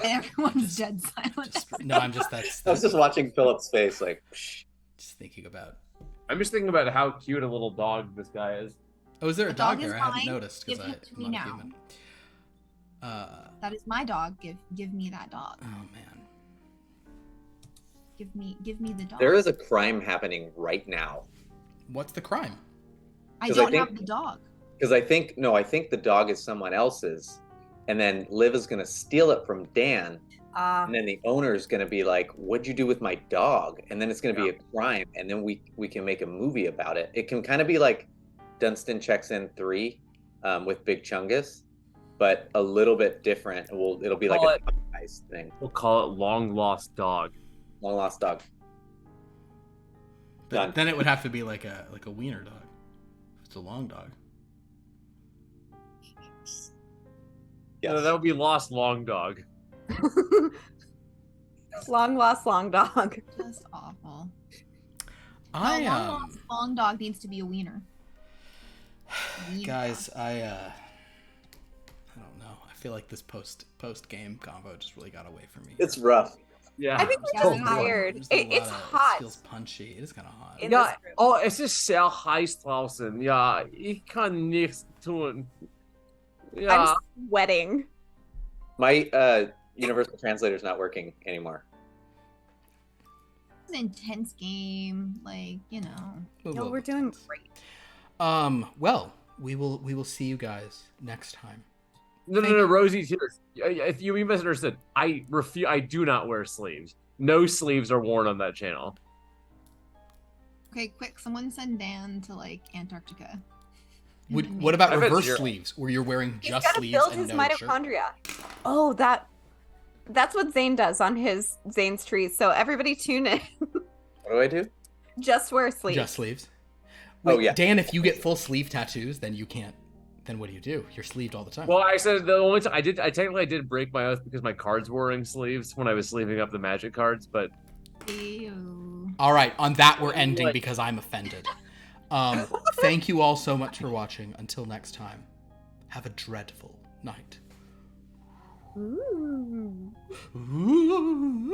And everyone's dead silent. No, I'm just that's. I was just watching Philip's face, like. Psh. Just thinking about. I'm just thinking about how cute a little dog this guy is. Oh, is there a The dog dog is there? I haven't mine. noticed because Give him to I'm me not a now. human. That is my dog. Give me that dog. Oh man. Give me the dog. There is a crime happening right now. What's the crime? I 'cause I don't have think- the dog. Because I think the dog is someone else's, and then Liv is gonna steal it from Dan, and then the owner is gonna be like, "What'd you do with my dog?" And then it's gonna be a crime, and then we can make a movie about it. It can kind of be like Dunstan Checks In 3 with Big Chungus, but a little bit different. It'll be like Call a it- heist thing. We'll call it Long Lost Dog. Long lost dog. Done. Then it would have to be like a wiener dog. If it's a long dog. Yes. That would be Lost Long Dog. Long lost long dog. Just awful. I Long dog needs to be a wiener. guys, I don't know. I feel like this post game combo just really got away from me. It's rough. Yeah. I think we're Yeah, just we are. tired. There's a It's lot of- hot. It feels punchy. It is kind of hot. in Ja, this room. oh, es ist sehr heiß draußen. Ja, ich kann nichts tun. Ja. I'm sweating. My universal translator's not working anymore. It's an intense game, like, you know. No, we're doing great. Well, we will see you guys next time. No, Rosie's here. If you misunderstood, I refuse. I do not wear sleeves. No sleeves are worn on that channel. Okay, quick, someone send Dan to like Antarctica. What about I bet reverse zero. sleeves, where you're wearing He's just gotta sleeves build and his no shirt? mitochondria. Oh, that's what Zane does on his Zane's trees. So everybody tune in. What do I do? Just wear sleeves. Just sleeves. Oh, Wait, yeah. Dan, if you get full sleeve tattoos, then you can't. Then what do? You're sleeved all the time. Well, I said the only time I technically did break my oath because my cards were wearing sleeves when I was sleeving up the magic cards, but Ew. All right, on that we're ending because I'm offended. Thank you all so much for watching. Until next time, have a dreadful night. Ooh. Ooh.